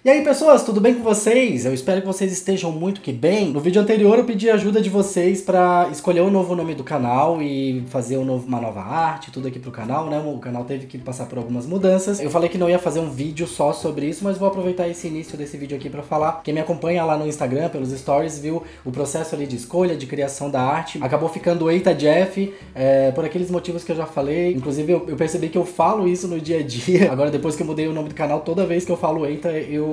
E aí pessoas, tudo bem com vocês? Eu espero que vocês estejam muito que bem. No vídeo anterior eu pedi a ajuda de vocês pra escolher um novo nome do canal e fazer uma nova arte, tudo aqui pro canal, né? O canal teve que passar por algumas mudanças. Eu falei que não ia fazer um vídeo só sobre isso, mas vou aproveitar esse início desse vídeo aqui pra falar. Quem me acompanha lá no Instagram, pelos stories, viu o processo ali de escolha, de criação da arte. Acabou ficando Eita Jeff, por aqueles motivos que eu já falei. Inclusive eu percebi que eu falo isso no dia a dia. Agora depois que eu mudei o nome do canal, toda vez que eu falo Eita, eu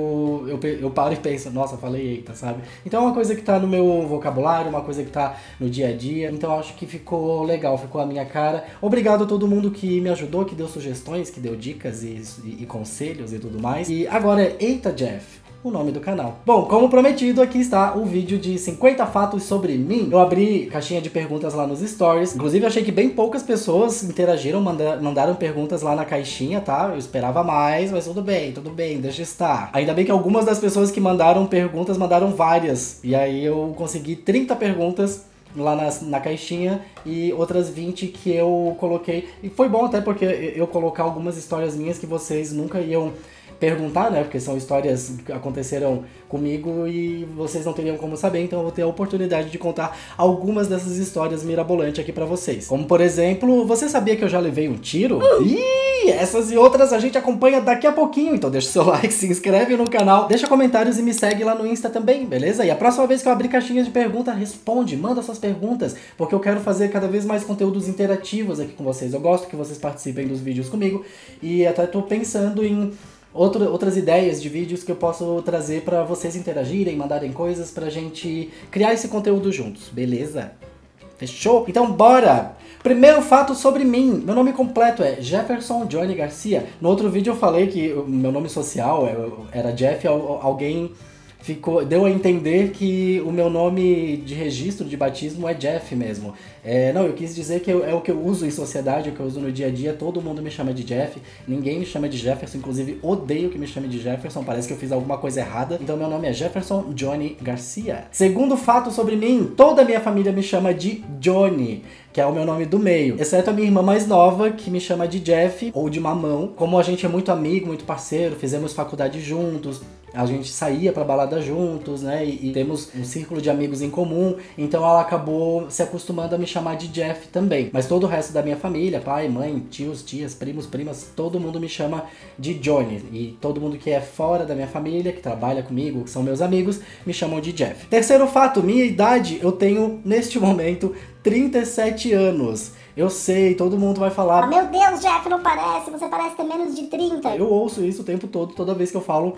paro e penso, nossa, falei eita, sabe? Então é uma coisa que tá no meu vocabulário, uma coisa que tá no dia a dia, então acho que ficou legal, ficou a minha cara. Obrigado a todo mundo que me ajudou, que deu sugestões, que deu dicas e conselhos e tudo mais. E agora é Eita Jeff, o nome do canal. Bom, como prometido, aqui está o vídeo de 50 fatos sobre mim. Eu abri caixinha de perguntas lá nos stories. Inclusive, achei que bem poucas pessoas interagiram, mandaram perguntas lá na caixinha, tá? Eu esperava mais, mas tudo bem, deixa estar. Ainda bem que algumas das pessoas que mandaram perguntas, mandaram várias. E aí eu consegui 30 perguntas lá na caixinha e outras 20 que eu coloquei. E foi bom até porque eu colocar algumas histórias minhas que vocês nunca iam perguntar, né? Porque são histórias que aconteceram comigo e vocês não teriam como saber, então eu vou ter a oportunidade de contar algumas dessas histórias mirabolantes aqui pra vocês. Como, por exemplo, você sabia que eu já levei um tiro? Ih, essas e outras a gente acompanha daqui a pouquinho, então deixa o seu like, se inscreve no canal, deixa comentários e me segue lá no Insta também, beleza? E a próxima vez que eu abrir caixinhas de pergunta, responde, manda suas perguntas, porque eu quero fazer cada vez mais conteúdos interativos aqui com vocês. Eu gosto que vocês participem dos vídeos comigo e até tô pensando em outras ideias de vídeos que eu posso trazer pra vocês interagirem, mandarem coisas pra gente criar esse conteúdo juntos, beleza? Fechou? Então bora! Primeiro fato sobre mim. Meu nome completo é Jefferson Johnny Garcia. No outro vídeo eu falei que o meu nome social era Jeff, alguém deu a entender que o meu nome de registro de batismo é Jeff mesmo. Não, eu quis dizer que é o que eu uso em sociedade, o que eu uso no dia a dia. Todo mundo me chama de Jeff, ninguém me chama de Jefferson, inclusive odeio que me chame de Jefferson, parece que eu fiz alguma coisa errada. Então meu nome é Jefferson Johnny Garcia. Segundo fato sobre mim, toda a minha família me chama de Johnny, que é o meu nome do meio, exceto a minha irmã mais nova, que me chama de Jeff ou de Mamão. Como a gente é muito amigo, muito parceiro, fizemos faculdade juntos, a gente saía pra balada juntos, né, e temos um círculo de amigos em comum, então ela acabou se acostumando a me chamar de Jeff também. Mas todo o resto da minha família, pai, mãe, tios, tias, primos, primas, todo mundo me chama de Johnny. E todo mundo que é fora da minha família, que trabalha comigo, que são meus amigos, me chamam de Jeff. Terceiro fato, minha idade, eu tenho, neste momento, 37 anos. Eu sei, todo mundo vai falar, meu Deus, Jeff, não parece, você parece ter menos de 30. Eu ouço isso o tempo todo, toda vez que eu falo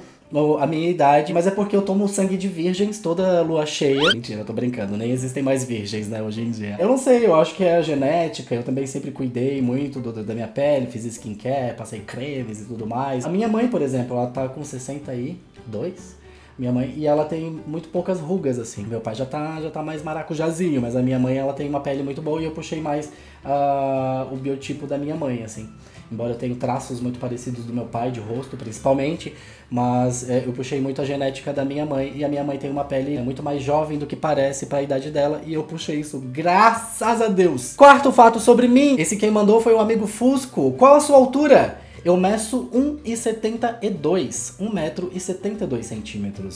a minha idade, mas é porque eu tomo sangue de virgens toda lua cheia. Mentira, eu tô brincando, nem existem mais virgens, né, hoje em dia. Eu não sei, eu acho que é a genética, eu também sempre cuidei muito da minha pele, fiz skincare, passei cremes e tudo mais. A minha mãe, por exemplo, ela tá com 62. Minha mãe, e ela tem muito poucas rugas, assim. Meu pai já tá mais maracujazinho, mas a minha mãe, ela tem uma pele muito boa e eu puxei mais o biotipo da minha mãe, assim. Embora eu tenha traços muito parecidos do meu pai, de rosto principalmente, mas eu puxei muito a genética da minha mãe, e a minha mãe tem uma pele muito mais jovem do que parece pra idade dela, e eu puxei isso, graças a Deus. Quarto fato sobre mim, esse quem mandou foi o amigo Fusco. Qual a sua altura? Eu meço 1,72, 1,72 m.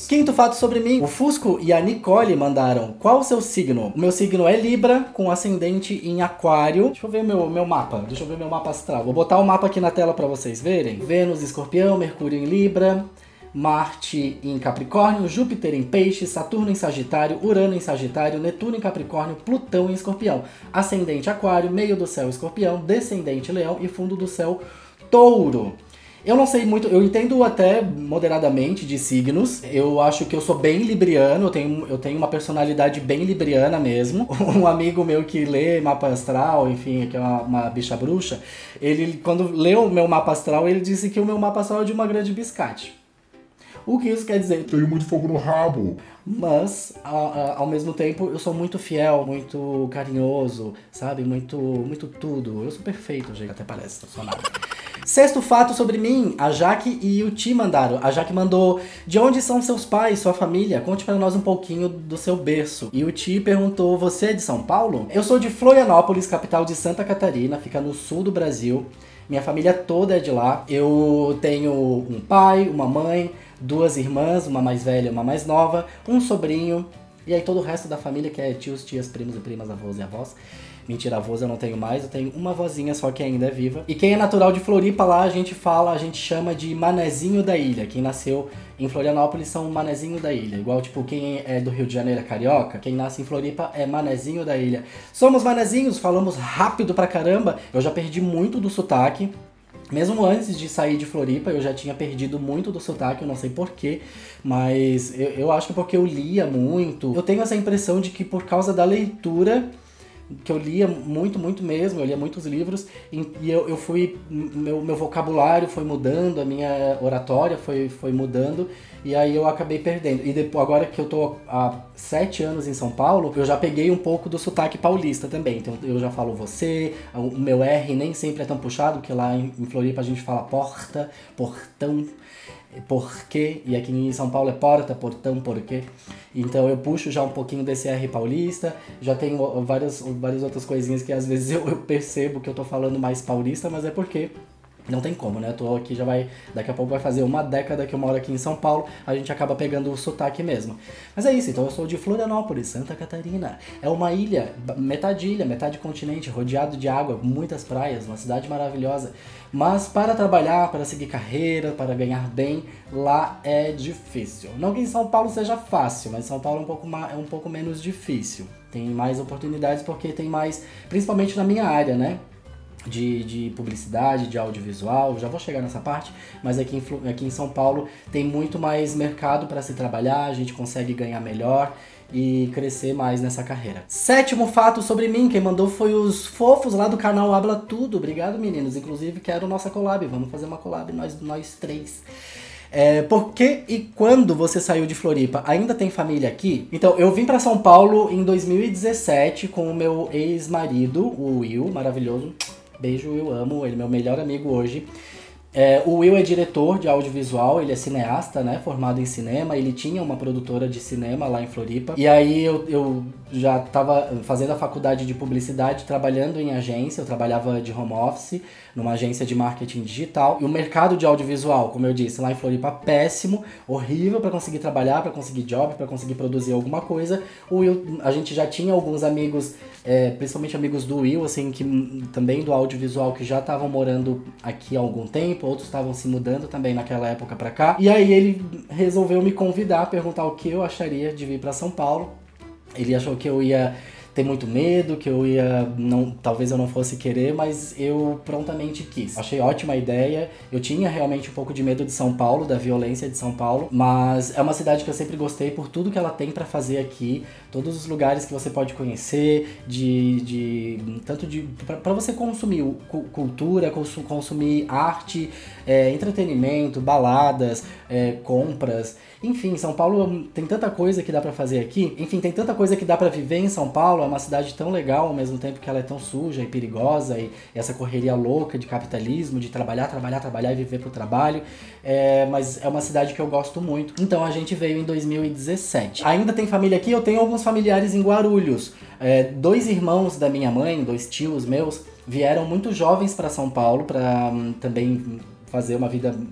Quinto fato sobre mim, o Fusco e a Nicole mandaram, qual o seu signo? O meu signo é Libra, com ascendente em Aquário. Deixa eu ver meu mapa, deixa eu ver meu mapa astral. Vou botar o mapa aqui na tela pra vocês verem. Vênus, Escorpião, Mercúrio em Libra, Marte em Capricórnio, Júpiter em Peixe, Saturno em Sagitário, Urano em Sagitário, Netuno em Capricórnio, Plutão em Escorpião. Ascendente Aquário, meio do céu Escorpião, descendente Leão e fundo do céu Touro. Eu não sei muito, eu entendo até moderadamente de signos. Eu acho que eu sou bem libriano, eu tenho uma personalidade bem libriana mesmo. Um amigo meu que lê mapa astral, enfim, que é uma bicha bruxa, ele, quando leu o meu mapa astral, ele disse que o meu mapa astral é de uma grande biscate. O que isso quer dizer? Tenho muito fogo no rabo. Mas, ao mesmo tempo, eu sou muito fiel, muito carinhoso, sabe? Muito tudo. Eu sou perfeito, gente. Até parece, não sou nada. Sexto fato sobre mim, a Jaque e o Ti mandaram. A Jaque mandou, de onde são seus pais, sua família? Conte para nós um pouquinho do seu berço. E o Ti perguntou, você é de São Paulo? Eu sou de Florianópolis, capital de Santa Catarina, fica no sul do Brasil. Minha família toda é de lá. Eu tenho um pai, uma mãe, 2 irmãs, uma mais velha e uma mais nova, um sobrinho, e aí todo o resto da família, que é tios, tias, primos e primas, avós e avós. Mentira, avós eu não tenho mais, eu tenho uma vozinha só que ainda é viva. E quem é natural de Floripa, lá a gente chama de manezinho da ilha. Quem nasceu em Florianópolis são manezinho da ilha. Igual, tipo, quem é do Rio de Janeiro é carioca, quem nasce em Floripa é manezinho da ilha. Somos manezinhos, falamos rápido pra caramba. Eu já perdi muito do sotaque. Mesmo antes de sair de Floripa, eu já tinha perdido muito do sotaque, eu não sei porquê, mas eu acho que porque eu lia muito. Eu tenho essa impressão de que por causa da leitura, que eu lia muito, muito mesmo, eu lia muitos livros, e eu fui, meu vocabulário foi mudando, a minha oratória foi mudando, e aí eu acabei perdendo. E depois, agora que eu tô há 7 anos em São Paulo, eu já peguei um pouco do sotaque paulista também. Então eu já falo você, o meu R nem sempre é tão puxado, porque lá em Floripa a gente fala porta, portão, porquê, e aqui em São Paulo é porta, portão, porquê. Então eu puxo já um pouquinho desse R paulista, já tenho várias outras coisinhas que às vezes eu percebo que eu tô falando mais paulista, mas é porque não tem como, né? Eu tô aqui, daqui a pouco vai fazer uma década que eu moro aqui em São Paulo, a gente acaba pegando o sotaque mesmo. Mas é isso, então eu sou de Florianópolis, Santa Catarina. É uma ilha, metade continente, rodeado de água, muitas praias, uma cidade maravilhosa. Mas para trabalhar, para seguir carreira, para ganhar bem, lá é difícil. Não que em São Paulo seja fácil, mas São Paulo é um pouco menos difícil. Tem mais oportunidades porque tem mais, principalmente na minha área, né? De publicidade, de audiovisual, já vou chegar nessa parte, mas aqui em São Paulo tem muito mais mercado para se trabalhar, a gente consegue ganhar melhor e crescer mais nessa carreira. 7º fato sobre mim, quem mandou foi os fofos lá do canal Habla Tudo. Obrigado, meninos. Inclusive, quero nossa collab. Vamos fazer uma collab, nós 3. Por que e quando você saiu de Floripa? Ainda tem família aqui? Então, eu vim pra São Paulo em 2017 com o meu ex-marido, o Will, maravilhoso. Beijo, Will, amo ele, meu melhor amigo hoje. O Will é diretor de audiovisual, ele é cineasta, né, formado em cinema, ele tinha uma produtora de cinema lá em Floripa. E aí eu já estava fazendo a faculdade de publicidade, trabalhando em agência, eu trabalhava de home office, numa agência de marketing digital. E o mercado de audiovisual, como eu disse, lá em Floripa, péssimo, horrível para conseguir trabalhar, para conseguir job, para conseguir produzir alguma coisa. O Will, a gente já tinha alguns amigos, principalmente amigos do Will, assim, que também do audiovisual, que já estavam morando aqui há algum tempo, outros estavam se mudando também naquela época pra cá. E aí ele resolveu me convidar, perguntar o que eu acharia de vir pra São Paulo. Ele achou que eu ia ter muito medo, que eu ia, talvez eu não fosse querer, mas eu prontamente quis. Achei ótima a ideia. Eu tinha realmente um pouco de medo de São Paulo, da violência de São Paulo, mas é uma cidade que eu sempre gostei por tudo que ela tem pra fazer aqui, todos os lugares que você pode conhecer, para você consumir cultura, consumir arte, entretenimento, baladas, compras. Enfim, São Paulo tem tanta coisa que dá pra fazer aqui. Enfim, tem tanta coisa que dá pra viver em São Paulo. É uma cidade tão legal, ao mesmo tempo que ela é tão suja e perigosa. E essa correria louca de capitalismo, de trabalhar e viver pro trabalho. Mas é uma cidade que eu gosto muito. Então a gente veio em 2017. Ainda tem família aqui? Eu tenho alguns familiares em Guarulhos. 2 irmãos da minha mãe, 2 tios meus, vieram muito jovens pra São Paulo pra também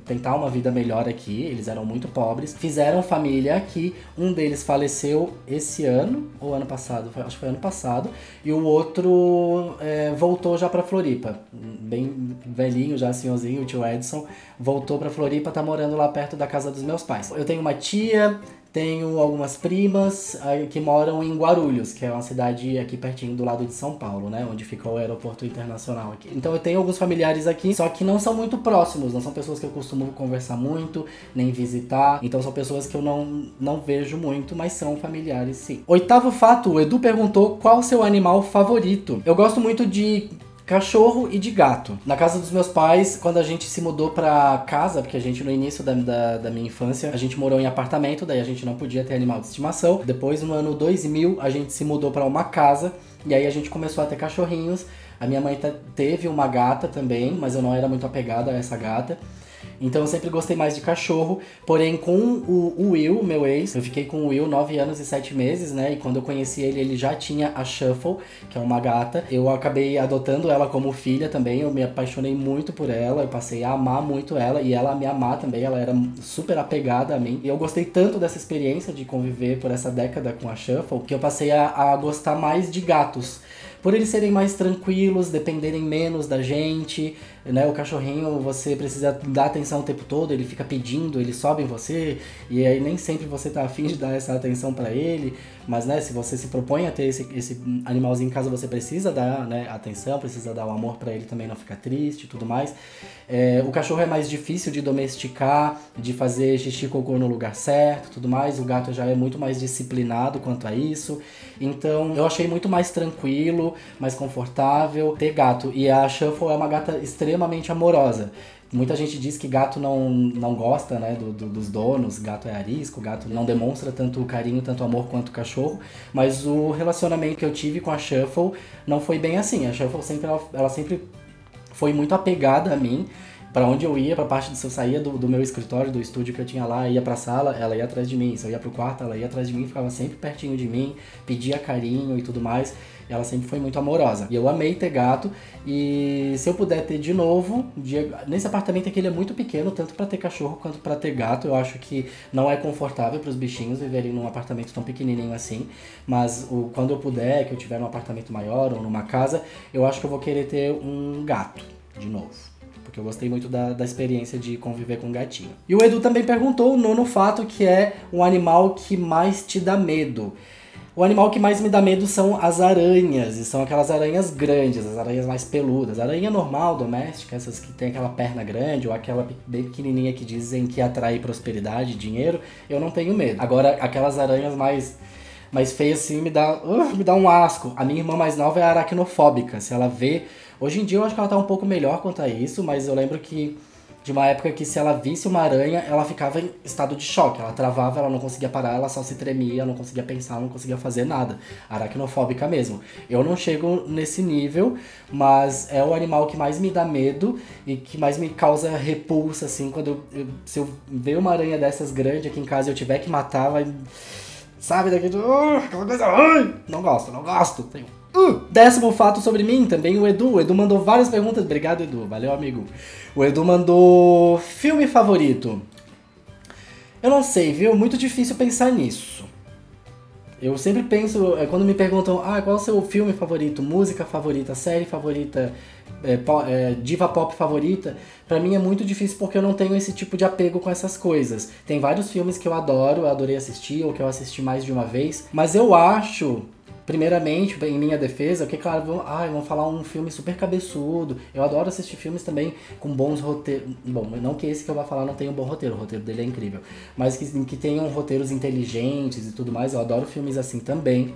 tentar uma vida melhor aqui. Eles eram muito pobres, fizeram família aqui. Um deles faleceu esse ano, ou ano passado, acho que foi ano passado, e o outro voltou já pra Floripa, bem velhinho já, senhorzinho, o tio Edson, voltou pra Floripa, tá morando lá perto da casa dos meus pais. Eu tenho uma tia, tenho algumas primas que moram em Guarulhos, que é uma cidade aqui pertinho do lado de São Paulo, né? Onde fica o aeroporto internacional aqui. Então eu tenho alguns familiares aqui, só que não são muito próximos, não são pessoas que eu costumo conversar muito, nem visitar. Então são pessoas que eu não vejo muito, mas são familiares sim. 8º fato, o Edu perguntou qual o seu animal favorito. Eu gosto muito de cachorro e de gato. Na casa dos meus pais, quando a gente se mudou pra casa, porque a gente no início da minha infância, a gente morou em apartamento, daí a gente não podia ter animal de estimação. Depois, no ano 2000, a gente se mudou pra uma casa, e aí a gente começou a ter cachorrinhos. A minha mãe teve uma gata também, mas eu não era muito apegada a essa gata. Então eu sempre gostei mais de cachorro, porém com o Will, meu ex, eu fiquei com o Will 9 anos e 7 meses, né? E quando eu conheci ele, ele já tinha a Shuffle, que é uma gata. Eu acabei adotando ela como filha também, eu me apaixonei muito por ela, eu passei a amar muito ela e ela a me amar também, ela era super apegada a mim. E eu gostei tanto dessa experiência de conviver por essa década com a Shuffle, que eu passei a gostar mais de gatos. Por eles serem mais tranquilos, dependerem menos da gente, né? O cachorrinho, você precisa dar atenção o tempo todo, ele fica pedindo, ele sobe em você, e aí nem sempre você tá afim de dar essa atenção pra ele, mas, né, se você se propõe a ter esse animalzinho em casa, você precisa dar, né, atenção, precisa dar o amor pra ele também não ficar triste e tudo mais. O cachorro é mais difícil de domesticar, de fazer xixi e cocô no lugar certo, tudo mais. O gato já é muito mais disciplinado quanto a isso. Então, eu achei muito mais tranquilo, mais confortável ter gato. E a Shuffle é uma gata extremamente amorosa. Muita gente diz que gato não gosta, né, dos donos, gato é arisco, gato não demonstra tanto carinho, tanto amor quanto o cachorro, mas o relacionamento que eu tive com a Shuffle não foi bem assim. A Shuffle ela sempre foi muito apegada a mim. Pra onde eu ia, se eu saía do meu escritório, do estúdio que eu tinha lá, ia pra sala, ela ia atrás de mim. Se eu ia pro quarto, ela ia atrás de mim, ficava sempre pertinho de mim, pedia carinho e tudo mais. Ela sempre foi muito amorosa. E eu amei ter gato, e se eu puder ter de novo, nesse apartamento aqui ele é muito pequeno, tanto pra ter cachorro quanto pra ter gato. Eu acho que não é confortável pros bichinhos viverem num apartamento tão pequenininho assim, mas quando eu puder, que eu tiver num apartamento maior ou numa casa, eu acho que eu vou querer ter um gato de novo. Porque eu gostei muito da experiência de conviver com um gatinho. E o Edu também perguntou o nono fato, que é um animal que mais te dá medo. O animal que mais me dá medo são as aranhas, e são aquelas aranhas grandes, as aranhas mais peludas. A aranha normal, doméstica, essas que tem aquela perna grande, ou aquela bem pequenininha que dizem que atrai prosperidade, dinheiro, eu não tenho medo. Agora, aquelas aranhas mais feias assim me dá um asco. A minha irmã mais nova é aracnofóbica, se ela vê... Hoje em dia eu acho que ela tá um pouco melhor quanto a isso, mas eu lembro que de uma época que se ela visse uma aranha, ela ficava em estado de choque. Ela travava, ela não conseguia parar, ela só se tremia, ela não conseguia pensar, não conseguia fazer nada. Aracnofóbica mesmo. Eu não chego nesse nível, mas é o animal que mais me dá medo e que mais me causa repulsa, assim, se eu ver uma aranha dessas grande aqui em casa e eu tiver que matar, vai... Sabe, daquele... aquela coisa... Não gosto. Tenho... 10º fato sobre mim, também o Edu. O Edu mandou várias perguntas. Obrigado, Edu. Valeu, amigo. O Edu mandou filme favorito. Eu não sei, viu? Muito difícil pensar nisso. Eu sempre penso, quando me perguntam, qual é o seu filme favorito, música favorita, série favorita, diva pop favorita, pra mim é muito difícil porque eu não tenho esse tipo de apego com essas coisas. Tem vários filmes que eu adorei assistir, ou que eu assisti mais de uma vez, mas eu acho... Primeiramente, em minha defesa, que claro, vão falar um filme super cabeçudo. Eu adoro assistir filmes também com bons roteiros. Bom, não que esse que eu vou falar não tenha um bom roteiro, o roteiro dele é incrível. Mas que tenham roteiros inteligentes e tudo mais, eu adoro filmes assim também.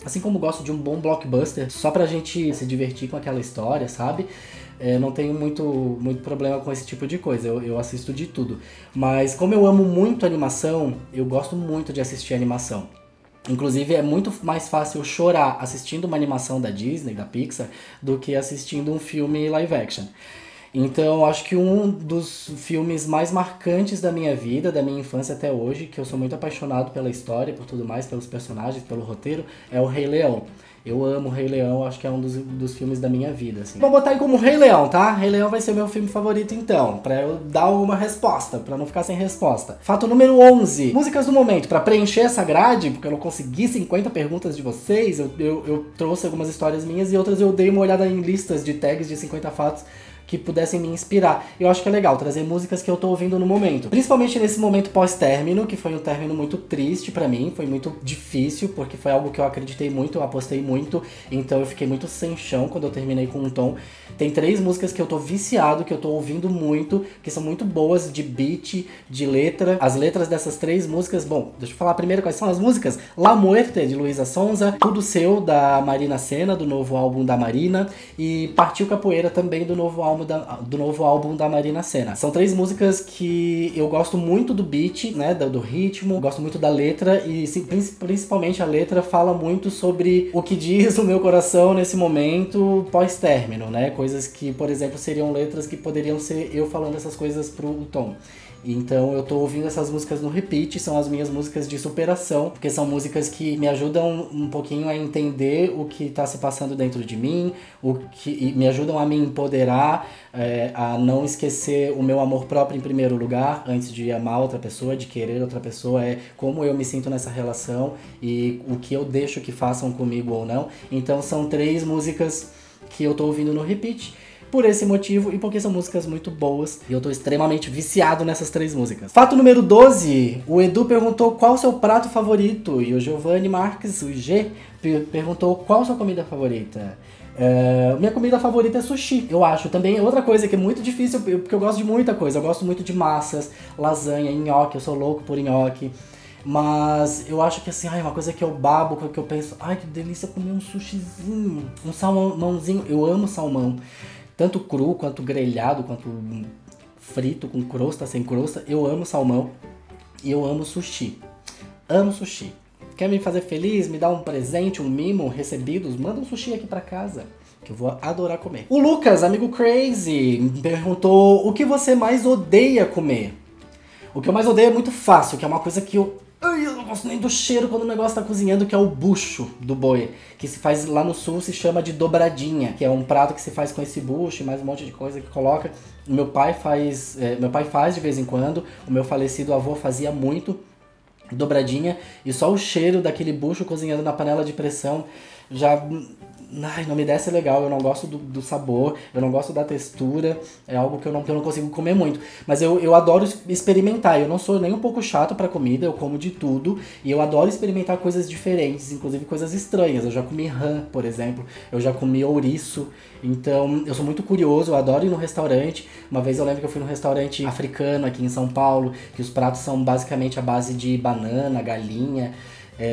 Assim como gosto de um bom blockbuster, só pra gente se divertir com aquela história, sabe? Não tenho muito problema com esse tipo de coisa, eu assisto de tudo. Mas como eu amo muito animação, eu gosto muito de assistir animação. Inclusive, é muito mais fácil chorar assistindo uma animação da Disney, da Pixar, do que assistindo um filme live action. Então, acho que um dos filmes mais marcantes da minha vida, da minha infância até hoje, que eu sou muito apaixonado pela história, por tudo mais, pelos personagens, pelo roteiro, é o Rei Leão. Eu amo o Rei Leão, acho que é um dos filmes da minha vida, assim. Vou botar aí como Rei Leão, tá? Rei Leão vai ser o meu filme favorito, então, pra eu dar uma resposta, pra não ficar sem resposta. Fato número 11. Músicas do momento. Pra preencher essa grade, porque eu não consegui 50 perguntas de vocês, eu trouxe algumas histórias minhas e outras eu dei uma olhada em listas de tags de 50 fatos que pudessem me inspirar. Eu acho que é legal trazer músicas que eu tô ouvindo no momento. Principalmente nesse momento pós-término, que foi um término muito triste pra mim, foi muito difícil, porque foi algo que eu acreditei muito, eu apostei muito, então eu fiquei muito sem chão quando eu terminei com um tom. Tem 3 músicas que eu tô viciado, que eu tô ouvindo muito, que são muito boas de beat, de letra. As letras dessas 3 músicas, bom, deixa eu falar primeiro quais são as músicas. La Muerte, de Luísa Sonza, Tudo Seu, da Marina Sena, do novo álbum da Marina, e Partiu Capoeira, também do novo álbum do novo álbum da Marina Sena. São 3 músicas que eu gosto muito do beat, né, do ritmo, gosto muito da letra e principalmente a letra fala muito sobre o que diz o meu coração nesse momento pós-término, né? Coisas que, por exemplo, seriam letras que poderiam ser eu falando essas coisas pro Tom. Então eu tô ouvindo essas músicas no repeat, são as minhas músicas de superação, porque são músicas que me ajudam um pouquinho a entender o que tá se passando dentro de mim, e me ajudam a me empoderar, a não esquecer o meu amor próprio em primeiro lugar, antes de amar outra pessoa, de querer outra pessoa, como eu me sinto nessa relação e o que eu deixo que façam comigo ou não. Então são 3 músicas que eu tô ouvindo no repeat, por esse motivo e porque são músicas muito boas e eu tô extremamente viciado nessas 3 músicas. Fato número 12, o Edu perguntou qual o seu prato favorito e o Giovanni Marques, o G, perguntou qual a sua comida favorita. Minha comida favorita é sushi, eu acho. Também é outra coisa que é muito difícil, porque eu gosto de muita coisa. Eu gosto muito de massas, lasanha, nhoque, eu sou louco por nhoque. Mas eu acho que assim, uma coisa que eu babo, que eu penso, que delícia comer um sushizinho, um salmãozinho. Eu amo salmão. Tanto cru, quanto grelhado, quanto frito, com crosta, sem crosta. Eu amo salmão e eu amo sushi. Amo sushi. Quer me fazer feliz? Me dar um presente, um mimo, recebidos? Manda um sushi aqui pra casa, que eu vou adorar comer. O Lucas, amigo Crazy, me perguntou o que você mais odeia comer. O que eu mais odeio é muito fácil, que é uma coisa que eu não gosto nem do cheiro quando o negócio tá cozinhando, que é o bucho do boi, que se faz lá no sul, se chama de dobradinha, que é um prato que se faz com esse bucho e mais um monte de coisa que coloca. Meu pai faz de vez em quando, o meu falecido avô fazia muito dobradinha, e só o cheiro daquele bucho cozinhando na panela de pressão já... não me desce legal, eu não gosto do sabor, eu não gosto da textura, é algo que eu não consigo comer muito. Mas eu adoro experimentar, eu não sou nem um pouco chato pra comida, eu como de tudo, e eu adoro experimentar coisas diferentes, inclusive coisas estranhas. Eu já comi rã, por exemplo, eu já comi ouriço, então eu sou muito curioso, eu adoro ir no restaurante. Uma vez eu lembro que eu fui num restaurante africano aqui em São Paulo, que os pratos são basicamente à base de banana, galinha.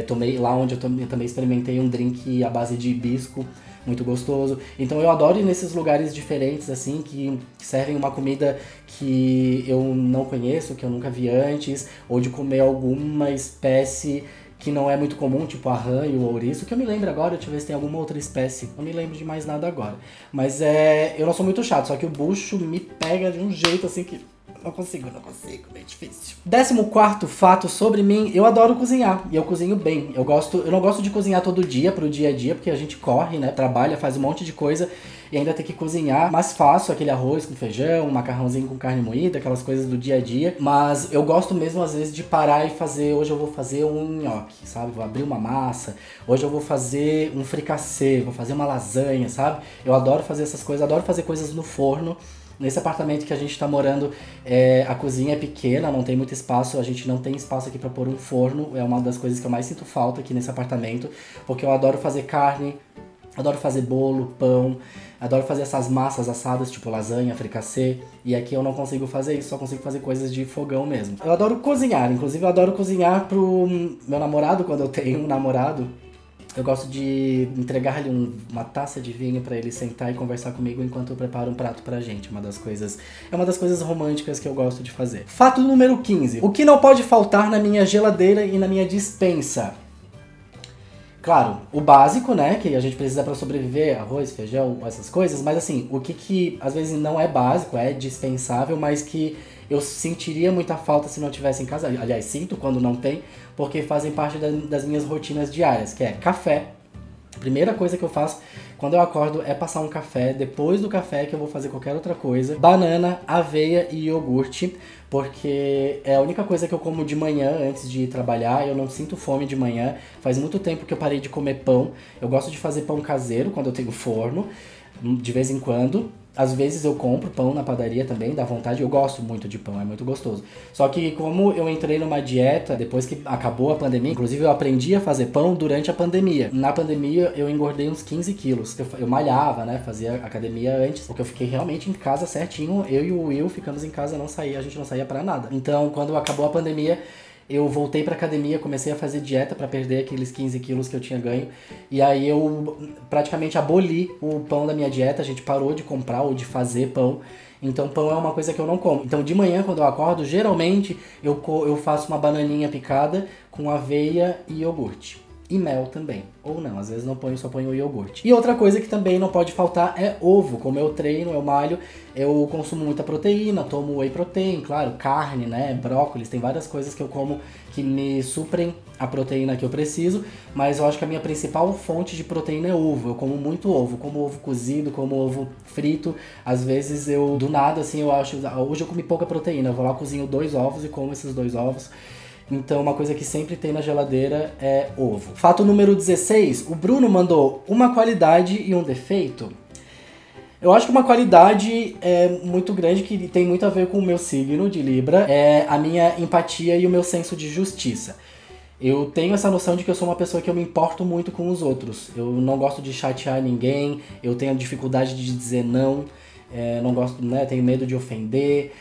Tomei lá onde eu também experimentei um drink à base de hibisco, muito gostoso. Então eu adoro ir nesses lugares diferentes, assim, que servem uma comida que eu não conheço, que eu nunca vi antes, ou de comer alguma espécie que não é muito comum, tipo a rã e o ouriço, que eu me lembro agora, deixa eu ver se tem alguma outra espécie. Não me lembro de mais nada agora. Mas eu não sou muito chato, só que o bucho me pega de um jeito assim que... Não consigo, bem difícil. 14º fato sobre mim, eu adoro cozinhar, e eu cozinho bem. Eu não gosto de cozinhar todo dia, pro dia a dia, porque a gente corre, né, trabalha, faz um monte de coisa, e ainda tem que cozinhar. Mas faço aquele arroz com feijão, um macarrãozinho com carne moída, aquelas coisas do dia a dia. Mas eu gosto mesmo, às vezes, de parar e fazer, hoje eu vou fazer um nhoque, sabe? Vou abrir uma massa, hoje eu vou fazer um fricassê, vou fazer uma lasanha, sabe? Eu adoro fazer essas coisas, adoro fazer coisas no forno. Nesse apartamento que a gente tá morando, a cozinha é pequena, não tem muito espaço, a gente não tem espaço aqui pra pôr um forno. É uma das coisas que eu mais sinto falta aqui nesse apartamento, porque eu adoro fazer carne, adoro fazer bolo, pão, adoro fazer essas massas assadas, tipo lasanha, fricassê, e aqui eu não consigo fazer isso, só consigo fazer coisas de fogão mesmo. Eu adoro cozinhar, inclusive eu adoro cozinhar pro meu namorado, quando eu tenho um namorado. Eu gosto de entregar-lhe uma taça de vinho pra ele sentar e conversar comigo enquanto eu preparo um prato pra gente. É uma das coisas românticas que eu gosto de fazer. Fato número 15. O que não pode faltar na minha geladeira e na minha despensa? Claro, o básico, né, que a gente precisa pra sobreviver, arroz, feijão, essas coisas, mas assim, o que às vezes não é básico, é dispensável, mas que eu sentiria muita falta se não tivesse em casa. Aliás, sinto quando não tem, porque fazem parte das minhas rotinas diárias, que é café. A primeira coisa que eu faço quando eu acordo é passar um café. Depois do café que eu vou fazer qualquer outra coisa. Banana, aveia e iogurte, porque é a única coisa que eu como de manhã antes de ir trabalhar. Eu não sinto fome de manhã. Faz muito tempo que eu parei de comer pão. Eu gosto de fazer pão caseiro quando eu tenho forno, de vez em quando. Às vezes eu compro pão na padaria também, dá vontade. Eu gosto muito de pão, é muito gostoso. Só que como eu entrei numa dieta depois que acabou a pandemia, inclusive eu aprendi a fazer pão durante a pandemia. Na pandemia eu engordei uns 15 quilos. Eu malhava, né, fazia academia antes, porque eu fiquei realmente em casa certinho. Eu e o Will ficamos em casa, a gente não saía pra nada. Então quando acabou a pandemia, eu voltei pra academia, comecei a fazer dieta pra perder aqueles 15 quilos que eu tinha ganho. E aí eu praticamente aboli o pão da minha dieta, a gente parou de comprar ou de fazer pão. Então pão é uma coisa que eu não como. Então de manhã quando eu acordo, geralmente eu faço uma bananinha picada com aveia e iogurte. E mel também. Ou não, às vezes não ponho, só ponho o iogurte. E outra coisa que também não pode faltar é ovo. Como eu treino, eu malho, eu consumo muita proteína, tomo whey protein, claro, carne, né, brócolis, tem várias coisas que eu como que me suprem a proteína que eu preciso, mas eu acho que a minha principal fonte de proteína é ovo. Eu como muito ovo, como ovo cozido, como ovo frito. Às vezes eu, do nada, assim, eu acho, hoje eu comi pouca proteína, eu vou lá, cozinho 2 ovos e como esses 2 ovos. Então, uma coisa que sempre tem na geladeira é ovo. Fato número 16, o Bruno mandou uma qualidade e um defeito. Eu acho que uma qualidade é muito grande, que tem muito a ver com o meu signo de Libra, é a minha empatia e o meu senso de justiça. Eu tenho essa noção de que eu sou uma pessoa que eu me importo muito com os outros. Eu não gosto de chatear ninguém, eu tenho dificuldade de dizer não, não gosto, né, tenho medo de ofender.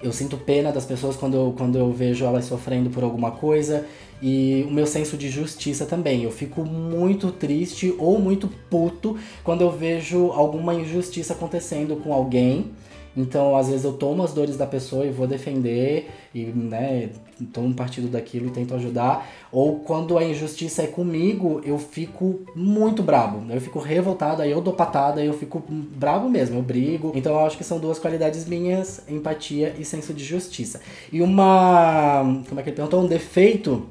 Eu sinto pena das pessoas quando eu vejo elas sofrendo por alguma coisa. E o meu senso de justiça também. Eu fico muito triste ou muito puto quando eu vejo alguma injustiça acontecendo com alguém. Então, às vezes eu tomo as dores da pessoa e vou defender, e, né, tomo um partido daquilo e tento ajudar. Ou quando a injustiça é comigo, eu fico muito brabo, eu fico revoltado, aí eu dou patada, aí eu fico brabo mesmo, eu brigo. Então eu acho que são 2 qualidades minhas, empatia e senso de justiça. E como é que ele perguntou? Um defeito...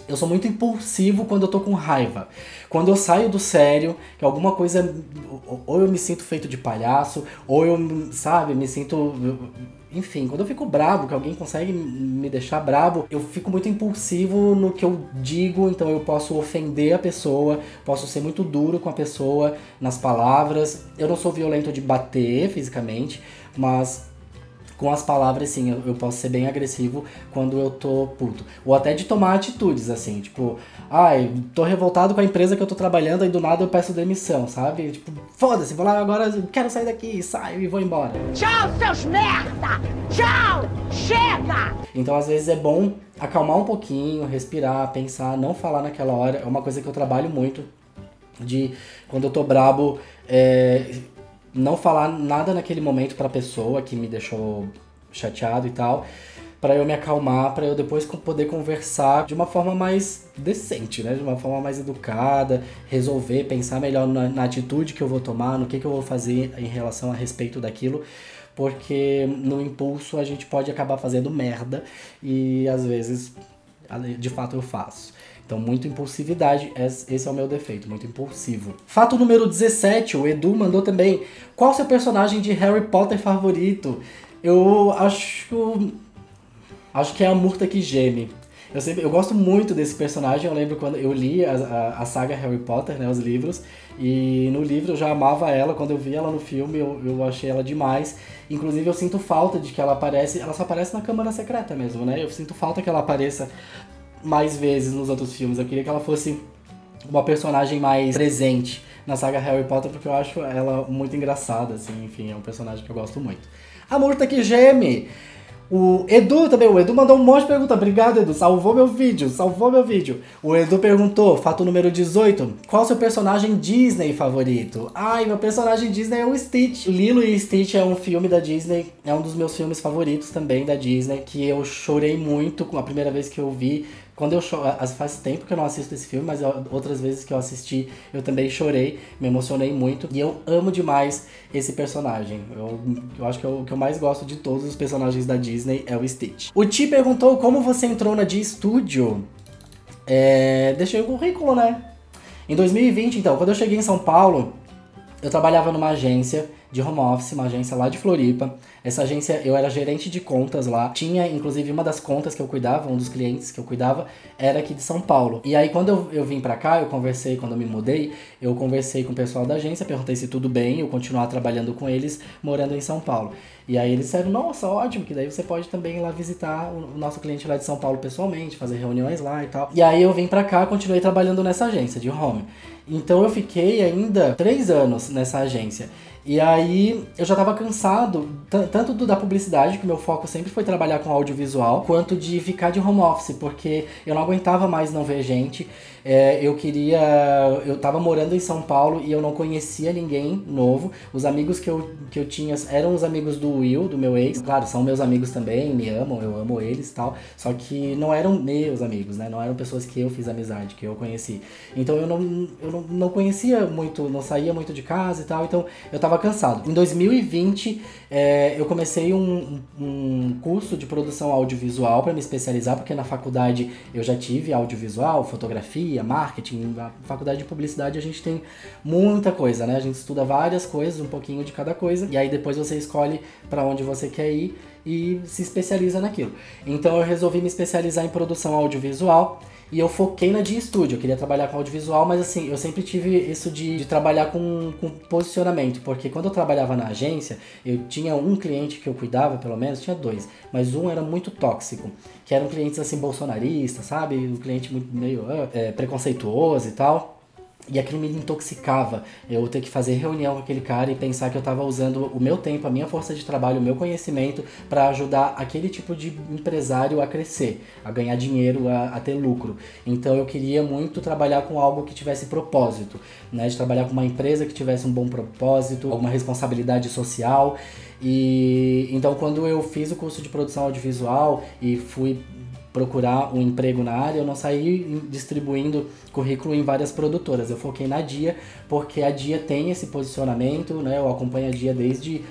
Eu sou muito impulsivo quando eu tô com raiva. Quando eu saio do sério, que alguma coisa... Ou eu me sinto feito de palhaço, ou eu, sabe, me sinto... Enfim, quando eu fico brabo, que alguém consegue me deixar brabo, eu fico muito impulsivo no que eu digo, então eu posso ofender a pessoa, posso ser muito duro com a pessoa nas palavras. Eu não sou violento de bater fisicamente, mas... com as palavras, sim, eu posso ser bem agressivo quando eu tô puto. Ou até de tomar atitudes, assim, tipo... Ai, tô revoltado com a empresa que eu tô trabalhando, aí do nada eu peço demissão, sabe? Tipo, foda-se, vou lá agora, quero sair daqui, saio e vou embora. Tchau, seus merda! Tchau! Chega! Então, às vezes, é bom acalmar um pouquinho, respirar, pensar, não falar naquela hora. É uma coisa que eu trabalho muito, de quando eu tô brabo... não falar nada naquele momento pra pessoa que me deixou chateado e tal, pra eu me acalmar, pra eu depois poder conversar de uma forma mais decente, né? De uma forma mais educada, resolver, pensar melhor na atitude que eu vou tomar, no que eu vou fazer em relação a respeito daquilo, porque no impulso a gente pode acabar fazendo merda e às vezes, de fato, eu faço. Então, muita impulsividade, esse é o meu defeito, muito impulsivo. Fato número 17, o Edu mandou também. Qual o seu personagem de Harry Potter favorito? Eu acho que é a Murta que Geme. Eu gosto muito desse personagem, eu lembro quando eu li a saga Harry Potter, né, os livros, e no livro eu já amava ela, quando eu vi ela no filme eu achei ela demais. Inclusive eu sinto falta de que ela só aparece na Câmara Secreta mesmo, né? Eu sinto falta que ela apareça mais vezes nos outros filmes. Eu queria que ela fosse uma personagem mais presente na saga Harry Potter, porque eu acho ela muito engraçada, assim, enfim, é um personagem que eu gosto muito. A Murta que Geme! O Edu também, o Edu mandou um monte de pergunta. Obrigado, Edu, salvou meu vídeo. O Edu perguntou, fato número 18, qual o seu personagem Disney favorito? Ai, meu personagem Disney é o Stitch. Lilo e Stitch é um filme da Disney, é um dos meus filmes favoritos também da Disney, que eu chorei muito com a primeira vez que eu vi. Faz tempo que eu não assisto esse filme, mas outras vezes que eu assisti eu também chorei, me emocionei muito. E eu amo demais esse personagem. Eu acho que o que eu mais gosto de todos os personagens da Disney é o Stitch. O Ti perguntou como você entrou na D-Studio. Deixei o currículo, né? Em 2020, então, quando eu cheguei em São Paulo, eu trabalhava numa agência de home office, uma agência lá de Floripa. Essa agência, eu era gerente de contas lá. Tinha, inclusive, uma das contas que eu cuidava, um dos clientes que eu cuidava, era aqui de São Paulo. E aí, quando eu vim pra cá, quando eu me mudei, eu conversei com o pessoal da agência, perguntei se tudo bem, eu continuar trabalhando com eles, morando em São Paulo. E aí eles disseram, nossa, ótimo, que daí você pode também ir lá visitar o nosso cliente lá de São Paulo pessoalmente, fazer reuniões lá e tal. E aí eu vim pra cá, continuei trabalhando nessa agência de home. Então eu fiquei ainda 3 anos nessa agência. E aí eu já tava cansado, tanto da publicidade, que meu foco sempre foi trabalhar com audiovisual, quanto de ficar de home office, porque eu não aguentava mais não ver gente. Eu tava morando em São Paulo e eu não conhecia ninguém novo. Os amigos que eu tinha eram os amigos do Will, do meu ex. Claro, são meus amigos também, me amam, eu amo eles e tal. Só que não eram meus amigos, né? Não eram pessoas que eu fiz amizade, que eu conheci. Então eu não conhecia muito, não saía muito de casa e tal, então eu tava cansado. Em 2020, eu comecei um curso de produção audiovisual para me especializar, porque na faculdade eu já tive audiovisual, fotografia, marketing. Na faculdade de publicidade a gente tem muita coisa, né? A gente estuda várias coisas, um pouquinho de cada coisa, e aí depois você escolhe para onde você quer ir e se especializa naquilo. Então eu resolvi me especializar em produção audiovisual e eu foquei na Dia Studio. Eu queria trabalhar com audiovisual, mas assim, eu sempre tive isso de trabalhar com posicionamento, porque quando eu trabalhava na agência, eu tinha um cliente que eu cuidava, pelo menos, tinha 2, mas um era muito tóxico, que eram clientes assim, bolsonaristas, sabe? Um cliente muito meio preconceituoso e tal. E aquilo me intoxicava, eu ter que fazer reunião com aquele cara e pensar que eu estava usando o meu tempo, a minha força de trabalho, o meu conhecimento para ajudar aquele tipo de empresário a crescer, a ganhar dinheiro, a ter lucro. Então eu queria muito trabalhar com algo que tivesse propósito, né? De trabalhar com uma empresa que tivesse um bom propósito, alguma responsabilidade social. E então quando eu fiz o curso de produção audiovisual e fui procurar um emprego na área, eu não saí distribuindo currículo em várias produtoras. Eu foquei na Dia, porque a Dia tem esse posicionamento, né? Eu acompanho a Dia desde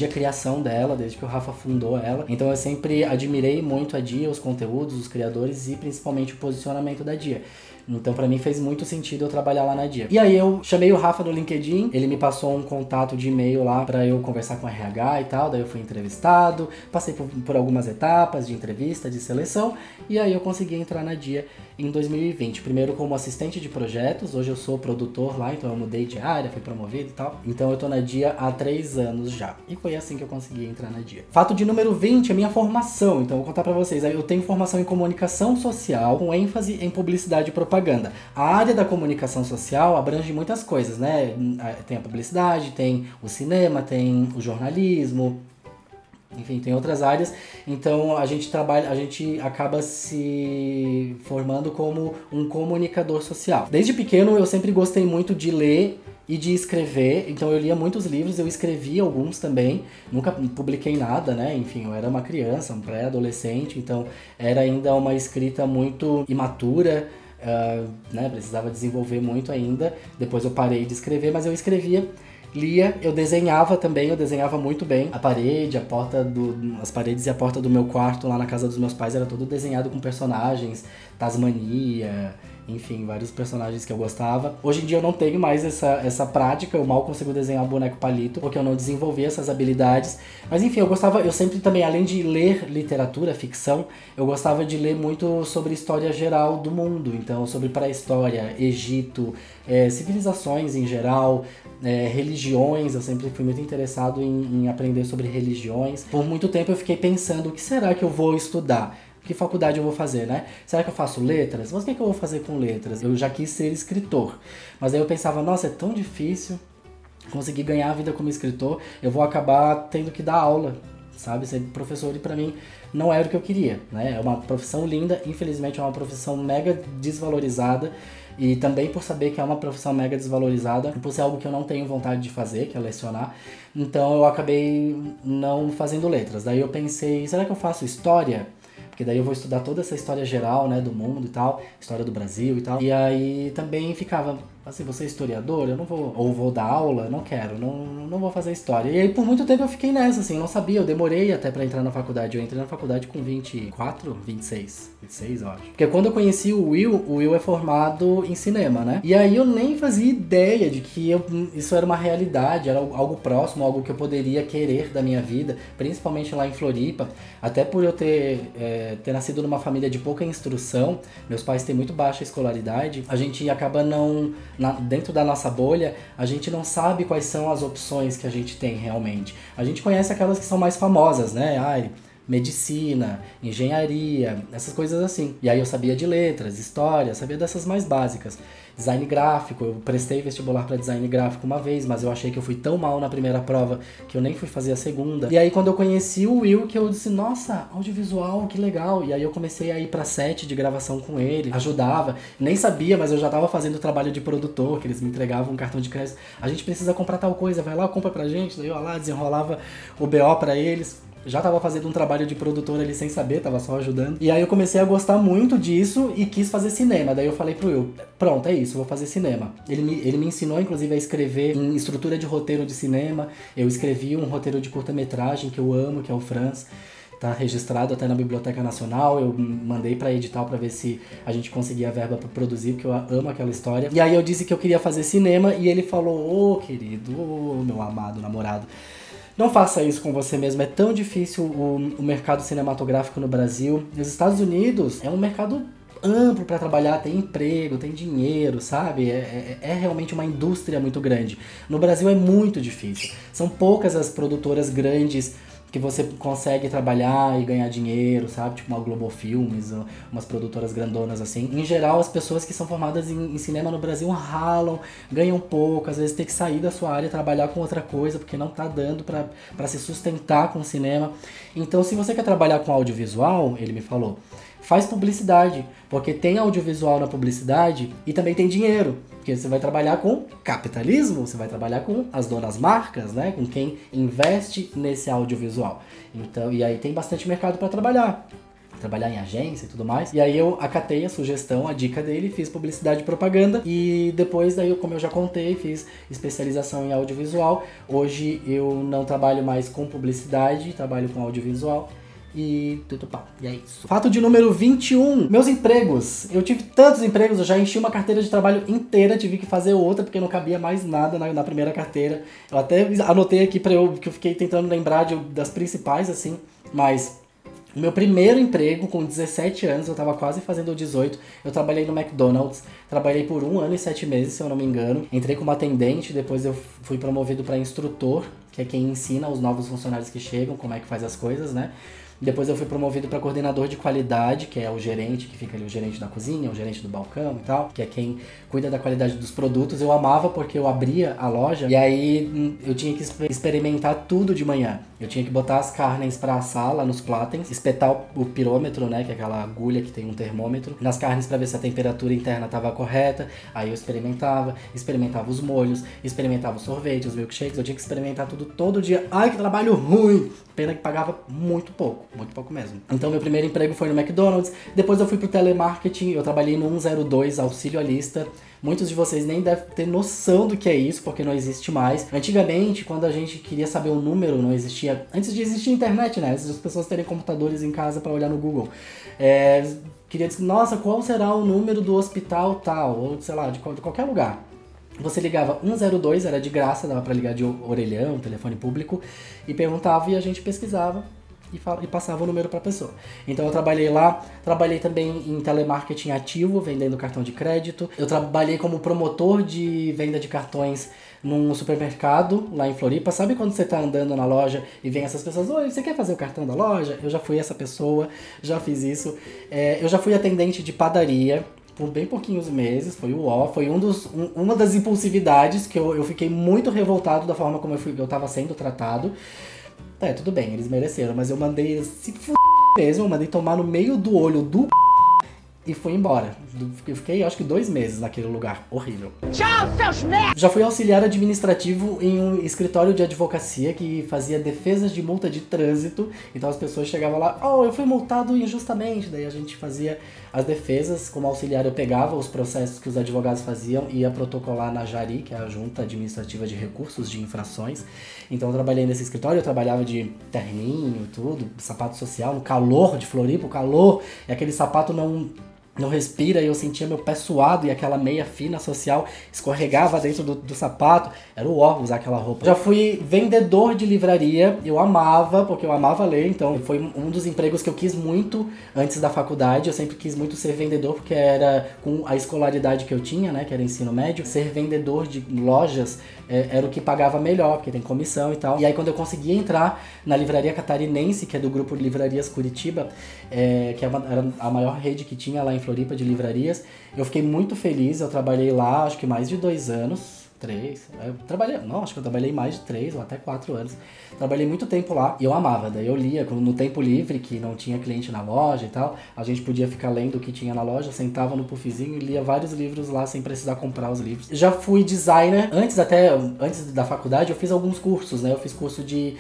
a criação dela, desde que o Rafa fundou ela. Então eu sempre admirei muito a Dia, os conteúdos, os criadores e principalmente o posicionamento da Dia. Então pra mim fez muito sentido eu trabalhar lá na Dia. E aí eu chamei o Rafa no LinkedIn, ele me passou um contato de e-mail lá pra eu conversar com a RH e tal, daí eu fui entrevistado, passei por algumas etapas de entrevista, de seleção, e aí eu consegui entrar na Dia em 2020. Primeiro como assistente de projetos, hoje eu sou produtor lá, então eu mudei de área, fui promovido e tal. Então eu tô na Dia há 3 anos já. E foi assim que eu consegui entrar na Dia. Fato de número 20, a minha formação. Então eu vou contar pra vocês. Eu tenho formação em comunicação social, com ênfase em publicidade e propaganda. A área da comunicação social abrange muitas coisas, né? Tem a publicidade, tem o cinema, tem o jornalismo, enfim, tem outras áreas. Então a gente acaba se formando como um comunicador social. Desde pequeno eu sempre gostei muito de ler e de escrever, então eu lia muitos livros, eu escrevi alguns também, nunca publiquei nada, né? Enfim, eu era uma criança, um pré-adolescente, então era ainda uma escrita muito imatura. Né, precisava desenvolver muito ainda. Depois eu parei de escrever, mas eu escrevia, lia, eu desenhava também, eu desenhava muito bem. A parede, as paredes e a porta do meu quarto lá na casa dos meus pais era tudo desenhado com personagens, Tasmania, enfim, vários personagens que eu gostava. Hoje em dia eu não tenho mais essa prática, eu mal consigo desenhar um boneco palito, porque eu não desenvolvi essas habilidades. Mas enfim, eu sempre também, além de ler literatura, ficção, eu gostava de ler muito sobre história geral do mundo. Então, sobre pré-história, Egito, civilizações em geral, religiões. Eu sempre fui muito interessado em aprender sobre religiões. Por muito tempo eu fiquei pensando, o que será que eu vou estudar? Que faculdade eu vou fazer, né? Será que eu faço letras? Mas o que eu vou fazer com letras? Eu já quis ser escritor. Mas aí eu pensava, nossa, é tão difícil conseguir ganhar a vida como escritor. Eu vou acabar tendo que dar aula, sabe? Ser professor, e pra mim não era o que eu queria, né? É uma profissão linda, infelizmente é uma profissão mega desvalorizada. E também por saber que é uma profissão mega desvalorizada, por ser algo que eu não tenho vontade de fazer, que é lecionar. Então eu acabei não fazendo letras. Daí eu pensei, será que eu faço história? Porque daí eu vou estudar toda essa história geral, né, do mundo e tal, história do Brasil e tal. E aí também ficava, assim, você é historiador? Eu não vou, ou vou dar aula? Não quero, não vou fazer história. E aí por muito tempo eu fiquei nessa, assim, eu não sabia, eu demorei até pra entrar na faculdade. Eu entrei na faculdade com 24, 26 eu acho. Porque quando eu conheci o Will é formado em cinema, né? E aí eu nem fazia ideia de que isso era uma realidade, era algo próximo, algo que eu poderia querer da minha vida, principalmente lá em Floripa. Até por eu ter nascido numa família de pouca instrução, meus pais têm muito baixa escolaridade, a gente acaba dentro da nossa bolha, a gente não sabe quais são as opções que a gente tem realmente. A gente conhece aquelas que são mais famosas, né? medicina, engenharia, essas coisas assim. E aí eu sabia de letras, história, sabia dessas mais básicas. Design gráfico, eu prestei vestibular para design gráfico uma vez, mas eu achei que eu fui tão mal na primeira prova que eu nem fui fazer a segunda. E aí quando eu conheci o Will, que eu disse, nossa, audiovisual, que legal. E aí eu comecei a ir pra set de gravação com ele, ajudava. Nem sabia, mas eu já tava fazendo trabalho de produtor, que eles me entregavam um cartão de crédito. A gente precisa comprar tal coisa, vai lá, compra pra gente. Daí eu lá desenrolava o BO pra eles. Já tava fazendo um trabalho de produtor ali sem saber, tava só ajudando. E aí eu comecei a gostar muito disso e quis fazer cinema. Daí eu falei pro Will, pronto, é isso, vou fazer cinema. Ele me ensinou, inclusive, a escrever em estrutura de roteiro de cinema. Eu escrevi um roteiro de curta-metragem que eu amo, que é o Franz. Tá registrado até na Biblioteca Nacional. Eu mandei pra edital pra ver se a gente conseguia a verba pra produzir, porque eu amo aquela história. E aí eu disse que eu queria fazer cinema e ele falou, ô querido, ô meu amado namorado, não faça isso com você mesmo, é tão difícil o mercado cinematográfico no Brasil. Nos Estados Unidos é um mercado amplo para trabalhar, tem emprego, tem dinheiro, sabe? É realmente uma indústria muito grande. No Brasil é muito difícil. São poucas as produtoras grandes que você consegue trabalhar e ganhar dinheiro, sabe? Tipo uma Globo Filmes, umas produtoras grandonas assim. Em geral, as pessoas que são formadas em cinema no Brasil ralam, ganham pouco, às vezes tem que sair da sua área e trabalhar com outra coisa, porque não tá dando pra se sustentar com o cinema. Então, se você quer trabalhar com audiovisual, ele me falou, faz publicidade, porque tem audiovisual na publicidade e também tem dinheiro. Porque você vai trabalhar com capitalismo, você vai trabalhar com as donas marcas, né? Com quem investe nesse audiovisual. Então, e aí tem bastante mercado para trabalhar em agência e tudo mais. E aí eu acatei a sugestão, a dica dele, fiz publicidade e propaganda. E depois, daí, como eu já contei, fiz especialização em audiovisual. Hoje eu não trabalho mais com publicidade, trabalho com audiovisual. E tudo pau. E é isso. Fato de número 21. Meus empregos. Eu tive tantos empregos, eu já enchi uma carteira de trabalho inteira, tive que fazer outra porque não cabia mais nada na primeira carteira. Eu até anotei aqui que eu fiquei tentando lembrar das principais, assim, mas o meu primeiro emprego, com 17 anos, eu tava quase fazendo 18, eu trabalhei no McDonald's, trabalhei por 1 ano e 7 meses, se eu não me engano. Entrei como atendente, depois eu fui promovido para instrutor, que é quem ensina os novos funcionários que chegam, como é que faz as coisas, né? Depois eu fui promovido para coordenador de qualidade, que é o gerente, que fica ali o gerente da cozinha, o gerente do balcão e tal, que é quem cuida da qualidade dos produtos. Eu amava porque eu abria a loja e aí eu tinha que experimentar tudo de manhã. Eu tinha que botar as carnes para assar lá nos plátens, espetar o pirômetro, né, que é aquela agulha que tem um termômetro, nas carnes para ver se a temperatura interna estava correta. Aí eu experimentava os molhos, experimentava os sorvetes, os milkshakes, eu tinha que experimentar tudo todo dia. Ai, que trabalho ruim! Pena que pagava muito pouco mesmo. Então meu primeiro emprego foi no McDonald's, depois eu fui pro telemarketing, eu trabalhei no 102 auxílio à lista. Muitos de vocês nem devem ter noção do que é isso, porque não existe mais. Antigamente, quando a gente queria saber o número, não existia... Antes de existir internet, né? Antes das pessoas terem computadores em casa para olhar no Google. Queria dizer, nossa, qual será o número do hospital tal? Ou, sei lá, de qualquer lugar. Você ligava 102, era de graça, dava pra ligar de orelhão, telefone público, e perguntava e a gente pesquisava e passava o número pra pessoa. Então eu trabalhei lá, trabalhei também em telemarketing ativo, vendendo cartão de crédito. Eu trabalhei como promotor de venda de cartões num supermercado lá em Floripa. Sabe quando você tá andando na loja e vem essas pessoas, oi, você quer fazer o cartão da loja? Eu já fui essa pessoa, já fiz isso. Eu já fui atendente de padaria por bem pouquinhos meses, foi uma das impulsividades que eu fiquei muito revoltado da forma como eu tava sendo tratado. Tudo bem, eles mereceram, mas eu mandei se f*** mesmo, eu mandei tomar no meio do olho do e fui embora. Eu fiquei, acho que 2 meses naquele lugar horrível. Tchau, seus merda! Já fui auxiliar administrativo em um escritório de advocacia que fazia defesas de multa de trânsito. Então as pessoas chegavam lá, eu fui multado injustamente. Daí a gente fazia as defesas. Como auxiliar eu pegava os processos que os advogados faziam e ia protocolar na JARI, que é a Junta Administrativa de Recursos de Infrações. Então eu trabalhei nesse escritório, eu trabalhava de terninho e tudo, sapato social, no calor de Floripa, o calor, e aquele sapato não respira, e eu sentia meu pé suado e aquela meia fina social escorregava dentro do sapato. Era o ó usar aquela roupa. Já fui vendedor de livraria, eu amava, porque eu amava ler, então foi um dos empregos que eu quis muito antes da faculdade. Eu sempre quis muito ser vendedor, porque era com a escolaridade que eu tinha, né, que era ensino médio, ser vendedor de lojas era o que pagava melhor, porque tem comissão e tal. E aí quando eu consegui entrar na Livraria Catarinense, que é do grupo Livrarias Curitiba, que era a maior rede que tinha lá em Floripa de livrarias, eu fiquei muito feliz. Eu trabalhei lá acho que mais de 2 anos, 3, acho que eu trabalhei mais de 3 ou até 4 anos. Trabalhei muito tempo lá e eu amava. Daí eu lia no tempo livre, que não tinha cliente na loja e tal, a gente podia ficar lendo o que tinha na loja, sentava no puffzinho e lia vários livros lá sem precisar comprar os livros. Já fui designer, antes da faculdade eu fiz alguns cursos, né? Eu fiz curso de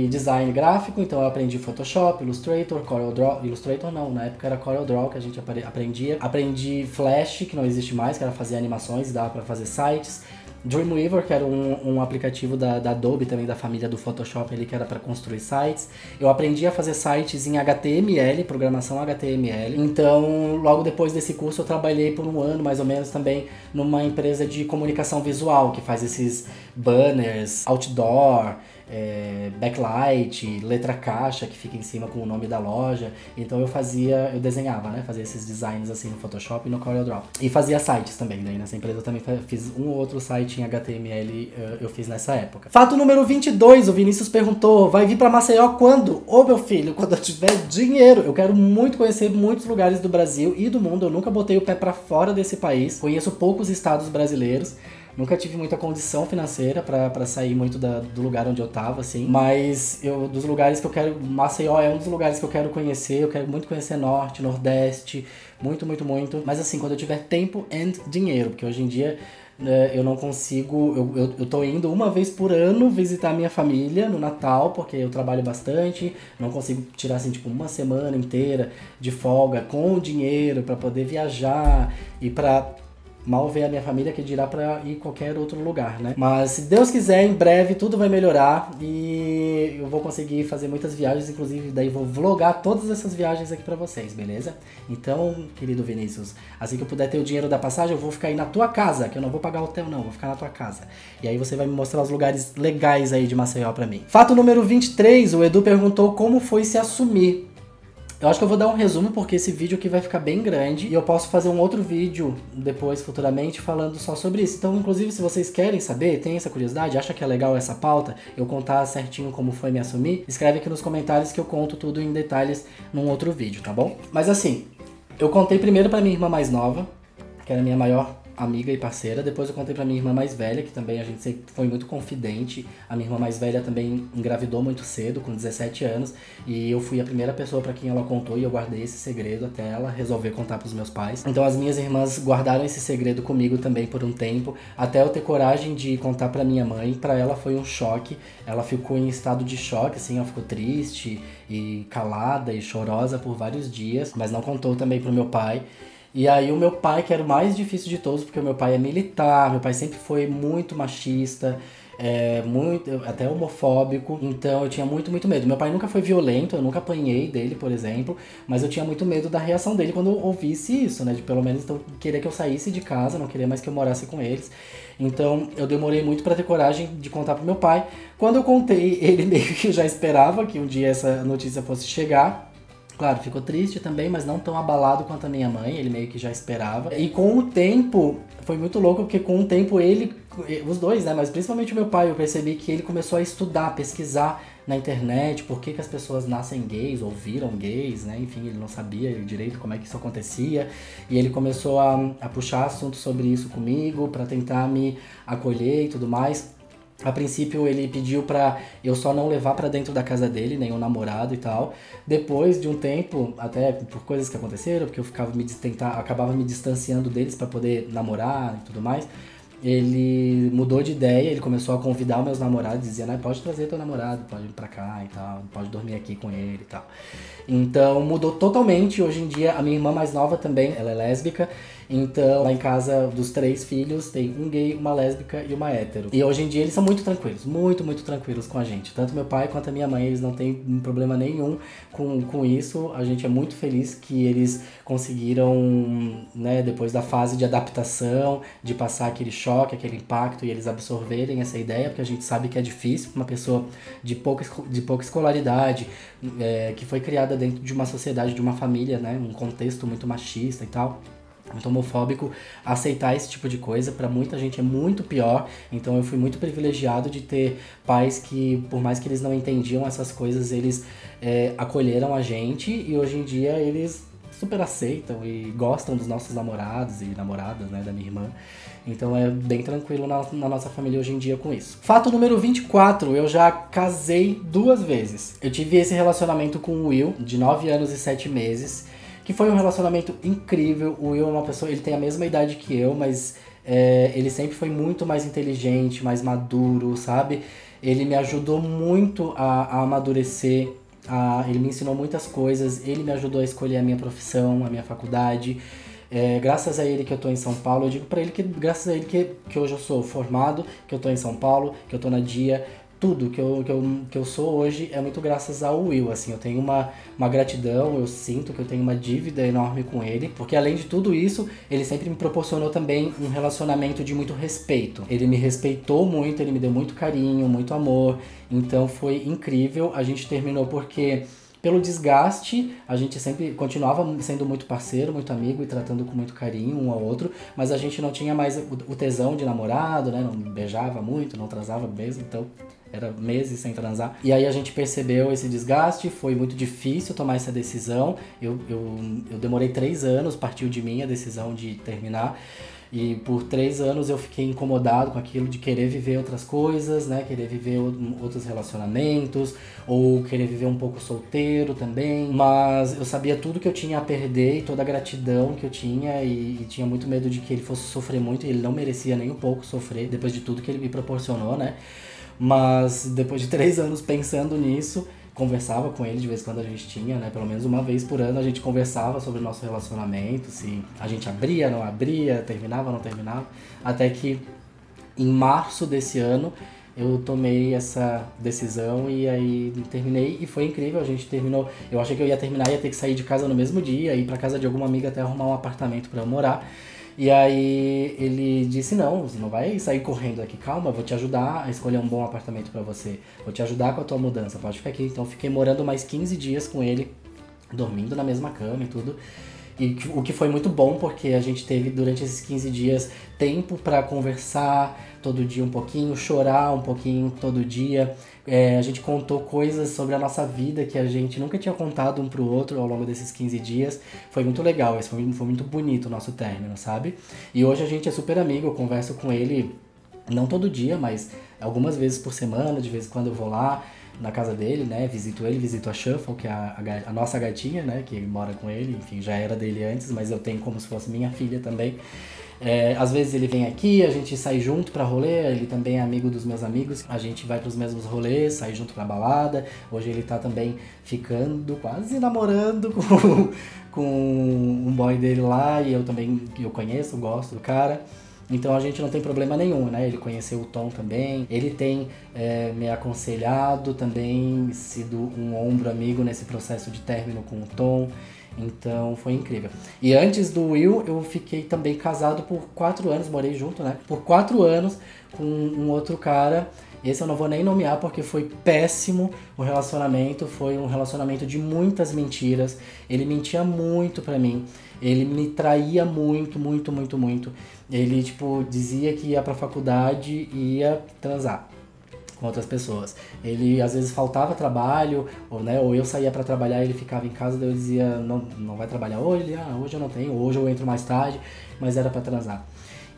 design gráfico, então eu aprendi Photoshop, Illustrator, CorelDRAW. Illustrator não, na época era CorelDRAW que a gente aprendia. Aprendi Flash, que não existe mais, que era fazer animações e dava pra fazer sites. Dreamweaver, que era um aplicativo da Adobe, também da família do Photoshop ali, que era para construir sites. Eu aprendi a fazer sites em HTML, programação HTML. Então, logo depois desse curso, eu trabalhei por 1 ano, mais ou menos, também numa empresa de comunicação visual, que faz esses banners, outdoor, backlight, letra caixa que fica em cima com o nome da loja. Então eu desenhava, né? Fazia esses designs assim no Photoshop e no CorelDRAW. E fazia sites também, daí nessa empresa eu também fiz um ou outro site em HTML, eu fiz nessa época. Fato número 22, o Vinícius perguntou: vai vir pra Maceió quando? Ô meu filho, quando eu tiver dinheiro. Eu quero muito conhecer muitos lugares do Brasil e do mundo. Eu nunca botei o pé pra fora desse país. Conheço poucos estados brasileiros. Nunca tive muita condição financeira pra sair muito do lugar onde eu tava, assim. Mas dos lugares que eu quero... Maceió é um dos lugares que eu quero conhecer. Eu quero muito conhecer Norte, Nordeste. Muito, muito, muito. Mas assim, quando eu tiver tempo e dinheiro. Porque hoje em dia eu não consigo... Eu tô indo uma vez por ano visitar minha família no Natal. Porque eu trabalho bastante. Não consigo tirar, assim, tipo, uma semana inteira de folga com dinheiro pra poder viajar e pra... mal ver a minha família, que dirá pra ir qualquer outro lugar, né? Mas se Deus quiser, em breve tudo vai melhorar e eu vou conseguir fazer muitas viagens, inclusive daí vou vlogar todas essas viagens aqui pra vocês, beleza? Então, querido Vinícius, assim que eu puder ter o dinheiro da passagem, eu vou ficar aí na tua casa, que eu não vou pagar hotel não, vou ficar na tua casa. E aí você vai me mostrar os lugares legais aí de Maceió pra mim. Fato número 23, o Edu perguntou como foi se assumir. Eu acho que eu vou dar um resumo, porque esse vídeo aqui vai ficar bem grande e eu posso fazer um outro vídeo depois, futuramente, falando só sobre isso. Então, inclusive, se vocês querem saber, tem essa curiosidade, acha que é legal essa pauta, eu contar certinho como foi me assumir, escreve aqui nos comentários que eu conto tudo em detalhes num outro vídeo, tá bom? Mas assim, eu contei primeiro pra minha irmã mais nova, que era a minha maior amiga e parceira. Depois eu contei pra minha irmã mais velha, que também a gente sempre foi muito confidente. A minha irmã mais velha também engravidou muito cedo, com 17 anos. E eu fui a primeira pessoa pra quem ela contou e eu guardei esse segredo até ela resolver contar pros meus pais. Então as minhas irmãs guardaram esse segredo comigo também por um tempo, até eu ter coragem de contar pra minha mãe. Pra ela foi um choque. Ela ficou em estado de choque, assim, ela ficou triste e calada e chorosa por vários dias, mas não contou também pro meu pai. E aí o meu pai, que era o mais difícil de todos, porque o meu pai é militar, meu pai sempre foi muito machista, muito, até homofóbico, então eu tinha muito, muito medo. Meu pai nunca foi violento, eu nunca apanhei dele, por exemplo, mas eu tinha muito medo da reação dele quando eu ouvisse isso, né, de pelo menos então, querer que eu saísse de casa, não queria mais que eu morasse com eles. Então eu demorei muito pra ter coragem de contar pro meu pai. Quando eu contei, ele meio que já esperava que um dia essa notícia fosse chegar. Claro, ficou triste também, mas não tão abalado quanto a minha mãe, ele meio que já esperava. E com o tempo, foi muito louco, porque com o tempo os dois, né, mas principalmente o meu pai, eu percebi que ele começou a estudar, pesquisar na internet, por que as pessoas nascem gays ou viram gays, né, enfim, ele não sabia direito como é que isso acontecia. E ele começou a puxar assuntos sobre isso comigo, pra tentar me acolher e tudo mais. A princípio ele pediu pra eu só não levar pra dentro da casa dele, nenhum namorado e tal. Depois de um tempo, até por coisas que aconteceram, porque eu acabava me distanciando deles pra poder namorar e tudo mais, ele mudou de ideia, ele começou a convidar os meus namorados, dizia, né, pode trazer teu namorado, pode ir pra cá e tal, pode dormir aqui com ele e tal. Então mudou totalmente. Hoje em dia a minha irmã mais nova também, ela é lésbica. Então lá em casa dos 3 filhos tem um gay, uma lésbica e uma hétero. E hoje em dia eles são muito tranquilos, muito tranquilos com a gente. Tanto meu pai quanto a minha mãe, eles não têm problema nenhum com isso. A gente é muito feliz que eles conseguiram, né, depois da fase de adaptação, de passar aquele choque, aquele impacto, e eles absorverem essa ideia, porque a gente sabe que é difícil para uma pessoa de pouca escolaridade, que foi criada dentro de uma sociedade, de uma família, né, um contexto muito machista e tal, muito homofóbico, aceitar esse tipo de coisa. Pra muita gente é muito pior. Então eu fui muito privilegiado de ter pais que, por mais que eles não entendiam essas coisas, eles acolheram a gente, e hoje em dia eles super aceitam e gostam dos nossos namorados e namoradas, né, da minha irmã. Então é bem tranquilo na nossa família hoje em dia com isso. Fato número 24, eu já casei 2 vezes. Eu tive esse relacionamento com o Will, de 9 anos e 7 meses, que foi um relacionamento incrível. O Will é uma pessoa, ele tem a mesma idade que eu, mas ele sempre foi muito mais inteligente, mais maduro, sabe? Ele me ajudou muito a amadurecer, ele me ensinou muitas coisas, ele me ajudou a escolher a minha profissão, a minha faculdade. Graças a ele que eu tô em São Paulo, eu digo pra ele que graças a ele que hoje eu sou formado, que eu tô em São Paulo, que eu tô na DIA. Tudo que eu sou hoje é muito graças ao Will, assim. Eu tenho uma gratidão, eu sinto que eu tenho uma dívida enorme com ele, porque além de tudo isso, ele sempre me proporcionou também um relacionamento de muito respeito. Ele me respeitou muito, ele me deu muito carinho, muito amor, então foi incrível. A gente terminou porque, pelo desgaste, a gente sempre continuava sendo muito parceiro, muito amigo e tratando com muito carinho um ao outro, mas a gente não tinha mais o tesão de namorado, né? Não beijava muito, não transava mesmo, então era meses sem transar. E aí a gente percebeu esse desgaste, foi muito difícil tomar essa decisão. Eu demorei 3 anos, partiu de mim a decisão de terminar. E por 3 anos eu fiquei incomodado com aquilo de querer viver outras coisas, né? Querer viver outros relacionamentos, ou querer viver um pouco solteiro também. Mas eu sabia tudo que eu tinha a perder e toda a gratidão que eu tinha, e tinha muito medo de que ele fosse sofrer muito, e ele não merecia nem um pouco sofrer depois de tudo que ele me proporcionou, né? Mas depois de 3 anos pensando nisso, conversava com ele de vez em quando, a gente tinha, né, pelo menos uma vez por ano a gente conversava sobre o nosso relacionamento, se a gente abria, não abria, terminava, não terminava, até que em março desse ano eu tomei essa decisão e aí terminei, e foi incrível. A gente terminou, eu achei que eu ia terminar e ia ter que sair de casa no mesmo dia, ir pra casa de alguma amiga até arrumar um apartamento pra eu morar. E aí ele disse, não, você não vai sair correndo aqui, calma, eu vou te ajudar a escolher um bom apartamento pra você, vou te ajudar com a tua mudança, pode ficar aqui. Então fiquei morando mais 15 dias com ele, dormindo na mesma cama e tudo. E o que foi muito bom, porque a gente teve durante esses 15 dias tempo pra conversar todo dia um pouquinho, chorar um pouquinho todo dia. A gente contou coisas sobre a nossa vida que a gente nunca tinha contado um pro outro ao longo desses 15 dias. Foi muito legal, foi muito bonito o nosso término, sabe? E hoje a gente é super amigo, eu converso com ele, não todo dia, mas algumas vezes por semana, de vez em quando eu vou lá na casa dele, né, visito ele, visito a Shuffle, que é a nossa gatinha, né, que mora com ele, enfim, já era dele antes, mas eu tenho como se fosse minha filha também. Às vezes ele vem aqui, a gente sai junto pra rolê, ele também é amigo dos meus amigos, a gente vai pros mesmos rolês, sai junto pra balada. Hoje ele tá também ficando, quase namorando com um boy dele lá, e eu também, eu conheço, gosto do cara. Então a gente não tem problema nenhum, né? Ele conheceu o Tom também, ele tem me aconselhado também, sido um ombro amigo nesse processo de término com o Tom. Então foi incrível. E antes do Will, eu fiquei também casado por 4 anos, morei junto, né? Por 4 anos com um outro cara. Esse eu não vou nem nomear porque foi péssimo o relacionamento. Foi um relacionamento de muitas mentiras. Ele mentia muito pra mim. Ele me traía muito, muito, muito, muito. Ele, tipo, dizia que ia pra faculdade e ia transar com outras pessoas. Ele às vezes faltava trabalho, ou eu saía pra trabalhar e ele ficava em casa, daí eu dizia, não vai trabalhar hoje? Ele, hoje eu não tenho, hoje eu entro mais tarde, mas era pra transar.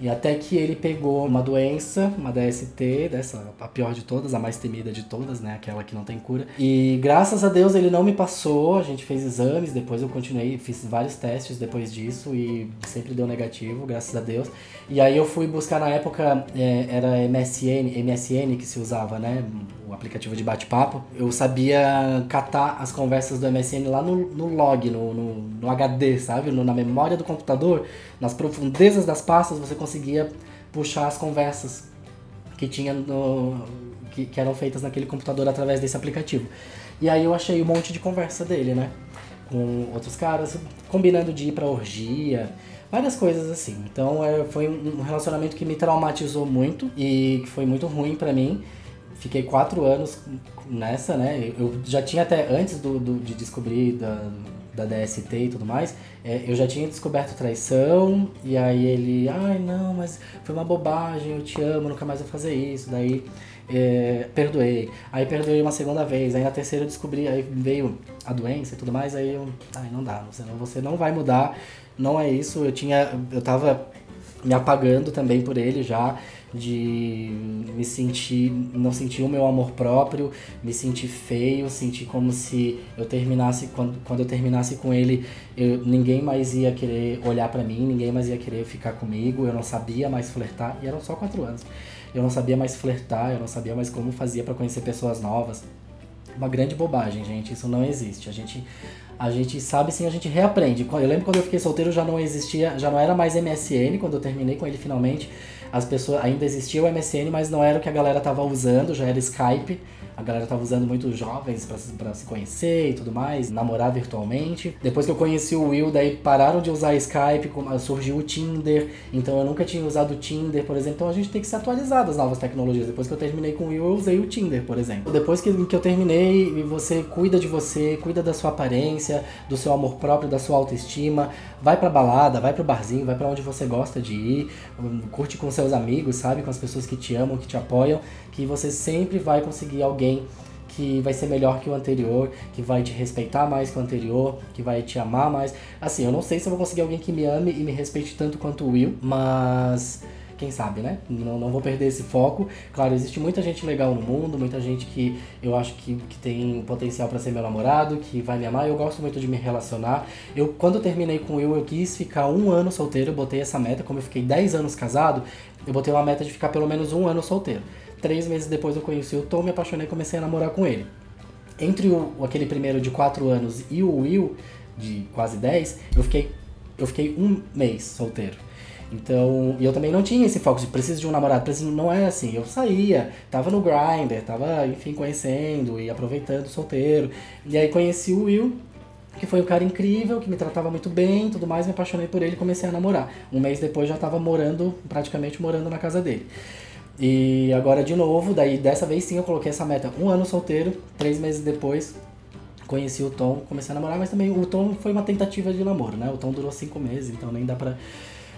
E até que ele pegou uma doença, uma DST, a pior de todas, a mais temida de todas, né? Aquela que não tem cura. E graças a Deus ele não me passou, a gente fez exames, depois eu continuei, fiz vários testes depois disso e sempre deu negativo, graças a Deus. E aí eu fui buscar na época, era MSN que se usava, né? O aplicativo de bate-papo. Eu sabia catar as conversas do MSN lá no log, no HD, sabe? Na memória do computador, nas profundezas das pastas, você conseguia puxar as conversas que tinha que eram feitas naquele computador através desse aplicativo. E aí eu achei um monte de conversa dele, né? Com outros caras, combinando de ir pra orgia, várias coisas assim. Então foi um relacionamento que me traumatizou muito e que foi muito ruim pra mim. Fiquei 4 anos nessa, né? Eu já tinha até, antes de descobrir da DST e tudo mais, eu já tinha descoberto traição, e aí ele, ai não, mas foi uma bobagem, eu te amo, nunca mais vou fazer isso, daí perdoei. Aí perdoei uma segunda vez, aí na terceira eu descobri, aí veio a doença e tudo mais, aí eu, ai não dá, você não vai mudar, não é isso, eu tava me apagando também por ele já, de não sentir o meu amor próprio, me sentir feio, sentir como se eu terminasse, quando eu terminasse com ele, ninguém mais ia querer olhar pra mim, ninguém mais ia querer ficar comigo, eu não sabia mais flertar, e eram só 4 anos, eu não sabia mais flertar, eu não sabia mais como fazia pra conhecer pessoas novas. Uma grande bobagem, gente, isso não existe, a gente sabe sim, a gente reaprende. Eu lembro quando eu fiquei solteiro já não existia, já não era mais MSN, quando eu terminei com ele finalmente, as pessoas, ainda existia o MSN, mas não era o que a galera tava usando, já era Skype. A galera tava usando muito jovens pra se conhecer e tudo mais, namorar virtualmente. Depois que eu conheci o Will, daí pararam de usar Skype, surgiu o Tinder. Então eu nunca tinha usado o Tinder, por exemplo. Então a gente tem que se atualizar das novas tecnologias. Depois que eu terminei com o Will, eu usei o Tinder, por exemplo. Depois que eu terminei, você, cuida da sua aparência, do seu amor próprio, da sua autoestima. Vai pra balada, vai pro barzinho, vai pra onde você gosta de ir. Curte com seus amigos, sabe? Com as pessoas que te amam, que te apoiam. Que você sempre vai conseguir alguém que vai ser melhor que o anterior, que vai te respeitar mais que o anterior, que vai te amar mais. Assim, eu não sei se eu vou conseguir alguém que me ame e me respeite tanto quanto o Will, mas quem sabe, né? Não vou perder esse foco. Claro, existe muita gente legal no mundo, muita gente que eu acho que tem potencial pra ser meu namorado, que vai me amar. Eu gosto muito de me relacionar. Quando eu terminei com o Will, eu quis ficar 1 ano solteiro, eu botei essa meta. Como eu fiquei 10 anos casado, eu botei uma meta de ficar pelo menos 1 ano solteiro. 3 meses depois eu conheci o Tom, me apaixonei e comecei a namorar com ele. Entre aquele primeiro de 4 anos e o Will, de quase 10, eu fiquei 1 mês solteiro. Então, e eu também não tinha esse foco de preciso de um namorado, não é assim, eu saía, tava no Grindr, tava, enfim, conhecendo e aproveitando solteiro. E aí conheci o Will, que foi um cara incrível, que me tratava muito bem, tudo mais, me apaixonei por ele e comecei a namorar. 1 mês depois já tava praticamente morando na casa dele. E agora de novo, daí dessa vez sim eu coloquei essa meta, 1 ano solteiro, 3 meses depois conheci o Tom, comecei a namorar, mas também o Tom foi uma tentativa de namoro, né? O Tom durou 5 meses, então nem dá pra...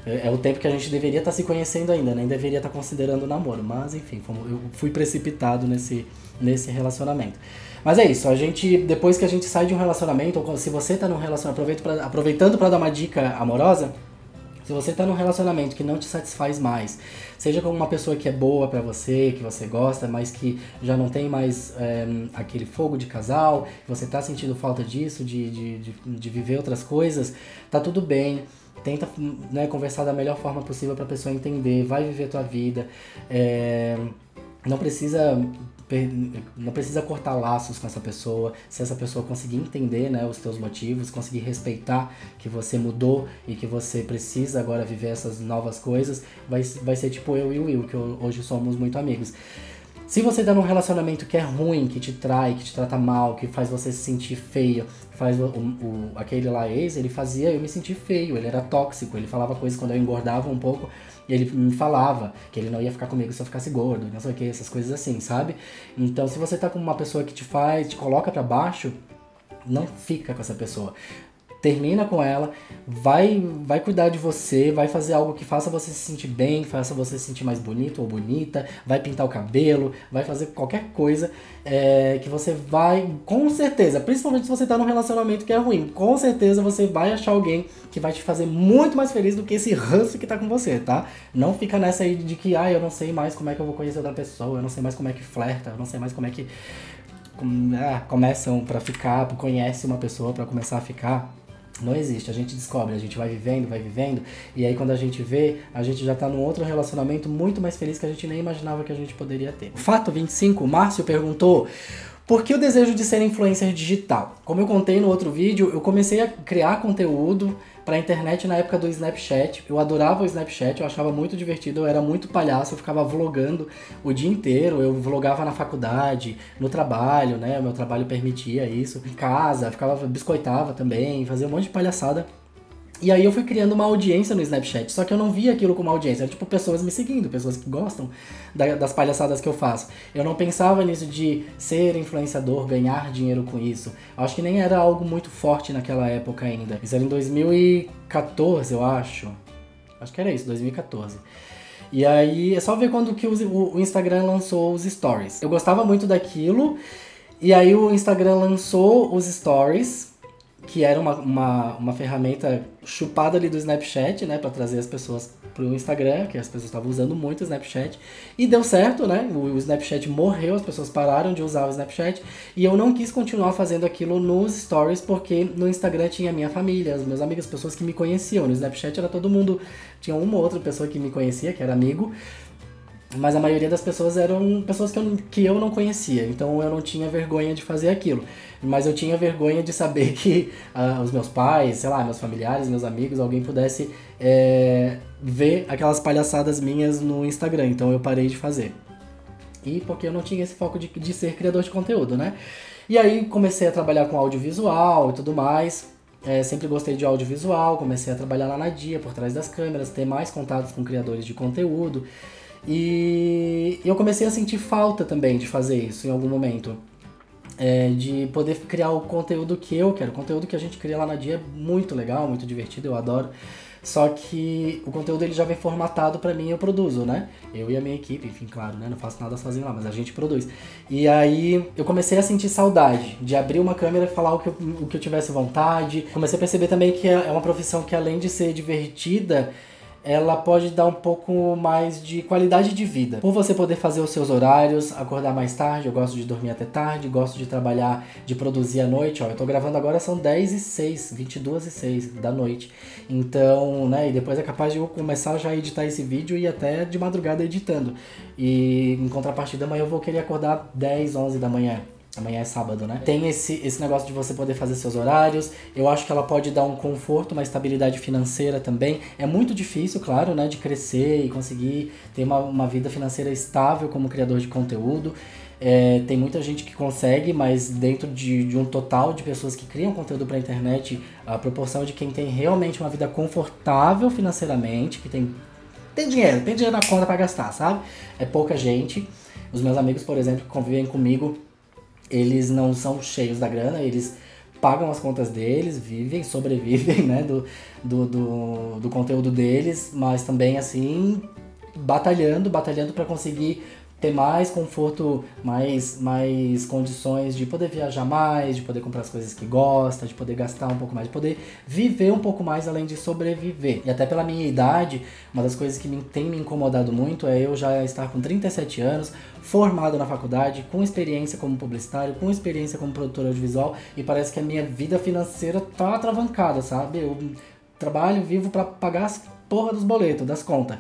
É o tempo que a gente deveria estar se conhecendo ainda, nem deveria estar considerando namoro, mas enfim, eu fui precipitado nesse relacionamento. Mas é isso, depois que a gente sai de um relacionamento, ou se você tá num relacionamento, aproveitando pra dar uma dica amorosa, se você tá num relacionamento que não te satisfaz mais, seja com uma pessoa que é boa pra você, que você gosta, mas que já não tem mais aquele fogo de casal, você tá sentindo falta disso, de viver outras coisas, tá tudo bem. Tenta, né, conversar da melhor forma possível pra pessoa entender, vai viver a tua vida. Não precisa cortar laços com essa pessoa, se essa pessoa conseguir entender, né, os teus motivos, conseguir respeitar que você mudou e que você precisa agora viver essas novas coisas, vai ser tipo eu e o Will, que hoje somos muito amigos. Se você tá num relacionamento que é ruim, que te trai, que te trata mal, que faz você se sentir feio, aquele lá ex, ele fazia eu me sentir feio, ele era tóxico, ele falava coisas quando eu engordava um pouco, e ele me falava que ele não ia ficar comigo se eu ficasse gordo, não sei o que, essas coisas assim, sabe? Então se você tá com uma pessoa que te coloca pra baixo, não fica com essa pessoa. termina com ela, vai cuidar de você, vai fazer algo que faça você se sentir bem, faça você se sentir mais bonito ou bonita, vai pintar o cabelo, vai fazer qualquer coisa que você vai, com certeza, principalmente se você tá num relacionamento que é ruim, com certeza você vai achar alguém que vai te fazer muito mais feliz do que esse ranço que tá com você, tá? Não fica nessa aí de que, eu não sei mais como é que eu vou conhecer outra pessoa, eu não sei mais como é que flerta, eu não sei mais como é que começam pra ficar, conhece uma pessoa pra começar a ficar. Não existe, a gente descobre, a gente vai vivendo, e aí quando a gente vê, a gente já tá num outro relacionamento muito mais feliz que a gente nem imaginava que a gente poderia ter. Fato 25, o Márcio perguntou: por que o desejo de ser influencer digital? Como eu contei no outro vídeo, eu comecei a criar conteúdo pra internet na época do Snapchat. Eu adorava o Snapchat, eu achava muito divertido, eu era muito palhaço, eu ficava vlogando o dia inteiro, eu vlogava na faculdade, no trabalho, né, o meu trabalho permitia isso, em casa, biscoitava também, fazia um monte de palhaçada. E aí eu fui criando uma audiência no Snapchat, só que eu não via aquilo como audiência, era tipo pessoas me seguindo, pessoas que gostam das palhaçadas que eu faço. Eu não pensava nisso de ser influenciador, ganhar dinheiro com isso. Eu acho que nem era algo muito forte naquela época ainda. Isso era em 2014, eu acho. Acho que era isso, 2014. E aí é só ver quando que o Instagram lançou os stories. Eu gostava muito daquilo, e aí o Instagram lançou os stories, que era uma ferramenta chupada ali do Snapchat, né, pra trazer as pessoas pro Instagram, que as pessoas estavam usando muito o Snapchat, e deu certo, né, o Snapchat morreu, as pessoas pararam de usar o Snapchat, e eu não quis continuar fazendo aquilo nos stories, porque no Instagram tinha a minha família, os meus amigos, as pessoas que me conheciam, no Snapchat era todo mundo, tinha uma ou outra pessoa que me conhecia, que era amigo, mas a maioria das pessoas eram pessoas que eu não conhecia, então eu não tinha vergonha de fazer aquilo. Mas eu tinha vergonha de saber que os meus pais, sei lá, meus familiares, meus amigos, alguém pudesse ver aquelas palhaçadas minhas no Instagram, então eu parei de fazer. E porque eu não tinha esse foco de ser criador de conteúdo, né? E aí comecei a trabalhar com audiovisual e tudo mais. Sempre gostei de audiovisual, comecei a trabalhar lá na Dia, por trás das câmeras, ter mais contatos com criadores de conteúdo. E eu comecei a sentir falta também de fazer isso em algum momento. De poder criar o conteúdo que eu quero. O conteúdo que a gente cria lá na Dia é muito legal, muito divertido, eu adoro. Só que o conteúdo ele já vem formatado pra mim e eu produzo, né? Eu e a minha equipe, enfim, claro, né? Não faço nada sozinho lá, mas a gente produz. E aí eu comecei a sentir saudade de abrir uma câmera e falar o que eu tivesse vontade. Comecei a perceber também que é uma profissão que, além de ser divertida, ela pode dar um pouco mais de qualidade de vida. Por você poder fazer os seus horários, acordar mais tarde, eu gosto de dormir até tarde, gosto de trabalhar, de produzir à noite. Ó, eu tô gravando agora, são 10h06, 22h06 da noite. Então, né, e depois é capaz de eu começar já a editar esse vídeo e até de madrugada editando. E em contrapartida, amanhã eu vou querer acordar 10, 11 da manhã. Amanhã é sábado, né? Tem esse negócio de você poder fazer seus horários. Eu acho que ela pode dar um conforto, uma estabilidade financeira também. É muito difícil, claro, né? De crescer e conseguir ter uma vida financeira estável como criador de conteúdo. Tem muita gente que consegue, mas dentro de um total de pessoas que criam conteúdo pra internet, a proporção de quem tem realmente uma vida confortável financeiramente, que tem dinheiro na conta pra gastar, sabe? É pouca gente. Os meus amigos, por exemplo, que convivem comigo, eles não são cheios da grana, eles pagam as contas deles, sobrevivem, né, do conteúdo deles, mas também, assim, batalhando para conseguir ter mais conforto, mais condições de poder viajar mais, de poder comprar as coisas que gosta, de poder gastar um pouco mais, de poder viver um pouco mais além de sobreviver. E até pela minha idade, uma das coisas que tem me incomodado muito é eu já estar com 37 anos, formado na faculdade, com experiência como publicitário, com experiência como produtor audiovisual, e parece que a minha vida financeira tá atravancada, sabe? Eu trabalho, vivo para pagar as porra dos boletos, das contas.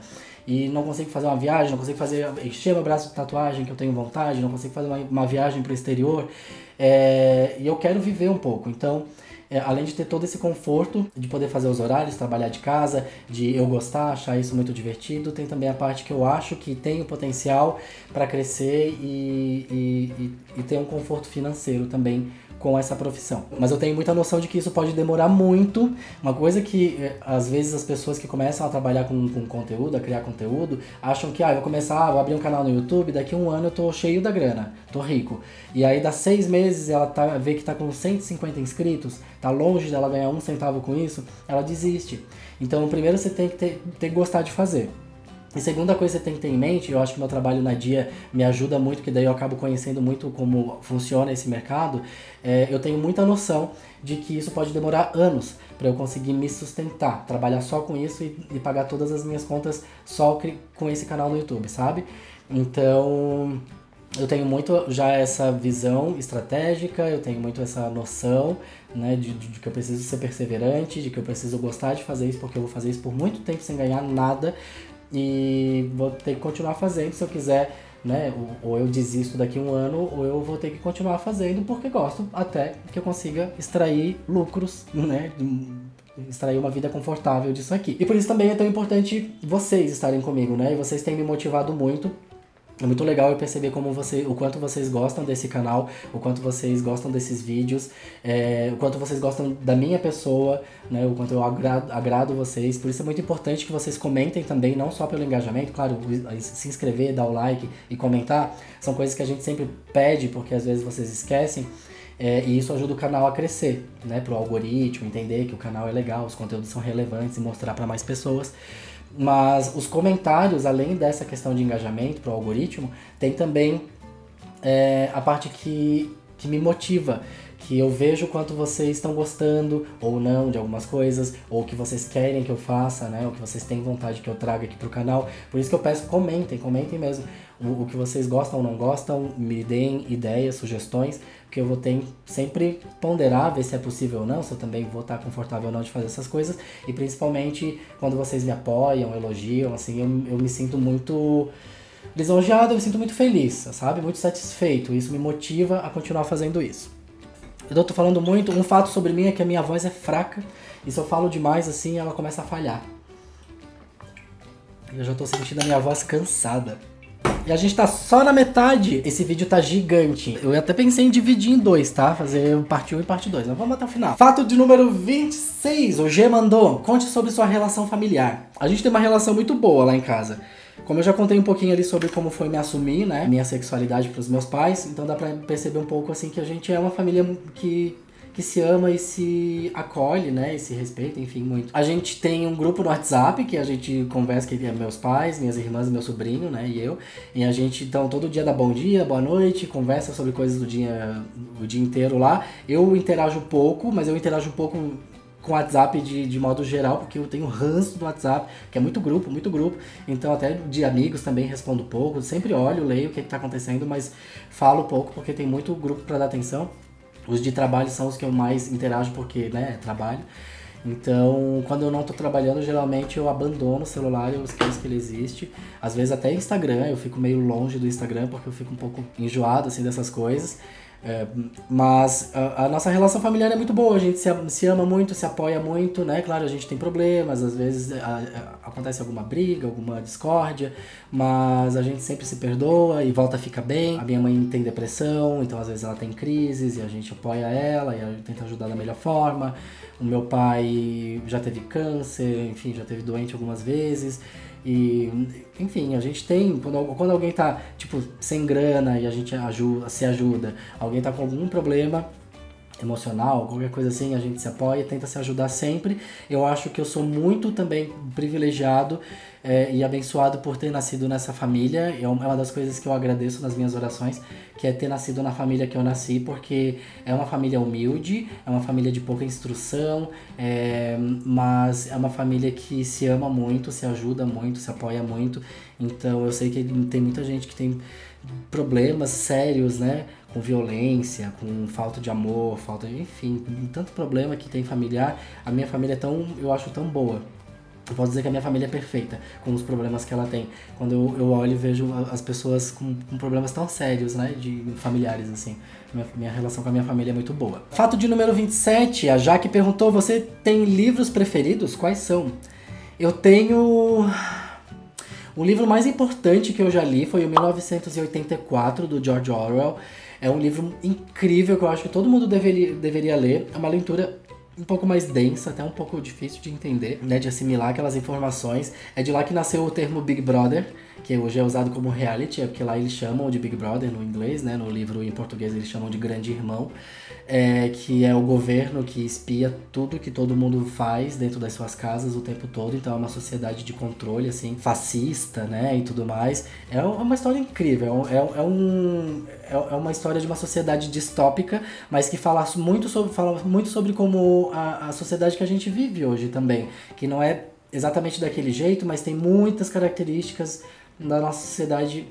E não consigo fazer uma viagem, não consigo encher meu braço de tatuagem que eu tenho vontade, não consigo fazer uma viagem pro exterior. E eu quero viver um pouco. Então, além de ter todo esse conforto de poder fazer os horários, trabalhar de casa, de eu gostar, achar isso muito divertido, tem também a parte que eu acho que tem o potencial para crescer e ter um conforto financeiro também com essa profissão. Mas eu tenho muita noção de que isso pode demorar muito. Uma coisa que, às vezes, as pessoas que começam a trabalhar com conteúdo, a criar conteúdo, acham que, eu vou abrir um canal no YouTube, daqui a um ano eu tô cheio da grana, tô rico. E aí, dá 6 meses, ela vê que tá com 150 inscritos, tá longe dela ganhar 1 centavo com isso, ela desiste. Então, primeiro você tem que ter que gostar de fazer. E segunda coisa que você tem que ter em mente, eu acho que meu trabalho na Dia me ajuda muito, que daí eu acabo conhecendo muito como funciona esse mercado, eu tenho muita noção de que isso pode demorar anos para eu conseguir me sustentar, trabalhar só com isso e pagar todas as minhas contas só com esse canal no YouTube, sabe? Então, eu tenho muito já essa visão estratégica, eu tenho muito essa noção, né, de que eu preciso ser perseverante, de que eu preciso gostar de fazer isso, porque eu vou fazer isso por muito tempo sem ganhar nada, e vou ter que continuar fazendo se eu quiser, né? Ou eu desisto daqui a um ano, ou eu vou ter que continuar fazendo porque gosto, até que eu consiga extrair lucros, né? Extrair uma vida confortável disso aqui. E por isso também é tão importante vocês estarem comigo, né? E vocês têm me motivado muito. É muito legal eu perceber o quanto vocês gostam desse canal, o quanto vocês gostam desses vídeos, o quanto vocês gostam da minha pessoa, né, o quanto eu agrado vocês. Por isso é muito importante que vocês comentem também, não só pelo engajamento, claro, se inscrever, dar o like e comentar, são coisas que a gente sempre pede, porque às vezes vocês esquecem. E isso ajuda o canal a crescer, né, pro algoritmo, entender que o canal é legal, os conteúdos são relevantes e mostrar para mais pessoas. Mas os comentários, além dessa questão de engajamento pro algoritmo, tem também a parte que me motiva, que eu vejo o quanto vocês estão gostando ou não de algumas coisas, ou que vocês querem que eu faça, né, ou que vocês têm vontade que eu traga aqui pro canal. Por isso que eu peço, comentem mesmo o que vocês gostam ou não gostam, me deem ideias, sugestões, porque eu vou ter sempre ponderar, ver se é possível ou não, se eu também vou estar confortável ou não de fazer essas coisas, e principalmente quando vocês me apoiam, elogiam, assim, eu me sinto muito lisonjeado, eu me sinto muito feliz, sabe? Muito satisfeito, isso me motiva a continuar fazendo isso. Eu tô falando muito, um fato sobre mim é que a minha voz é fraca, e se eu falo demais assim, ela começa a falhar. Eu já tô sentindo a minha voz cansada. E a gente tá só na metade. Esse vídeo tá gigante. Eu até pensei em dividir em 2, tá? Fazer parte 1 e parte 2. Mas vamos até o final. Fato de número 26. O G mandou. Conte sobre sua relação familiar. A gente tem uma relação muito boa lá em casa. Como eu já contei um pouquinho ali sobre como foi me assumir, né? Minha sexualidade pros meus pais. Então dá pra perceber um pouco, assim, que a gente é uma família que se ama e se acolhe, né, e se respeita, enfim, muito. A gente tem um grupo no WhatsApp que a gente conversa, que é meus pais, minhas irmãs, meu sobrinho, né, e eu. E a gente, então, todo dia dá bom dia, boa noite, conversa sobre coisas do dia, o dia inteiro lá. Eu interajo pouco, mas eu interajo um pouco com o WhatsApp de modo geral, porque eu tenho ranço do WhatsApp, que é muito grupo, então até de amigos também respondo pouco, sempre olho, leio o que tá acontecendo, mas falo pouco porque tem muito grupo para dar atenção. Os de trabalho são os que eu mais interajo porque, né, trabalho. Então, quando eu não tô trabalhando, geralmente eu abandono o celular, eu esqueço que ele existe. Às vezes até Instagram, eu fico meio longe do Instagram porque eu fico um pouco enjoado, assim, dessas coisas. Mas a nossa relação familiar é muito boa, a gente se ama muito, se apoia muito, né? Claro, a gente tem problemas, às vezes acontece alguma briga, alguma discórdia, mas a gente sempre se perdoa e volta a ficar bem. A minha mãe tem depressão, então às vezes ela tem crises e a gente apoia ela e a gente tenta ajudar da melhor forma. O meu pai já teve câncer, enfim, já teve doente algumas vezes. E, enfim, a gente tem, quando alguém tá, tipo, sem grana e a gente se ajuda, alguém tá com algum problema emocional, qualquer coisa assim, a gente se apoia, tenta se ajudar sempre. Eu acho que eu sou muito também privilegiado e abençoado por ter nascido nessa família. É uma das coisas que eu agradeço nas minhas orações, que é ter nascido na família que eu nasci, porque é uma família humilde, é uma família de pouca instrução, mas é uma família que se ama muito, se ajuda muito, se apoia muito. Então eu sei que tem muita gente que tem problemas sérios, né, com violência, com falta de amor, enfim, tanto problema que tem familiar. A minha família eu acho tão boa. Eu posso dizer que a minha família é perfeita, com os problemas que ela tem. Quando eu olho e vejo as pessoas com problemas tão sérios, né, de familiares, assim. Minha relação com a minha família é muito boa. Fato de número 27, a Jaque perguntou, você tem livros preferidos? Quais são? Eu tenho... O livro mais importante que eu já li foi o 1984, do George Orwell. É um livro incrível que eu acho que todo mundo deveria ler. É uma leitura um pouco mais densa, até um pouco difícil de entender, né, de assimilar aquelas informações. É de lá que nasceu o termo Big Brother, que hoje é usado como reality, é porque lá eles chamam de Big Brother no inglês, né, no livro em português eles chamam de Grande Irmão, que é o governo que espia tudo que todo mundo faz dentro das suas casas o tempo todo, então é uma sociedade de controle, assim, fascista, né, e tudo mais. É uma história incrível, é uma história de uma sociedade distópica, mas que fala muito sobre como a sociedade que a gente vive hoje também, que não é exatamente daquele jeito, mas tem muitas características da nossa sociedade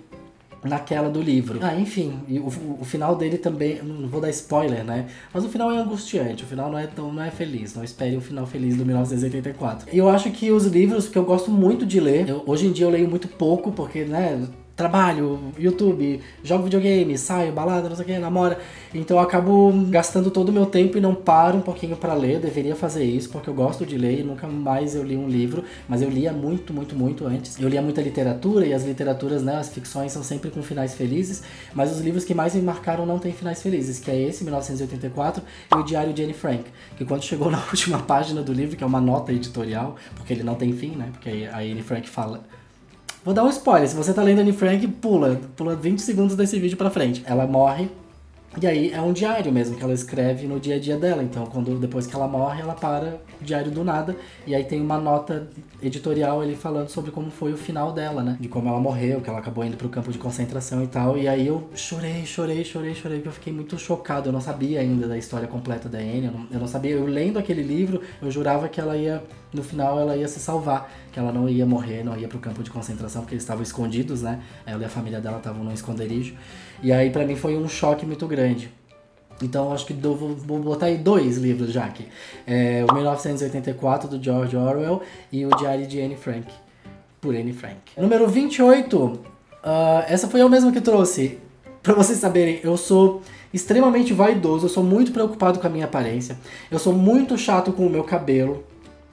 naquela do livro. Enfim, e o final dele também, não vou dar spoiler, né? Mas o final é angustiante, o final não é feliz, não espere um final feliz do 1984. E eu acho que os livros que eu gosto muito de ler, hoje em dia eu leio muito pouco, porque, né, trabalho, YouTube, jogo videogame, saio, balada, não sei o que, namora. Então eu acabo gastando todo o meu tempo e não paro um pouquinho pra ler. Eu deveria fazer isso, porque eu gosto de ler e nunca mais eu li um livro. Mas eu lia muito, muito, muito antes. Eu lia muita literatura e as literaturas, né, as ficções são sempre com finais felizes. Mas os livros que mais me marcaram não têm finais felizes, que é esse, 1984, e o Diário de Anne Frank. Que quando chegou na última página do livro, que é uma nota editorial, porque ele não tem fim, né, porque a Anne Frank fala... Vou dar um spoiler, se você tá lendo Anne Frank, pula 20 segundos desse vídeo pra frente. Ela morre, e aí é um diário mesmo, que ela escreve no dia a dia dela. Então, depois que ela morre, ela para o diário do nada, e aí tem uma nota editorial ali falando sobre como foi o final dela, né? De como ela morreu, que ela acabou indo pro campo de concentração e tal. E aí eu chorei, porque eu fiquei muito chocado. Eu não sabia ainda da história completa da Anne, eu não sabia. Eu lendo aquele livro, eu jurava que ela ia... No final ela ia se salvar, que ela não ia morrer, não ia pro campo de concentração, porque eles estavam escondidos, né? Ela e a família dela estavam num esconderijo. E aí pra mim foi um choque muito grande. Então acho que vou botar aí 2 livros já aqui. O 1984, do George Orwell, e o Diário de Anne Frank, por Anne Frank. Número 28, essa foi eu mesmo que trouxe. Pra vocês saberem, eu sou extremamente vaidoso, eu sou muito preocupado com a minha aparência. Eu sou muito chato com o meu cabelo.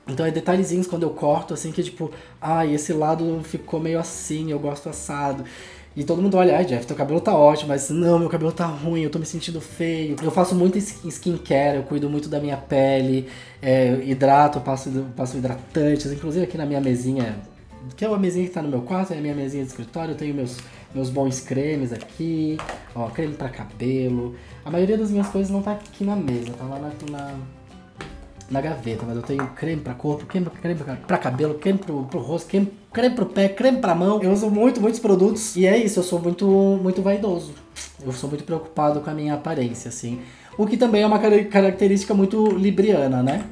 Então é detalhezinhos quando eu corto, assim, que tipo, esse lado ficou meio assim, eu gosto assado. E todo mundo olha, Jeff, teu cabelo tá ótimo, mas não, meu cabelo tá ruim, eu tô me sentindo feio. Eu faço muito skincare, eu cuido muito da minha pele, hidrato, eu passo hidratantes, inclusive aqui na minha mesinha, que é uma mesinha que tá no meu quarto, é a minha mesinha de escritório, eu tenho meus bons cremes aqui, ó, creme pra cabelo. A maioria das minhas coisas não tá aqui na mesa, tá lá na gaveta, mas eu tenho creme pra corpo, creme pra cabelo, creme pro rosto, creme pro pé, creme pra mão. Eu uso muitos produtos e é isso, eu sou muito vaidoso. Eu sou muito preocupado com a minha aparência, assim. O que também é uma característica muito libriana, né?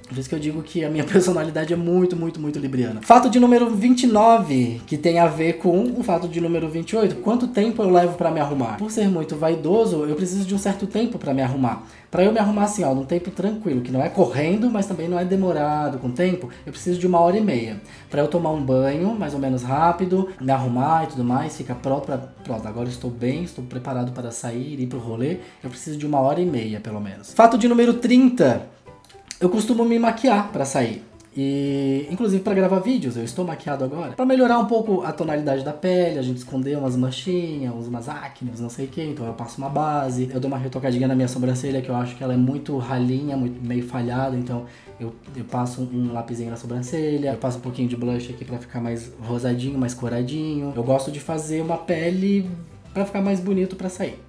Por isso que eu digo que a minha personalidade é muito libriana. Fato de número 29, que tem a ver com o fato de número 28. Quanto tempo eu levo pra me arrumar? Por ser muito vaidoso, eu preciso de um certo tempo pra me arrumar. Pra eu me arrumar assim, ó, num tempo tranquilo, que não é correndo, mas também não é demorado com tempo, eu preciso de 1h30. Pra eu tomar um banho, mais ou menos rápido, me arrumar e tudo mais, fica pronto, agora estou bem, estou preparado para sair, ir pro rolê, eu preciso de 1h30, pelo menos. Fato de número 30. Eu costumo me maquiar pra sair. E, inclusive, pra gravar vídeos, eu estou maquiado agora. Pra melhorar um pouco a tonalidade da pele, a gente esconder umas manchinhas, umas acnes, não sei o que. Então eu passo uma base, eu dou uma retocadinha na minha sobrancelha, que eu acho que ela é muito ralinha, meio falhada. Então eu passo um lapisinho na sobrancelha, eu passo um pouquinho de blush aqui pra ficar mais rosadinho, mais coradinho. Eu gosto de fazer uma pele pra ficar mais bonito pra sair.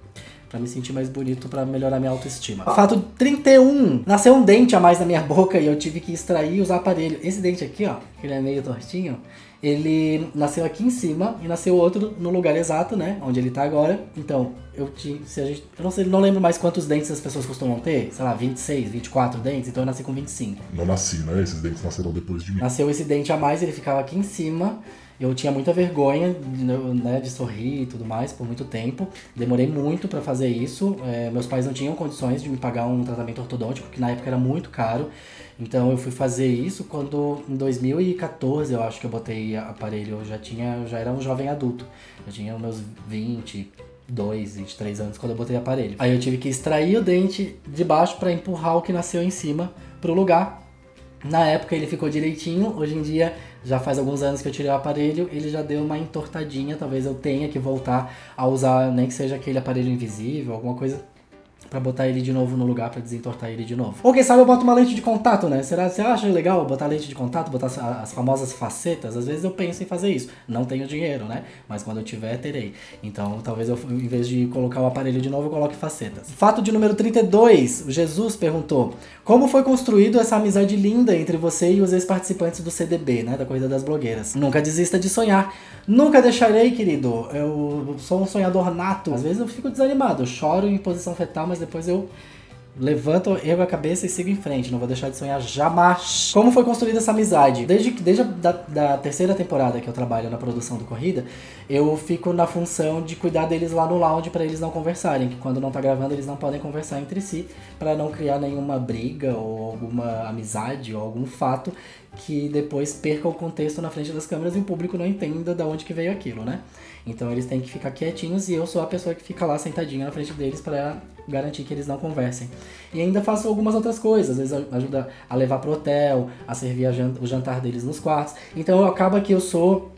Pra me sentir mais bonito, pra melhorar minha autoestima. Fato 31. Nasceu um dente a mais na minha boca e eu tive que extrair e usar aparelho. Esse dente aqui, ó, que ele é meio tortinho, ele nasceu aqui em cima e nasceu outro no lugar exato, né? Onde ele tá agora. Então, eu não lembro mais quantos dentes as pessoas costumam ter. Sei lá, 26, 24 dentes. Então eu nasci com 25. Não nasci, né? Esses dentes nasceram depois de mim. Nasceu esse dente a mais, ele ficava aqui em cima. Eu tinha muita vergonha, né, de sorrir e tudo mais por muito tempo. Demorei muito pra fazer isso. Meus pais não tinham condições de me pagar um tratamento ortodôntico, que na época era muito caro. Então eu fui fazer isso quando, em 2014, eu acho que eu botei aparelho. Eu já era um jovem adulto. Eu tinha meus 22, 23 anos quando eu botei aparelho. Aí eu tive que extrair o dente de baixo pra empurrar o que nasceu em cima pro lugar. Na época ele ficou direitinho, hoje em dia já faz alguns anos que eu tirei o aparelho, ele já deu uma entortadinha, talvez eu tenha que voltar a usar, nem que seja aquele aparelho invisível, alguma coisa pra botar ele de novo no lugar, pra desentortar ele de novo. Ou quem sabe eu boto uma lente de contato, né? Você acha legal botar lente de contato, botar as famosas facetas? Às vezes eu penso em fazer isso. Não tenho dinheiro, né? Mas quando eu tiver, terei. Então talvez eu, em vez de colocar o aparelho de novo, eu coloque facetas. Fato de número 32. O Jesus perguntou: como foi construído essa amizade linda entre você e os ex-participantes do CDB, né? Da Corrida das Blogueiras. Nunca desista de sonhar. Nunca deixarei, querido. Eu sou um sonhador nato. Às vezes eu fico desanimado. Eu choro em posição fetal, mas depois eu levanto, ergo a cabeça e sigo em frente. Não vou deixar de sonhar jamais. Como foi construída essa amizade? Desde a terceira temporada que eu trabalho na produção do Corrida, eu fico na função de cuidar deles lá no lounge pra eles não conversarem. Que quando não tá gravando, eles não podem conversar entre si, pra não criar nenhuma briga ou alguma amizade ou algum fato que depois perca o contexto na frente das câmeras e o público não entenda de onde que veio aquilo, né? Então eles têm que ficar quietinhos e eu sou a pessoa que fica lá sentadinha na frente deles pra garantir que eles não conversem. E ainda faço algumas outras coisas, às vezes ajuda a levar pro hotel, a servir o jantar deles nos quartos. Então acaba que eu sou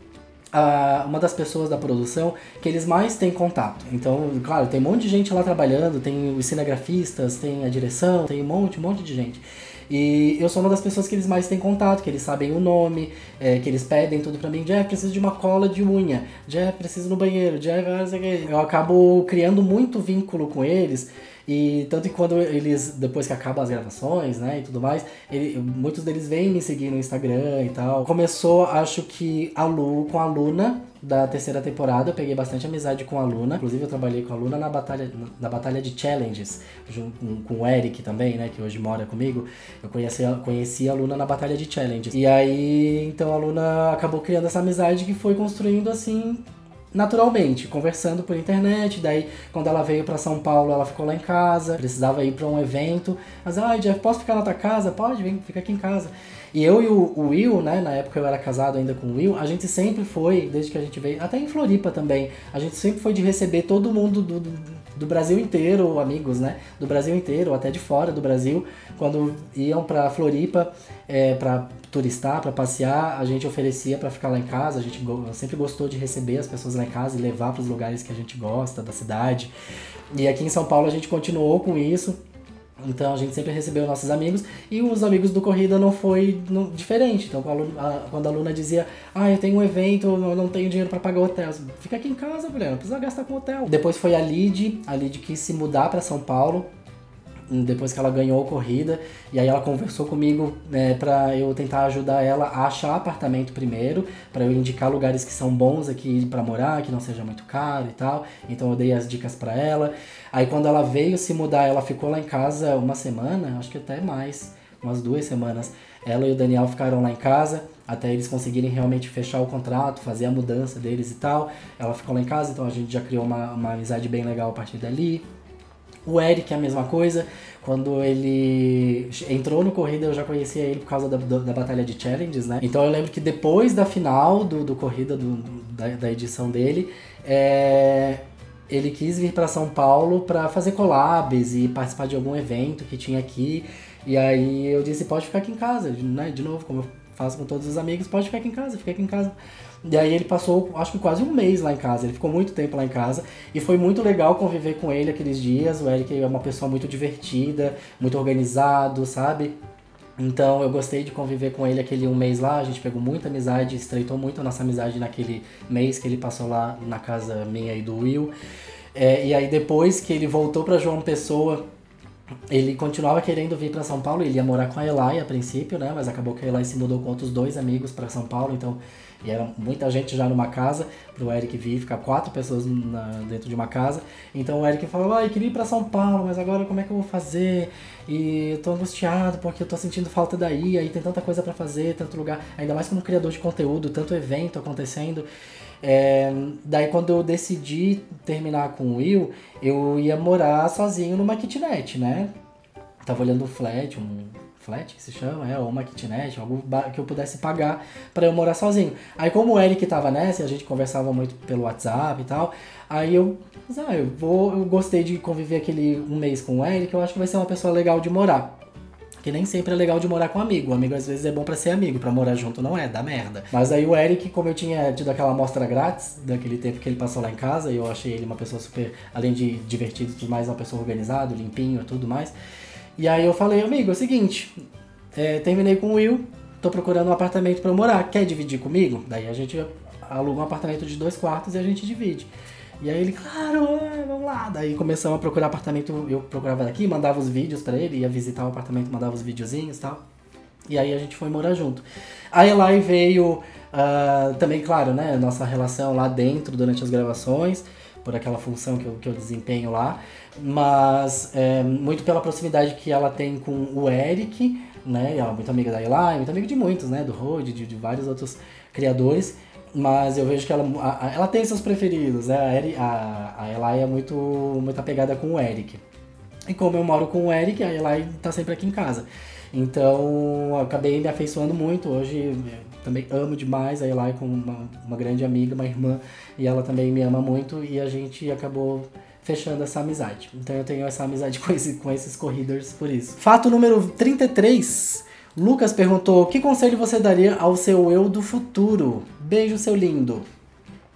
uma das pessoas da produção que eles mais têm contato. Então, claro, tem um monte de gente lá trabalhando, tem os cinegrafistas, tem a direção, tem um monte de gente. E eu sou uma das pessoas que eles mais têm contato, que eles sabem o nome, que eles pedem tudo pra mim. Jeff, preciso de uma cola de unha. Jeff, preciso no banheiro. Jeff, não sei o que. Eu acabo criando muito vínculo com eles. E tanto que quando eles, depois que acabam as gravações, né, e tudo mais, muitos deles vêm me seguir no Instagram e tal. Começou, acho que, com a Luna, da terceira temporada. Eu peguei bastante amizade com a Luna. Inclusive eu trabalhei com a Luna na batalha de challenges, junto com o Eric também, né, que hoje mora comigo. Eu conheci a Luna na batalha de challenges. E aí, então a Luna acabou criando essa amizade que foi construindo assim naturalmente, conversando por internet. Daí, quando ela veio pra São Paulo, ela ficou lá em casa, precisava ir pra um evento. Mas, Jeff, posso ficar na tua casa? Pode, vem, fica aqui em casa. E eu e o Will, né, na época eu era casado ainda com o Will, a gente sempre foi, desde que a gente veio, até em Floripa também, a gente sempre foi de receber todo mundo do Brasil inteiro, amigos, né, do Brasil inteiro, até de fora do Brasil, quando iam pra Floripa, pra turistar, pra passear, a gente oferecia pra ficar lá em casa. A gente sempre gostou de receber as pessoas lá em casa e levar pros lugares que a gente gosta, da cidade. E aqui em São Paulo a gente continuou com isso. Então a gente sempre recebeu nossos amigos e os amigos do Corrida não foi diferente. Então quando a Luna dizia, eu tenho um evento, eu não tenho dinheiro pra pagar o hotel, fica aqui em casa, mulher, não precisa gastar com hotel. Depois foi a Lid quis se mudar pra São Paulo, depois que ela ganhou a corrida, e aí ela conversou comigo pra eu tentar ajudar ela a achar apartamento primeiro, pra eu indicar lugares que são bons aqui pra morar, que não seja muito caro e tal. Então eu dei as dicas pra ela. Aí quando ela veio se mudar, ela ficou lá em casa uma semana, acho que até mais, umas 2 semanas. Ela e o Daniel ficaram lá em casa, até eles conseguirem realmente fechar o contrato, fazer a mudança deles e tal. Ela ficou lá em casa, então a gente já criou uma amizade bem legal a partir dali. O Eric é a mesma coisa. Quando ele entrou no Corrida, eu já conhecia ele por causa da batalha de challenges, né? Então eu lembro que depois da final do Corrida, da edição dele, ele quis vir para São Paulo para fazer collabs e participar de algum evento que tinha aqui. E aí eu disse, pode ficar aqui em casa, né? De novo, como eu faço com todos os amigos, pode ficar aqui em casa, fica aqui em casa. E aí ele passou, acho que quase um mês lá em casa, ele ficou muito tempo lá em casa. E foi muito legal conviver com ele aqueles dias. O Eric é uma pessoa muito divertida, muito organizado, sabe? Então eu gostei de conviver com ele aquele um mês lá. A gente pegou muita amizade, estreitou muito a nossa amizade naquele mês que ele passou lá na casa minha e do Will. E aí depois que ele voltou pra João Pessoa, ele continuava querendo vir pra São Paulo. Ele ia morar com a Eli a princípio, né? Mas acabou que a Eli se mudou com outros 2 amigos pra São Paulo. Então, e era muita gente já numa casa pro Eric vir, ficar 4 pessoas dentro de uma casa. Então o Eric falou, eu queria ir pra São Paulo, mas agora como é que eu vou fazer? E eu tô angustiado porque eu tô sentindo falta daí, aí tem tanta coisa pra fazer, tanto lugar, ainda mais como criador de conteúdo, tanto evento acontecendo. Daí quando eu decidi terminar com o Will, eu ia morar sozinho numa kitnet, né? Tava olhando um flat que se chama, ou uma kitnet, algo que eu pudesse pagar pra eu morar sozinho. Aí como o Eric tava nessa, e a gente conversava muito pelo WhatsApp e tal, aí eu gostei de conviver aquele um mês com o Eric, eu acho que vai ser uma pessoa legal de morar. porque nem sempre é legal de morar com amigo. O amigo às vezes é bom pra ser amigo, pra morar junto não é, dá merda. Mas aí o Eric, como eu tinha tido aquela amostra grátis, daquele tempo que ele passou lá em casa, e eu achei ele uma pessoa super, além de divertido e tudo mais, uma pessoa organizada, limpinho e tudo mais. E aí eu falei, amigo, é o seguinte, terminei com o Will, tô procurando um apartamento pra eu morar, quer dividir comigo? Daí a gente aluga um apartamento de 2 quartos e a gente divide. E aí ele, claro, vamos lá. Daí começamos a procurar apartamento, eu procurava daqui, mandava os vídeos pra ele, ia visitar o apartamento, mandava os videozinhos e tal. E aí a gente foi morar junto. A Eli veio também, claro, né, nossa relação lá dentro durante as gravações, por aquela função que eu desempenho lá, mas muito pela proximidade que ela tem com o Eric, né, ela é muito amiga da Eli, muito amiga de muitos, né, do Rod, de vários outros criadores. Mas eu vejo que ela tem seus preferidos, né? A Eli é muito apegada com o Eric. E como eu moro com o Eric, a Eli tá sempre aqui em casa. Então, eu acabei me afeiçoando muito. Hoje, eu também amo demais a Eli como uma grande amiga, uma irmã. E ela também me ama muito e a gente acabou fechando essa amizade. Então, eu tenho essa amizade com esses corridors por isso. Fato número 33... Lucas perguntou, que conselho você daria ao seu eu do futuro? Beijo, seu lindo.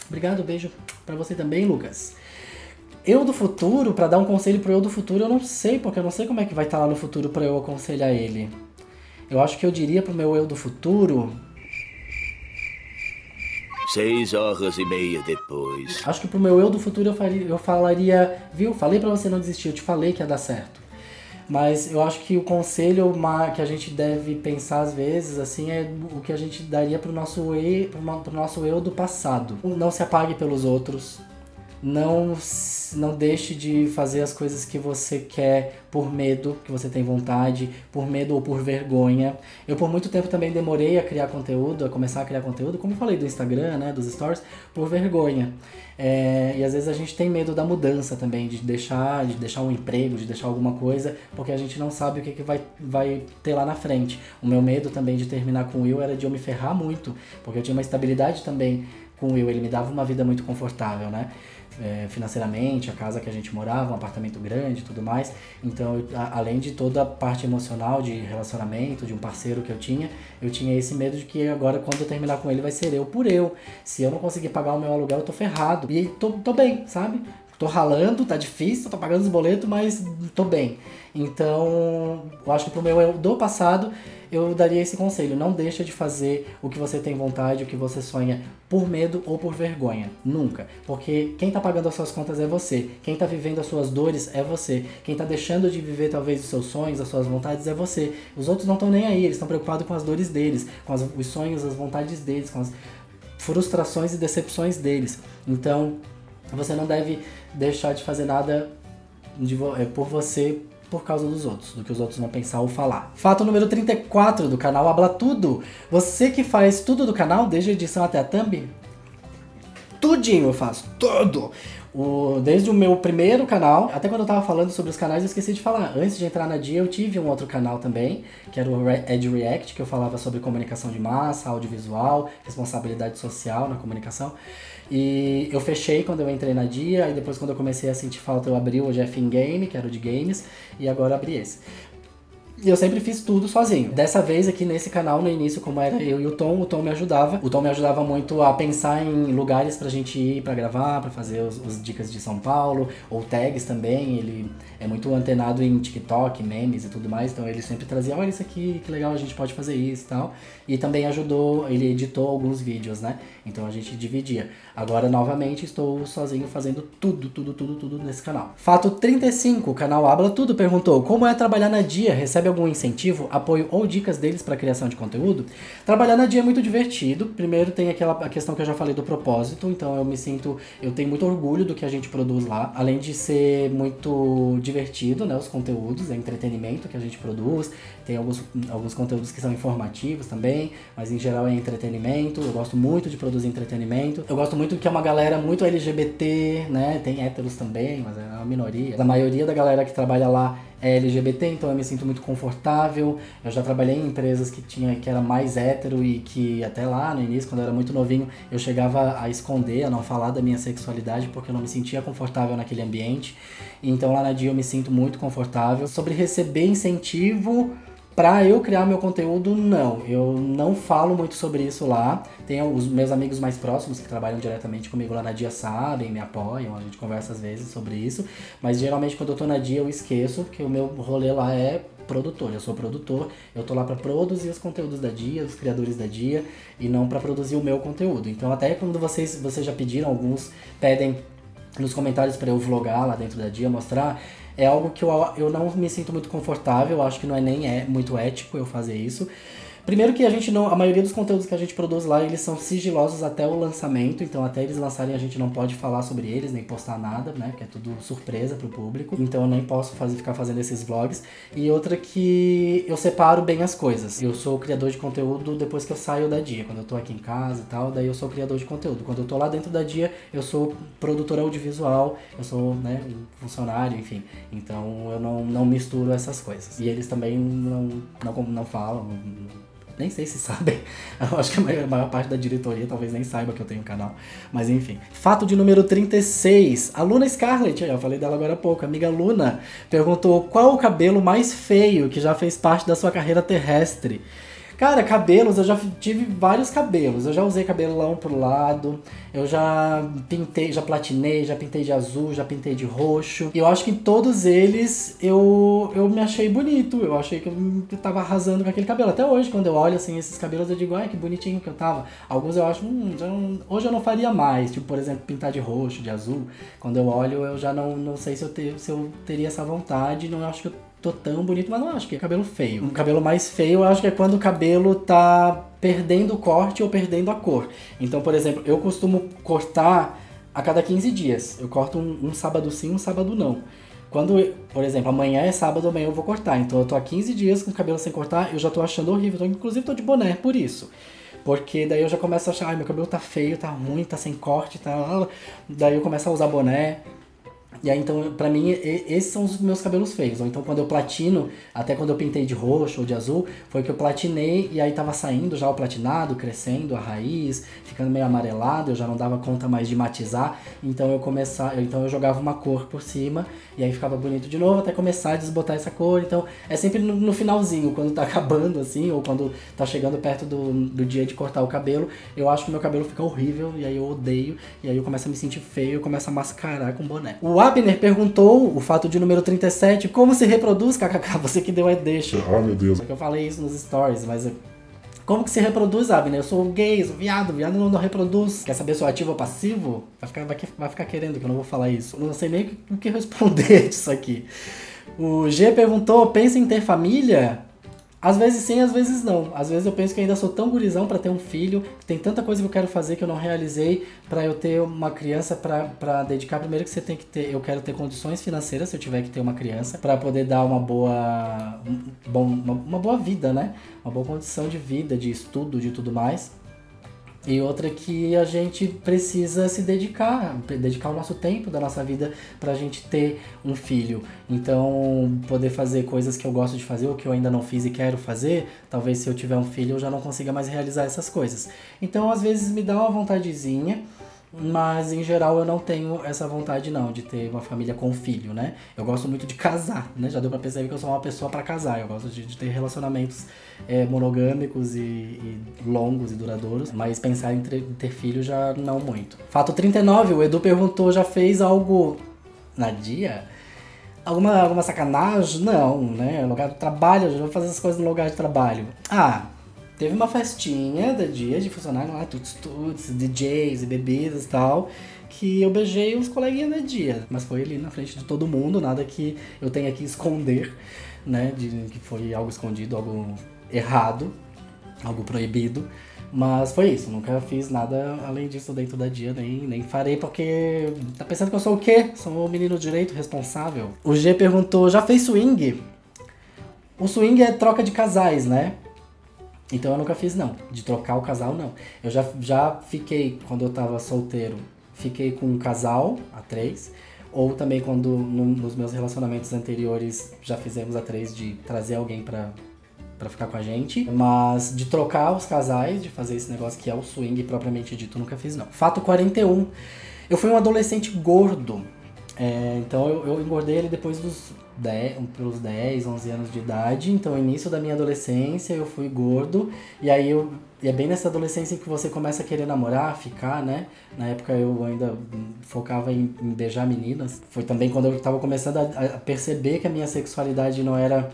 Obrigado, beijo pra você também, Lucas. Eu do futuro, pra dar um conselho pro eu do futuro, eu não sei, porque eu não sei como é que vai estar lá no futuro pra eu aconselhar ele. Eu acho que eu diria pro meu eu do futuro... 6h30 depois. Acho que pro meu eu do futuro eu falaria, viu? Falei pra você não desistir, eu te falei que ia dar certo. Mas eu acho que o conselho que a gente deve pensar às vezes, assim, é o que a gente daria pro nosso eu do passado. Não se apague pelos outros. Não deixe de fazer as coisas que você quer por medo, que você tem vontade, por medo ou por vergonha. Eu por muito tempo também demorei a criar conteúdo, a começar a criar conteúdo, como eu falei do Instagram, né, dos stories, por vergonha. E às vezes a gente tem medo da mudança também, de deixar um emprego, de deixar alguma coisa, porque a gente não sabe o que vai ter lá na frente. O meu medo também de terminar com o Will era de eu me ferrar muito, porque eu tinha uma estabilidade também com o Will, ele me dava uma vida muito confortável, né? Financeiramente, a casa que a gente morava, um apartamento grande e tudo mais. Então, além de toda a parte emocional de relacionamento, de um parceiro que eu tinha esse medo de que agora, quando eu terminar com ele, vai ser eu por eu. Se eu não conseguir pagar o meu aluguel, eu tô ferrado. E tô bem, sabe? Tô ralando, tá difícil, tô pagando os boletos, mas tô bem. Então, eu acho que pro meu eu do passado, eu daria esse conselho. Não deixa de fazer o que você tem vontade, o que você sonha, por medo ou por vergonha. Nunca. Porque quem tá pagando as suas contas é você. Quem tá vivendo as suas dores é você. Quem tá deixando de viver, talvez, os seus sonhos, as suas vontades é você. Os outros não estão nem aí. Eles estão preocupados com as dores deles, com os sonhos, as vontades deles, com as frustrações e decepções deles. Então, você não deve deixar de fazer nada por você, por causa dos outros, do que os outros vão pensar ou falar. Fato número 34 do canal Habla Tudo. Você que faz tudo do canal, desde a edição até a thumb? Tudinho eu faço, tudo! Desde o meu primeiro canal, até quando eu tava falando sobre os canais, eu esqueci de falar. Antes de entrar na Dia, eu tive um outro canal também, que era o Ed React, que eu falava sobre comunicação de massa, audiovisual, responsabilidade social na comunicação. E eu fechei quando eu entrei na Dia, e depois quando eu comecei a sentir falta, eu abri o Jeff in Game, que era o de games, e agora eu abri esse. E eu sempre fiz tudo sozinho. Dessa vez aqui nesse canal, no início, como era eu e o Tom me ajudava. O Tom me ajudava muito a pensar em lugares pra gente ir pra gravar, pra fazer os dicas de São Paulo, ou tags também. Ele é muito antenado em TikTok, memes e tudo mais, então ele sempre trazia, olha isso aqui, que legal, a gente pode fazer isso e tal. E também ajudou, ele editou alguns vídeos, né? Então a gente dividia. Agora, novamente, estou sozinho fazendo tudo nesse canal. Fato 35, o canal Habla Tudo perguntou, como é trabalhar na Dia? Recebe algum incentivo, apoio ou dicas deles para criação de conteúdo? Trabalhar na Dia é muito divertido. Primeiro tem a questão que eu já falei do propósito, então eu tenho muito orgulho do que a gente produz lá. Além de ser muito divertido, né, os conteúdos, é entretenimento que a gente produz. Tem alguns conteúdos que são informativos também, mas em geral é entretenimento. Eu gosto muito de produzir entretenimento. Eu gosto muito que é uma galera muito LGBT, né? Tem héteros também, mas é uma minoria. A maioria da galera que trabalha lá é LGBT, então eu me sinto muito confortável. Eu já trabalhei em empresas que era mais hétero e que até lá no início, quando eu era muito novinho, eu chegava a esconder, a não falar da minha sexualidade porque eu não me sentia confortável naquele ambiente. Então lá na Dia eu me sinto muito confortável. Sobre receber incentivo, Pra eu criar meu conteúdo, não. Eu não falo muito sobre isso lá. Tem os meus amigos mais próximos que trabalham diretamente comigo lá na Dia sabem, me apoiam, a gente conversa às vezes sobre isso. Mas geralmente quando eu tô na Dia eu esqueço que o meu rolê lá é produtor. Eu sou produtor, eu tô lá pra produzir os conteúdos da Dia, dos criadores da Dia, e não pra produzir o meu conteúdo. Então até quando vocês já pediram, alguns pedem nos comentários pra eu vlogar lá dentro da Dia, mostrar... É algo que eu não me sinto muito confortável, eu acho que não é nem muito ético eu fazer isso. Primeiro que a maioria dos conteúdos que a gente produz lá, eles são sigilosos até o lançamento, então até eles lançarem a gente não pode falar sobre eles, nem postar nada, né, porque é tudo surpresa pro público, então eu nem posso ficar fazendo esses vlogs. E outra que eu separo bem as coisas, eu sou criador de conteúdo depois que eu saio da Dia, quando eu tô aqui em casa e tal, daí eu sou criador de conteúdo. Quando eu tô lá dentro da Dia, eu sou produtor audiovisual, eu sou, né, um funcionário, enfim, então eu não misturo essas coisas. E eles também não falam, nem sei se sabem, eu acho que a maior parte da diretoria talvez nem saiba que eu tenho um canal, mas enfim. Fato de número 36, a Luna Scarlett, eu falei dela agora há pouco, a amiga Luna, perguntou qual o cabelo mais feio que já fez parte da sua carreira terrestre. Cara, cabelos, eu já tive vários cabelos. Eu já usei cabelão pro lado, eu já pintei, já platinei, já pintei de azul, já pintei de roxo. E eu acho que em todos eles eu me achei bonito. Eu achei que eu tava arrasando com aquele cabelo. Até hoje, quando eu olho assim esses cabelos, eu digo, ai, que bonitinho que eu tava. Alguns eu acho, hoje eu não faria mais. Tipo, por exemplo, pintar de roxo, de azul. Quando eu olho, eu já não sei se eu teria essa vontade. Não acho que eu tô tão bonito, mas não acho que é cabelo feio. O cabelo mais feio eu acho que é quando o cabelo tá perdendo o corte ou perdendo a cor. Então, por exemplo, eu costumo cortar a cada 15 dias. Eu corto um sábado sim, um sábado não. Quando, por exemplo, amanhã é sábado, amanhã eu vou cortar. Então eu tô há 15 dias com o cabelo sem cortar, eu já tô achando horrível. Inclusive tô de boné por isso. Porque daí eu já começo a achar, ai, meu cabelo tá feio, tá ruim, tá sem corte, tá... Daí eu começo a usar boné. E aí, então, pra mim, esses são os meus cabelos feios. Ou então, quando eu platino, até quando eu pintei de roxo ou de azul, foi que eu platinei e aí tava saindo já o platinado, crescendo a raiz, ficando meio amarelado, eu já não dava conta mais de matizar. Então eu jogava uma cor por cima e aí ficava bonito de novo até começar a desbotar essa cor. Então, é sempre no finalzinho, quando tá acabando, assim, ou quando tá chegando perto do dia de cortar o cabelo, eu acho que meu cabelo fica horrível e aí eu odeio, e aí eu começo a me sentir feio, eu começo a mascarar com boné. O Abner perguntou, o fato de número 37, como se reproduz, kkk, você que deu a deixa. Ah, meu Deus. Só que eu falei isso nos stories, mas como que se reproduz, Abner? Eu sou gay, sou viado não reproduz. Quer saber se eu ativo ou passivo? Vai ficar querendo que eu não vou falar isso. Eu não sei nem o que responder disso aqui. O G perguntou, pensa em ter família? Às vezes sim, às vezes não. Às vezes eu penso que ainda sou tão gurizão pra ter um filho, tem tanta coisa que eu quero fazer que eu não realizei pra eu ter uma criança pra dedicar. Primeiro que você tem que ter, eu quero ter condições financeiras se eu tiver que ter uma criança, pra poder dar uma boa vida, né? Uma boa condição de vida, de estudo, de tudo mais. E outra que a gente precisa se dedicar o nosso tempo da nossa vida pra gente ter um filho. Então, poder fazer coisas que eu gosto de fazer ou que eu ainda não fiz e quero fazer, talvez se eu tiver um filho eu já não consiga mais realizar essas coisas. Então, às vezes me dá uma vontadezinha, mas em geral eu não tenho essa vontade não, de ter uma família com filho, né? Eu gosto muito de casar, né? Já deu pra perceber que eu sou uma pessoa pra casar. Eu gosto de ter relacionamentos monogâmicos e longos e duradouros, mas pensar em ter filho já não muito. Fato 39, o Edu perguntou, já fez algo na Dia? Alguma sacanagem? Não, né? Lugar de trabalho, eu já vou fazer essas coisas no lugar de trabalho. Teve uma festinha da Dia de funcionário lá, tuts, DJs e bebidas e tal, que eu beijei uns coleguinhas da Dia. Mas foi ali na frente de todo mundo, nada que eu tenha que esconder, né? Que foi algo escondido, algo errado, algo proibido. Mas foi isso, nunca fiz nada além disso dentro da Dia, nem farei, porque tá pensando que eu sou o quê? Sou um menino direito responsável. O G perguntou, já fez swing? O swing é troca de casais, né? Então eu nunca fiz não, de trocar o casal não. Eu já fiquei, quando eu tava solteiro, fiquei com um casal, a 3. Ou também quando nos meus relacionamentos anteriores já fizemos a 3 de trazer alguém pra ficar com a gente. Mas de trocar os casais, de fazer esse negócio que é o swing propriamente dito, nunca fiz não. Fato 41, eu fui um adolescente gordo. Então eu engordei ele depois pelos 10, 11 anos de idade. Então, no início da minha adolescência, eu fui gordo. E aí, e é bem nessa adolescência que você começa a querer namorar, ficar, né? Na época, eu ainda focava em beijar meninas. Foi também quando eu tava começando a perceber que a minha sexualidade não era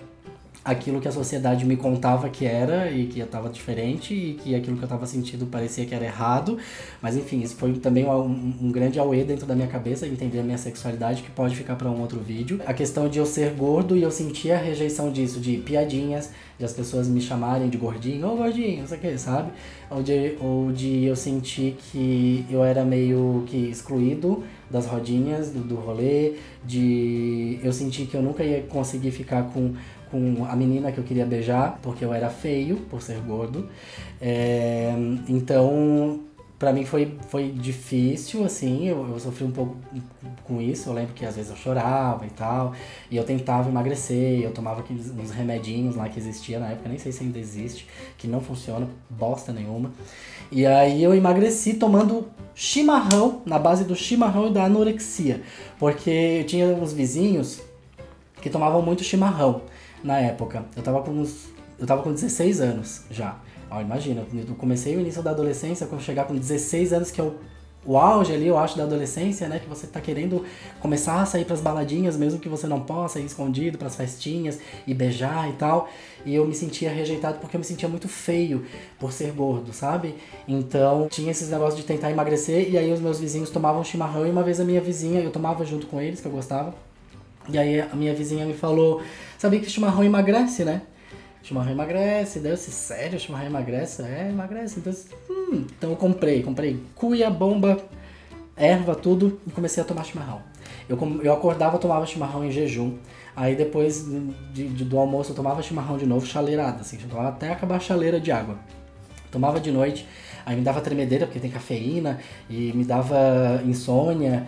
aquilo que a sociedade me contava que era e que eu tava diferente e que aquilo que eu tava sentindo parecia que era errado. Mas enfim, isso foi também um grande auê dentro da minha cabeça, entender a minha sexualidade, que pode ficar para um outro vídeo. A questão de eu ser gordo e eu sentir a rejeição disso, de piadinhas, de as pessoas me chamarem de gordinho, gordinho, não sei o que, sabe? Ou de eu sentir que eu era meio que excluído das rodinhas, do rolê, de eu sentir que eu nunca ia conseguir ficar com a menina que eu queria beijar, porque eu era feio, por ser gordo. Então, pra mim foi difícil, assim, eu sofri um pouco com isso. Eu lembro que às vezes eu chorava e tal, e eu tentava emagrecer, eu tomava uns remedinhos lá que existia na época, nem sei se ainda existe, que não funciona, bosta nenhuma. E aí eu emagreci tomando chimarrão, na base do chimarrão e da anorexia, porque eu tinha uns vizinhos que tomavam muito chimarrão. Na época, eu tava com 16 anos já. Ó, imagina, eu comecei o início da adolescência, quando chegar com 16 anos, que é o auge ali, eu acho, da adolescência, né? Que você tá querendo começar a sair pras baladinhas, mesmo que você não possa ir escondido pras festinhas e beijar e tal. E eu me sentia rejeitado porque eu me sentia muito feio por ser gordo, sabe? Então, tinha esses negócios de tentar emagrecer, e aí os meus vizinhos tomavam chimarrão, e uma vez a minha vizinha, eu tomava junto com eles, que eu gostava. E aí a minha vizinha me falou, sabia que chimarrão emagrece, né? Chimarrão emagrece. Daí eu disse, sério, chimarrão emagrece? Emagrece. Então eu comprei cuia, bomba, erva, tudo, e comecei a tomar chimarrão. Eu acordava, tomava chimarrão em jejum. Aí depois do almoço eu tomava chimarrão de novo, chaleirada, assim, eu tomava até acabar a chaleira de água. Tomava de noite, aí me dava tremedeira, porque tem cafeína, e me dava insônia.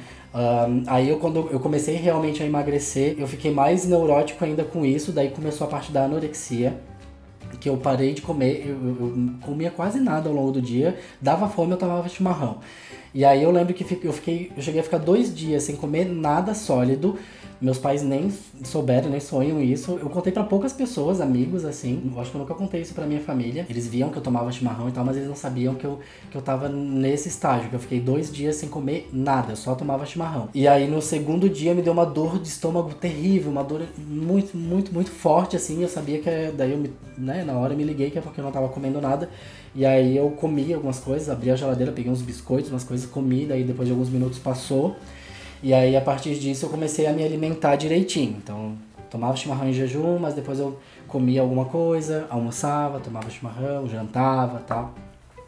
Aí quando eu comecei realmente a emagrecer, eu fiquei mais neurótico ainda com isso. Daí começou a parte da anorexia, que eu parei de comer, eu comia quase nada ao longo do dia, dava fome, eu tomava chimarrão. E aí eu lembro que eu cheguei a ficar 2 dias sem comer nada sólido. Meus pais nem souberam, nem sonham isso. Eu contei pra poucas pessoas, amigos, assim. Eu acho que eu nunca contei isso pra minha família. Eles viam que eu tomava chimarrão e tal, mas eles não sabiam que eu tava nesse estágio, que eu fiquei 2 dias sem comer nada, eu só tomava chimarrão. E aí no segundo dia me deu uma dor de estômago terrível, uma dor muito, muito, muito forte, assim. Eu sabia que daí na hora eu me liguei que é porque eu não tava comendo nada. E aí eu comi algumas coisas, abri a geladeira, peguei uns biscoitos, umas coisas, comi, daí depois de alguns minutos passou. E aí, a partir disso, eu comecei a me alimentar direitinho. Então, tomava chimarrão em jejum, mas depois eu comia alguma coisa, almoçava, tomava chimarrão, jantava e tal.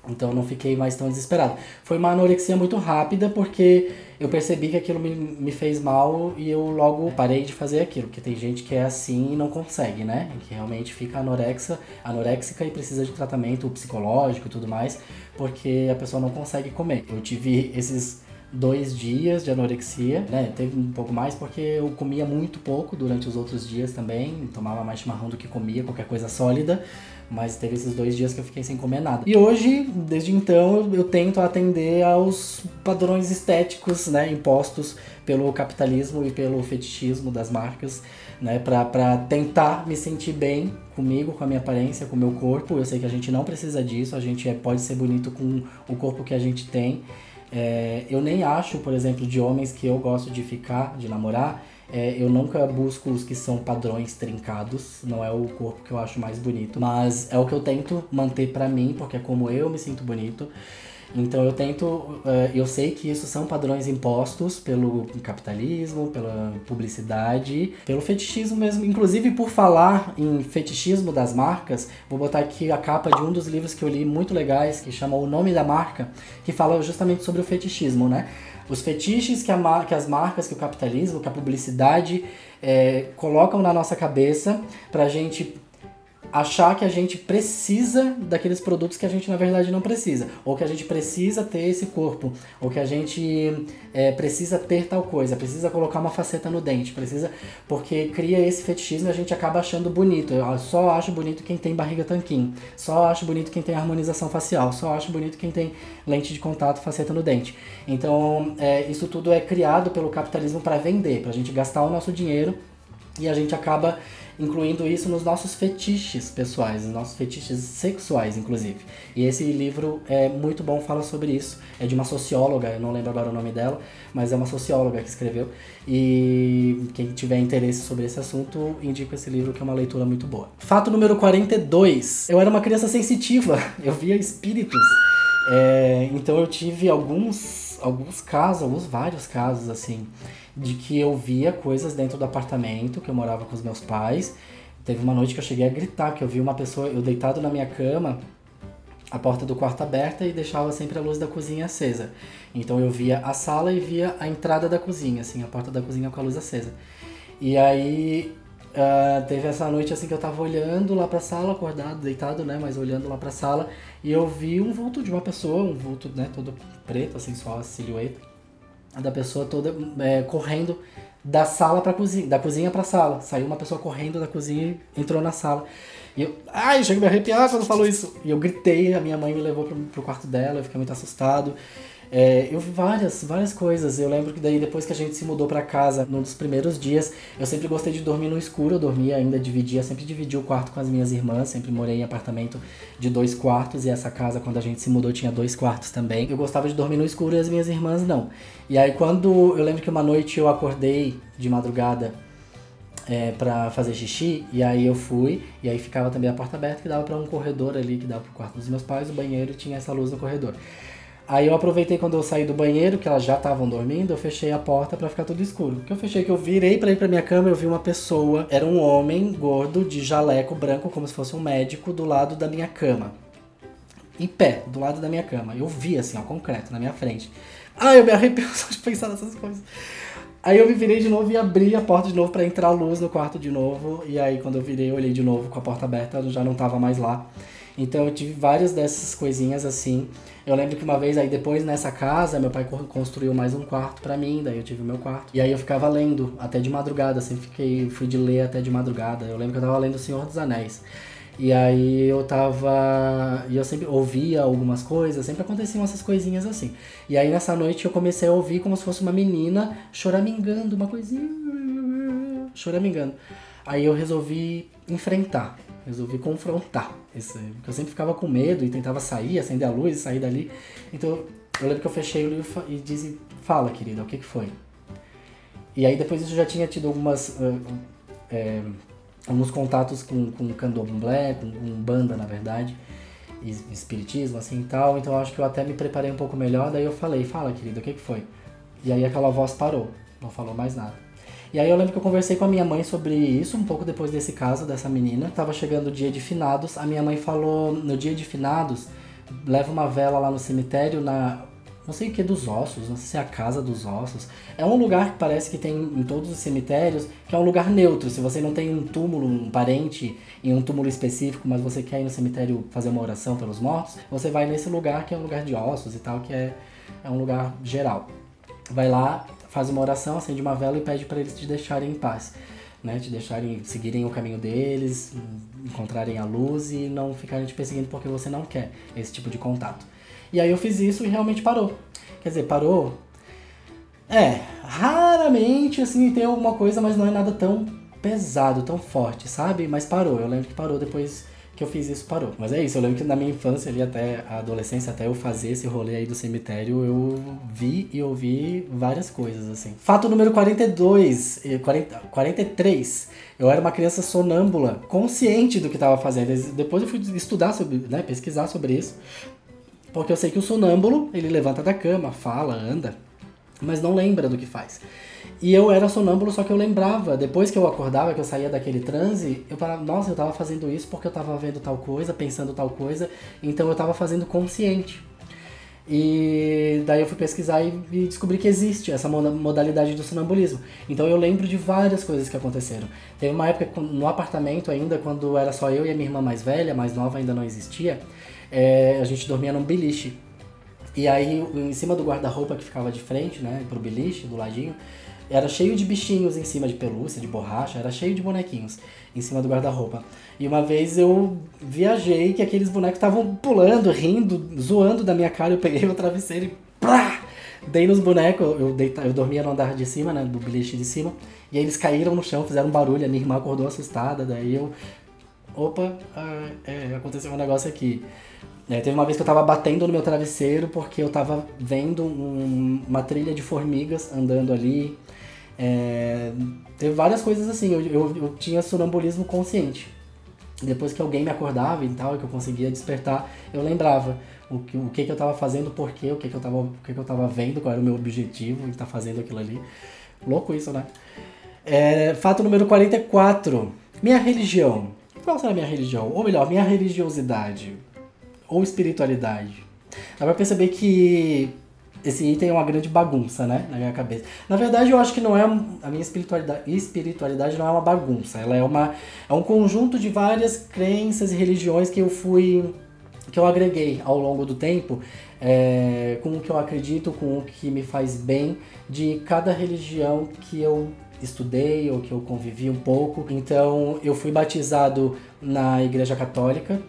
Então, não fiquei mais tão desesperado. Foi uma anorexia muito rápida, porque eu percebi que aquilo me fez mal e eu logo parei de fazer aquilo. Porque tem gente que é assim e não consegue, né? Que realmente fica anoréxica e precisa de tratamento psicológico e tudo mais, porque a pessoa não consegue comer. Eu tive esses 2 dias de anorexia, né? Teve um pouco mais porque eu comia muito pouco durante os outros dias também, tomava mais chimarrão do que comia, qualquer coisa sólida, mas teve esses 2 dias que eu fiquei sem comer nada. E hoje, desde então, eu tento atender aos padrões estéticos, né, impostos pelo capitalismo e pelo fetichismo das marcas, né, pra tentar me sentir bem comigo, com a minha aparência, com o meu corpo. Eu sei que a gente não precisa disso, a gente pode ser bonito com o corpo que a gente tem. Eu nem acho, por exemplo, de homens que eu gosto de ficar, de namorar, eu nunca busco os que são padrões trincados, não é o corpo que eu acho mais bonito, mas é o que eu tento manter pra mim, porque é como eu me sinto bonito. Então eu sei que isso são padrões impostos pelo capitalismo, pela publicidade, pelo fetichismo mesmo. Inclusive, por falar em fetichismo das marcas, vou botar aqui a capa de um dos livros que eu li muito legais, que chama O Nome da Marca, que fala justamente sobre o fetichismo, né? Os fetiches que as marcas, que o capitalismo, que a publicidade colocam na nossa cabeça pra gente achar que a gente precisa daqueles produtos que a gente na verdade não precisa, ou que a gente precisa ter esse corpo, ou que a gente precisa ter tal coisa, precisa colocar uma faceta no dente, precisa, porque cria esse fetichismo e a gente acaba achando bonito. Eu só acho bonito quem tem barriga tanquinho, só acho bonito quem tem harmonização facial, só acho bonito quem tem lente de contato, faceta no dente. Então isso tudo é criado pelo capitalismo para vender, pra gente gastar o nosso dinheiro, e a gente acaba incluindo isso nos nossos fetiches pessoais, nos nossos fetiches sexuais, inclusive. E esse livro é muito bom, fala sobre isso. É de uma socióloga, eu não lembro agora o nome dela, mas é uma socióloga que escreveu. E quem tiver interesse sobre esse assunto, indico esse livro, que é uma leitura muito boa. Fato número 42. Eu era uma criança sensitiva, eu via espíritos. Então eu tive vários casos, assim, de que eu via coisas dentro do apartamento, que eu morava com os meus pais. Teve uma noite que eu cheguei a gritar, que eu vi uma pessoa, eu deitado na minha cama, a porta do quarto aberta e deixava sempre a luz da cozinha acesa. Então eu via a sala e via a entrada da cozinha, assim, a porta da cozinha com a luz acesa. E aí teve essa noite assim que eu tava olhando lá pra sala, acordado, deitado, né, mas olhando lá pra sala, e eu vi um vulto de uma pessoa, um vulto, né, todo preto, assim, só a silhueta da pessoa toda correndo da sala pra cozinha, da cozinha pra sala. Saiu uma pessoa correndo da cozinha e entrou na sala. E eu cheguei a me arrepiar quando falou isso. E eu gritei, a minha mãe me levou pro quarto dela, eu fiquei muito assustado. Eu vi várias coisas. Eu lembro que daí, depois que a gente se mudou pra casa, num dos primeiros dias, eu sempre gostei de dormir no escuro. Eu dormia ainda, sempre dividi o quarto com as minhas irmãs. Sempre morei em apartamento de 2 quartos. E essa casa, quando a gente se mudou, tinha 2 quartos também. Eu gostava de dormir no escuro e as minhas irmãs não. E aí, eu lembro que uma noite eu acordei de madrugada pra fazer xixi, e aí eu fui, e aí ficava também a porta aberta, que dava pra um corredor ali, que dava pro quarto dos meus pais, o banheiro, e tinha essa luz no corredor. Aí eu aproveitei quando eu saí do banheiro, que elas já estavam dormindo, eu fechei a porta pra ficar tudo escuro. O que eu fechei, que eu virei pra ir pra minha cama, eu vi uma pessoa, era um homem gordo, de jaleco branco, como se fosse um médico, do lado da minha cama. Em pé, do lado da minha cama. Eu vi assim, ó, concreto, na minha frente. Eu me arrepio só de pensar nessas coisas. Aí eu me virei de novo e abri a porta de novo pra entrar luz no quarto de novo. E aí quando eu virei, eu olhei de novo com a porta aberta, eu já não tava mais lá. Então eu tive várias dessas coisinhas assim. Eu lembro que uma vez aí depois nessa casa, meu pai construiu mais um quarto pra mim, daí eu tive o meu quarto. E aí eu ficava lendo até de madrugada, fui de ler até de madrugada. Eu lembro que eu tava lendo O Senhor dos Anéis. E aí eu sempre ouvia algumas coisas, sempre aconteciam essas coisinhas assim. E aí nessa noite eu comecei a ouvir como se fosse uma menina choramingando, uma coisinha, choramingando. Aí eu resolvi confrontar isso, porque eu sempre ficava com medo e tentava sair, acender a luz e sair dali. Então eu lembro que eu fechei o livro e disse: fala, querida, o que foi? E aí depois disso eu já tinha tido alguns contatos com candomblé, com umbanda, na verdade, e espiritismo, assim, e tal. Então eu acho que eu até me preparei um pouco melhor. Daí eu falei: fala, querida, o que foi? E aí aquela voz parou, não falou mais nada. E aí eu lembro que eu conversei com a minha mãe sobre isso, um pouco depois desse caso, dessa menina. Tava chegando o dia de finados, a minha mãe falou: no dia de finados, leva uma vela lá no cemitério, não sei o que, dos ossos, não sei se é a casa dos ossos. É um lugar que parece que tem em todos os cemitérios, que é um lugar neutro. Se você não tem um túmulo, um parente em um túmulo específico, mas você quer ir no cemitério fazer uma oração pelos mortos, você vai nesse lugar que é um lugar de ossos e tal, que é um lugar geral. Vai lá, faz uma oração, acende uma vela e pede para eles te deixarem em paz, né? Te deixarem, seguirem o caminho deles, encontrarem a luz e não ficarem te perseguindo porque você não quer esse tipo de contato. E aí eu fiz isso e realmente parou. Quer dizer, parou. Raramente, assim, tem alguma coisa, mas não é nada tão pesado, tão forte, sabe? Mas parou. Eu lembro que parou depois que eu fiz isso, parou. Mas é isso, eu lembro que na minha infância ali, até a adolescência, até eu fazer esse rolê aí do cemitério, eu vi e ouvi várias coisas, assim. Fato número 43. Eu era uma criança sonâmbula, consciente do que estava fazendo. Depois eu fui estudar sobre, né, pesquisar sobre isso. Porque eu sei que o sonâmbulo, ele levanta da cama, fala, anda, mas não lembra do que faz. E eu era sonâmbulo, só que eu lembrava, depois que eu acordava, que eu saía daquele transe, eu parava, nossa, eu tava fazendo isso porque eu tava vendo tal coisa, pensando tal coisa, então eu tava fazendo consciente. E daí eu fui pesquisar e descobri que existe essa modalidade do sonambulismo. Então eu lembro de várias coisas que aconteceram. Teve uma época no apartamento ainda, quando era só eu e a minha irmã mais velha, mais nova ainda não existia, a gente dormia num beliche. E aí em cima do guarda-roupa que ficava de frente, né, pro beliche, do ladinho, era cheio de bichinhos em cima, de pelúcia, de borracha, era cheio de bonequinhos em cima do guarda-roupa. E uma vez eu viajei que aqueles bonecos estavam pulando, rindo, zoando da minha cara. Eu peguei o travesseiro e plá! Dei nos bonecos. Eu dormia no andar de cima, né, do beliche de cima. E aí eles caíram no chão, fizeram um barulho. A minha irmã acordou assustada. Daí eu... Opa, aconteceu um negócio aqui. Teve uma vez que eu tava batendo no meu travesseiro porque eu tava vendo uma trilha de formigas andando ali. Teve várias coisas assim, eu tinha sonambulismo consciente. Depois que alguém me acordava e tal, que eu conseguia despertar, eu lembrava o que eu tava fazendo, por quê, o que eu tava vendo, qual era o meu objetivo em estar fazendo aquilo ali. Louco isso, né? Fato número 44. Minha religião. Qual será a minha religião? Ou melhor, minha religiosidade. Ou espiritualidade. Dá pra perceber que esse item é uma grande bagunça, né, na minha cabeça. Na verdade, eu acho que não é a minha espiritualidade não é uma bagunça. Ela é um conjunto de várias crenças e religiões que eu agreguei ao longo do tempo, com o que eu acredito, com o que me faz bem de cada religião que eu estudei ou que eu convivi um pouco. Então, eu fui batizado na Igreja Católica.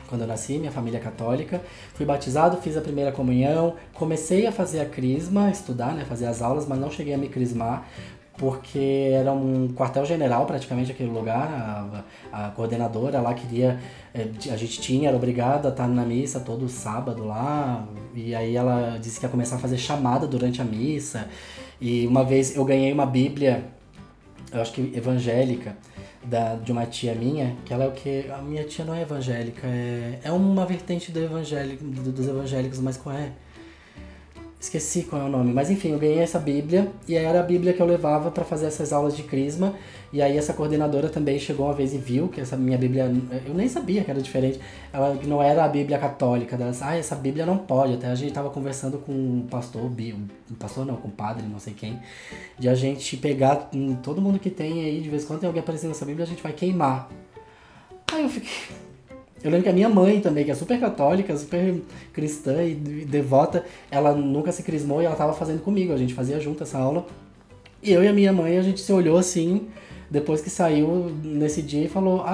Quando eu nasci, minha família é católica, fui batizado, fiz a primeira comunhão, comecei a fazer a crisma, estudar, né, fazer as aulas, mas não cheguei a me crismar, porque era um quartel-general praticamente aquele lugar, a coordenadora lá queria, a gente era obrigado a estar na missa todo sábado lá, e aí ela disse que ia começar a fazer chamada durante a missa, e uma vez eu ganhei uma Bíblia, eu acho que evangélica, de uma tia minha, que ela é o que? A minha tia não é evangélica, é uma vertente dos evangélicos, mas qual é? Esqueci qual é o nome, mas enfim, eu ganhei essa Bíblia e era a Bíblia que eu levava para fazer essas aulas de crisma. E aí essa coordenadora também chegou uma vez e viu que essa minha Bíblia, eu nem sabia que era diferente, ela não era a Bíblia católica, ela disse, essa Bíblia não pode. Até a gente tava conversando com um pastor, com um padre, não sei quem, de a gente pegar todo mundo que tem aí, de vez em quando tem alguém aparecendo nessa Bíblia, a gente vai queimar. Aí eu fiquei... Eu lembro que a minha mãe também, que é super católica, super cristã e devota, ela nunca se crismou e ela tava fazendo comigo, a gente fazia junto essa aula. E eu e a minha mãe, a gente se olhou assim, depois que saiu nesse dia e falou,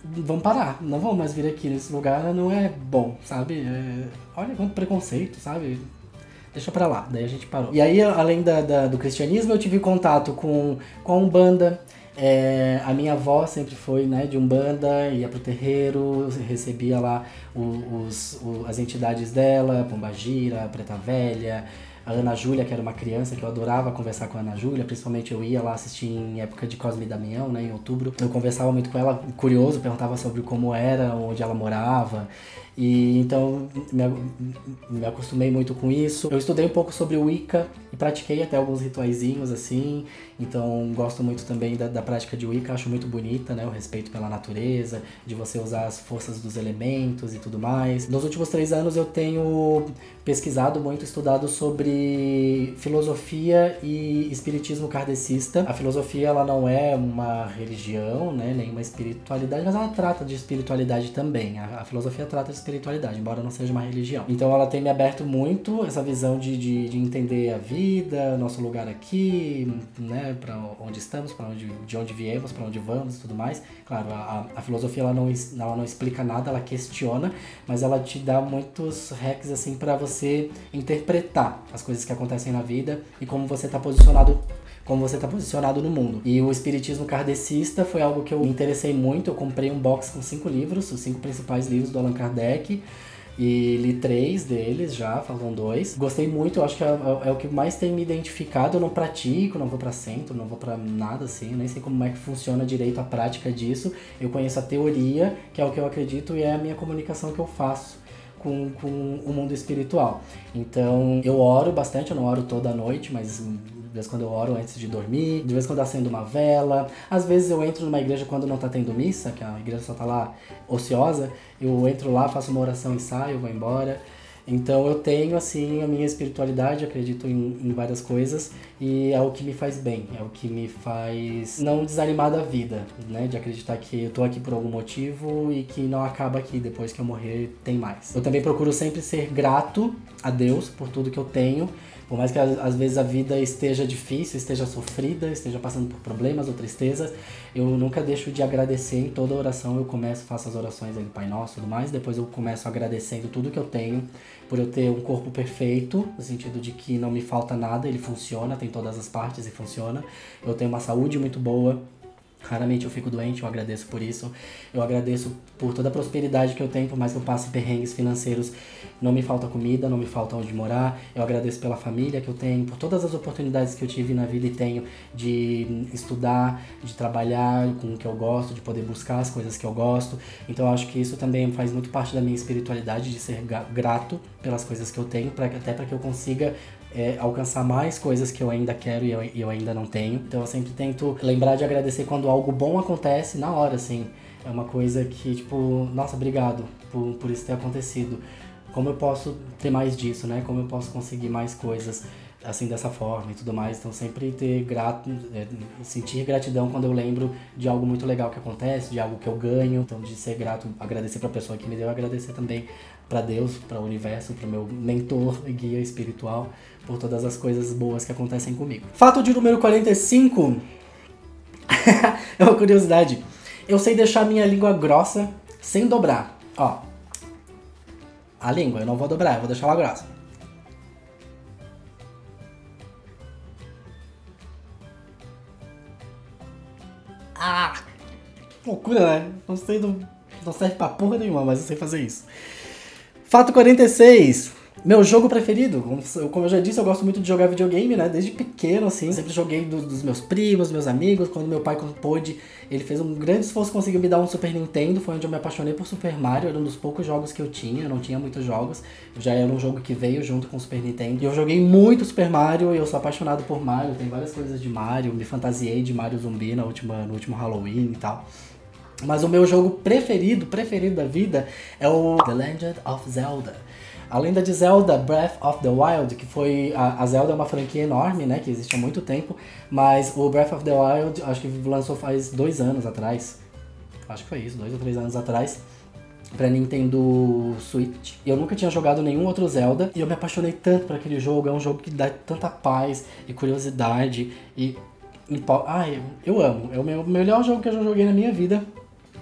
vamos parar, não vamos mais vir aqui nesse lugar, não é bom, sabe? Olha quanto preconceito, sabe? Deixa pra lá, daí a gente parou. E aí, além do cristianismo, eu tive contato com a Umbanda. A minha avó sempre foi, né, de Umbanda, ia pro terreiro, recebia lá as entidades dela, Pombagira, Preta Velha, a Ana Júlia, que era uma criança que eu adorava conversar com a Ana Júlia, principalmente eu ia lá assistir em época de Cosme e Damião, né, em outubro. Eu conversava muito com ela, curioso, perguntava sobre como era, onde ela morava. E então me acostumei muito com isso. Eu estudei um pouco sobre o Wicca e pratiquei até alguns rituaizinhos assim. Então gosto muito também da prática de Wicca, acho muito bonita, né? O respeito pela natureza, de você usar as forças dos elementos e tudo mais. Nos últimos 3 anos eu tenho pesquisado muito, estudado sobre filosofia e espiritismo kardecista. A filosofia, ela não é uma religião, né? Nem uma espiritualidade, mas ela trata de espiritualidade também. A filosofia trata de espiritualidade, embora não seja uma religião. Então ela tem me aberto muito essa visão de entender a vida, nosso lugar aqui, né, para onde estamos, de onde viemos, para onde vamos e tudo mais. Claro, a filosofia ela não explica nada, ela questiona, mas ela te dá muitos hacks assim para você interpretar as coisas que acontecem na vida e como você está posicionado no mundo. E o espiritismo kardecista foi algo que eu me interessei muito. Eu comprei um box com 5 livros, os 5 principais livros do Allan Kardec, e li 3 deles já, faltam 2. Gostei muito, eu acho que é o que mais tem me identificado. Eu não pratico, não vou pra centro, não vou pra nada assim, eu nem sei como é que funciona direito a prática disso. Eu conheço a teoria, que é o que eu acredito, e é a minha comunicação que eu faço com o mundo espiritual. Então eu oro bastante, eu não oro toda noite, mas de vez em quando eu oro antes de dormir, de vez em quando acendo uma vela. Às vezes eu entro numa igreja quando não tá tendo missa, que a igreja só tá lá ociosa, eu entro lá, faço uma oração e saio, vou embora. Então eu tenho, assim, a minha espiritualidade, acredito em várias coisas e é o que me faz bem, é o que me faz não desanimar da vida, né? De acreditar que eu tô aqui por algum motivo e que não acaba aqui, depois que eu morrer tem mais. Eu também procuro sempre ser grato a Deus por tudo que eu tenho, por mais que às vezes a vida esteja difícil, esteja sofrida, esteja passando por problemas ou tristezas, eu nunca deixo de agradecer. Em toda oração eu faço as orações aí do Pai Nosso e tudo mais, depois eu começo agradecendo tudo que eu tenho, por eu ter um corpo perfeito, no sentido de que não me falta nada, ele funciona, tem todas as partes e funciona. Eu tenho uma saúde muito boa. Raramente eu fico doente, eu agradeço por isso. Eu agradeço por toda a prosperidade que eu tenho, por mais que eu passe perrengues financeiros. Não me falta comida, não me falta onde morar. Eu agradeço pela família que eu tenho, por todas as oportunidades que eu tive na vida e tenho de estudar, de trabalhar com o que eu gosto, de poder buscar as coisas que eu gosto. Então eu acho que isso também faz muito parte da minha espiritualidade, de ser grato pelas coisas que eu tenho, até para que eu consiga alcançar mais coisas que eu ainda quero e eu ainda não tenho. Então eu sempre tento lembrar de agradecer quando algo bom acontece na hora, assim. É uma coisa que, tipo, nossa, obrigado por isso ter acontecido. Como eu posso ter mais disso, né? Como eu posso conseguir mais coisas, assim, dessa forma e tudo mais. Então sempre sentir gratidão quando eu lembro de algo muito legal que acontece, de algo que eu ganho. Então de ser grato, agradecer pra pessoa que me deu, agradecer também pra Deus, para o universo, pro meu mentor e guia espiritual, por todas as coisas boas que acontecem comigo. Fato de número 45. É uma curiosidade. Eu sei deixar minha língua grossa sem dobrar. Ó. A língua, eu não vou dobrar, eu vou deixar ela grossa. Ah! Loucura, né? Não serve pra porra nenhuma, mas eu sei fazer isso. Fato 46. Meu jogo preferido. Como eu já disse, eu gosto muito de jogar videogame, né? Desde pequeno, assim. Sempre joguei dos meus primos, meus amigos. Quando meu pai pôde, ele fez um grande esforço, conseguiu me dar um Super Nintendo. Foi onde eu me apaixonei por Super Mario. Era um dos poucos jogos que eu tinha. Eu não tinha muitos jogos. Já era um jogo que veio junto com o Super Nintendo. E eu joguei muito Super Mario. E eu sou apaixonado por Mario. Tem várias coisas de Mario. Me fantasiei de Mario Zumbi no último Halloween e tal. Mas o meu jogo preferido da vida é o The Legend of Zelda. A lenda de Zelda Breath of the Wild, que foi... A Zelda é uma franquia enorme, né? Que existe há muito tempo. Mas o Breath of the Wild, acho que lançou faz 2 anos atrás. Acho que foi isso, 2 ou 3 anos atrás. Pra Nintendo Switch. E eu nunca tinha jogado nenhum outro Zelda. E eu me apaixonei tanto por aquele jogo. É um jogo que dá tanta paz e curiosidade. Eu amo. É o melhor jogo que eu já joguei na minha vida.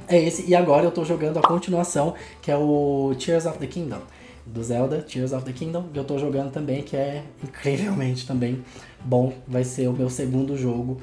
É esse. E agora eu tô jogando a continuação, que é o Tears of the Kingdom. Do Zelda, Tears of the Kingdom, que eu tô jogando também, que é incrivelmente também bom. Vai ser o meu segundo jogo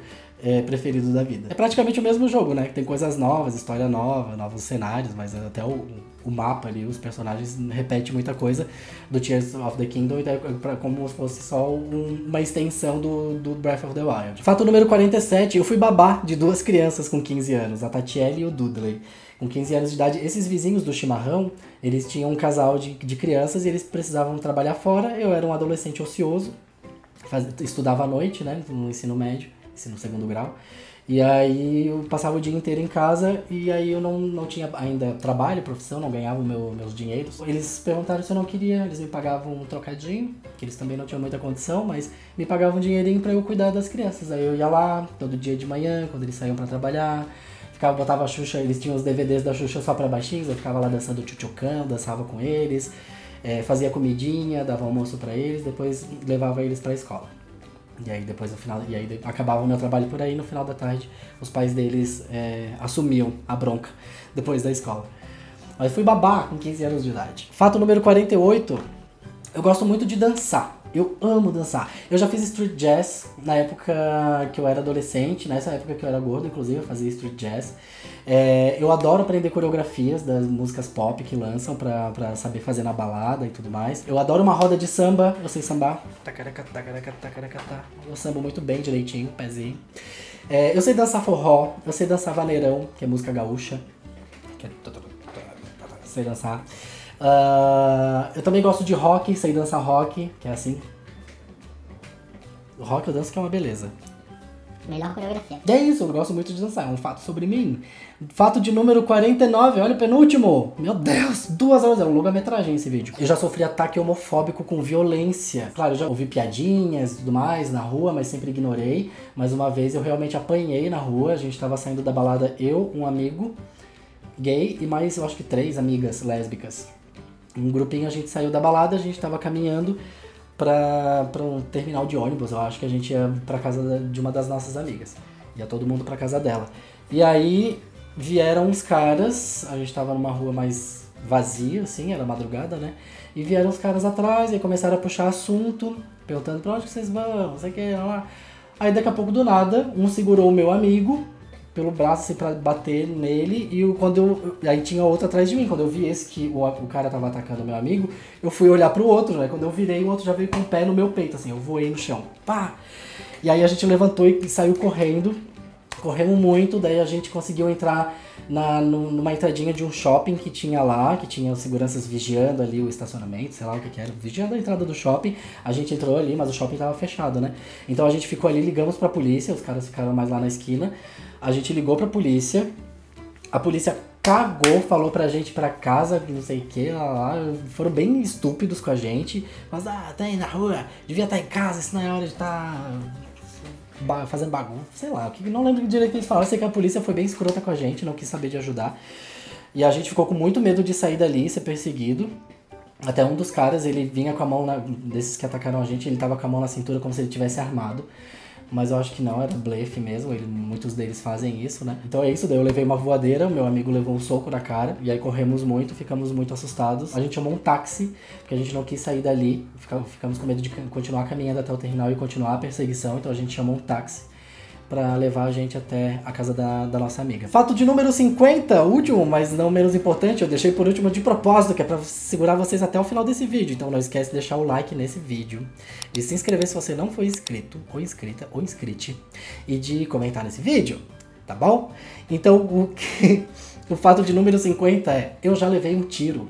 preferido da vida. É praticamente o mesmo jogo, né? Tem coisas novas, história nova, novos cenários, mas até o mapa ali, os personagens repetem muita coisa do Tears of the Kingdom, então é como se fosse só uma extensão do Breath of the Wild. Fato número 47, eu fui babá de 2 crianças com 15 anos, a Tatiele e o Dudley. Com 15 anos de idade, esses vizinhos do chimarrão, eles tinham um casal de crianças e eles precisavam trabalhar fora. Eu era um adolescente ocioso, estudava à noite, né, no ensino médio, ensino segundo grau. E aí eu passava o dia inteiro em casa e aí eu não tinha ainda trabalho, profissão, não ganhava meus dinheiros. Eles perguntaram se eu não queria, eles me pagavam um trocadinho, que eles também não tinham muita condição, mas me pagavam um dinheirinho pra eu cuidar das crianças. Aí eu ia lá todo dia de manhã, quando eles saíam pra trabalhar. Botava a Xuxa, eles tinham os DVDs da Xuxa só pra baixinhos, eu ficava lá dançando tchutchucão, dançava com eles, fazia comidinha, dava almoço pra eles, depois levava eles pra escola. E aí depois no final, acabava o meu trabalho por aí, no final da tarde os pais deles assumiam a bronca depois da escola. Mas fui babá com 15 anos de idade. Fato número 48, eu gosto muito de dançar. Eu amo dançar. Eu já fiz street jazz na época que eu era adolescente, nessa época que eu era gordo, inclusive, eu fazia street jazz. Eu adoro aprender coreografias das músicas pop que lançam pra saber fazer na balada e tudo mais. Eu adoro uma roda de samba, eu sei sambar. Eu sambo muito bem, direitinho, pezinho. Eu sei dançar forró, eu sei dançar vaneirão, que é música gaúcha. Sei dançar. Eu também gosto de rock, sei dançar rock, que é assim. O rock eu danço que é uma beleza. Melhor coreografia. E é isso, eu gosto muito de dançar, é um fato sobre mim. Fato de número 49, olha o penúltimo. Meu Deus, 2 horas, é um longa-metragem esse vídeo. Eu já sofri ataque homofóbico com violência. Claro, eu já ouvi piadinhas e tudo mais na rua, mas sempre ignorei. Mas uma vez eu realmente apanhei na rua, a gente tava saindo da balada, eu, um amigo gay e mais, eu acho que 3 amigas lésbicas. Um grupinho, a gente saiu da balada, a gente tava caminhando pra um terminal de ônibus. Eu acho que a gente ia pra casa de uma das nossas amigas. Ia todo mundo pra casa dela. E aí vieram uns caras, a gente tava numa rua mais vazia, assim, era madrugada, né? E vieram os caras atrás e começaram a puxar assunto, perguntando pra onde que vocês vão, não sei o que, lá. Aí daqui a pouco do nada, um segurou o meu amigo pelo braço assim pra bater nele e aí tinha outro atrás de mim. Quando eu vi esse que o cara tava atacando o meu amigo, eu fui olhar pro outro, né? Quando eu virei, o outro já veio com o pé no meu peito, assim, eu voei no chão. Pá! E aí a gente levantou e saiu correndo. Corremos muito, daí a gente conseguiu entrar numa entradinha de um shopping que tinha lá, que tinha os seguranças vigiando ali o estacionamento, sei lá o que era, vigiando a entrada do shopping. A gente entrou ali, mas o shopping tava fechado, né? Então a gente ficou ali, ligamos pra polícia, os caras ficaram mais lá na esquina. A gente ligou pra polícia, a polícia cagou, falou pra gente ir pra casa, não sei o que, lá, foram bem estúpidos com a gente. Mas, tá aí na rua, devia estar em casa, isso não é hora de estar fazendo bagunça, sei lá, não lembro direito o que eles falaram. Eu sei que a polícia foi bem escrota com a gente, não quis saber de ajudar. E a gente ficou com muito medo de sair dali e ser perseguido. Até um dos caras, ele vinha com a mão, desses que atacaram a gente, ele tava com a mão na cintura como se ele tivesse armado. Mas eu acho que não, era blefe mesmo, muitos deles fazem isso, né? Então é isso, daí eu levei uma voadeira, meu amigo levou um soco na cara, e aí corremos muito, ficamos muito assustados. A gente chamou um táxi, porque a gente não quis sair dali, ficamos com medo de continuar caminhando até o terminal e continuar a perseguição, então a gente chamou um táxi pra levar a gente até a casa da nossa amiga. Fato de número 50, último, mas não menos importante, eu deixei por último de propósito, que é pra segurar vocês até o final desse vídeo. Então não esquece de deixar o like nesse vídeo, de se inscrever se você não for inscrito, ou inscrita, ou inscrite, e de comentar nesse vídeo, tá bom? Então o fato de número 50 é, eu já levei um tiro.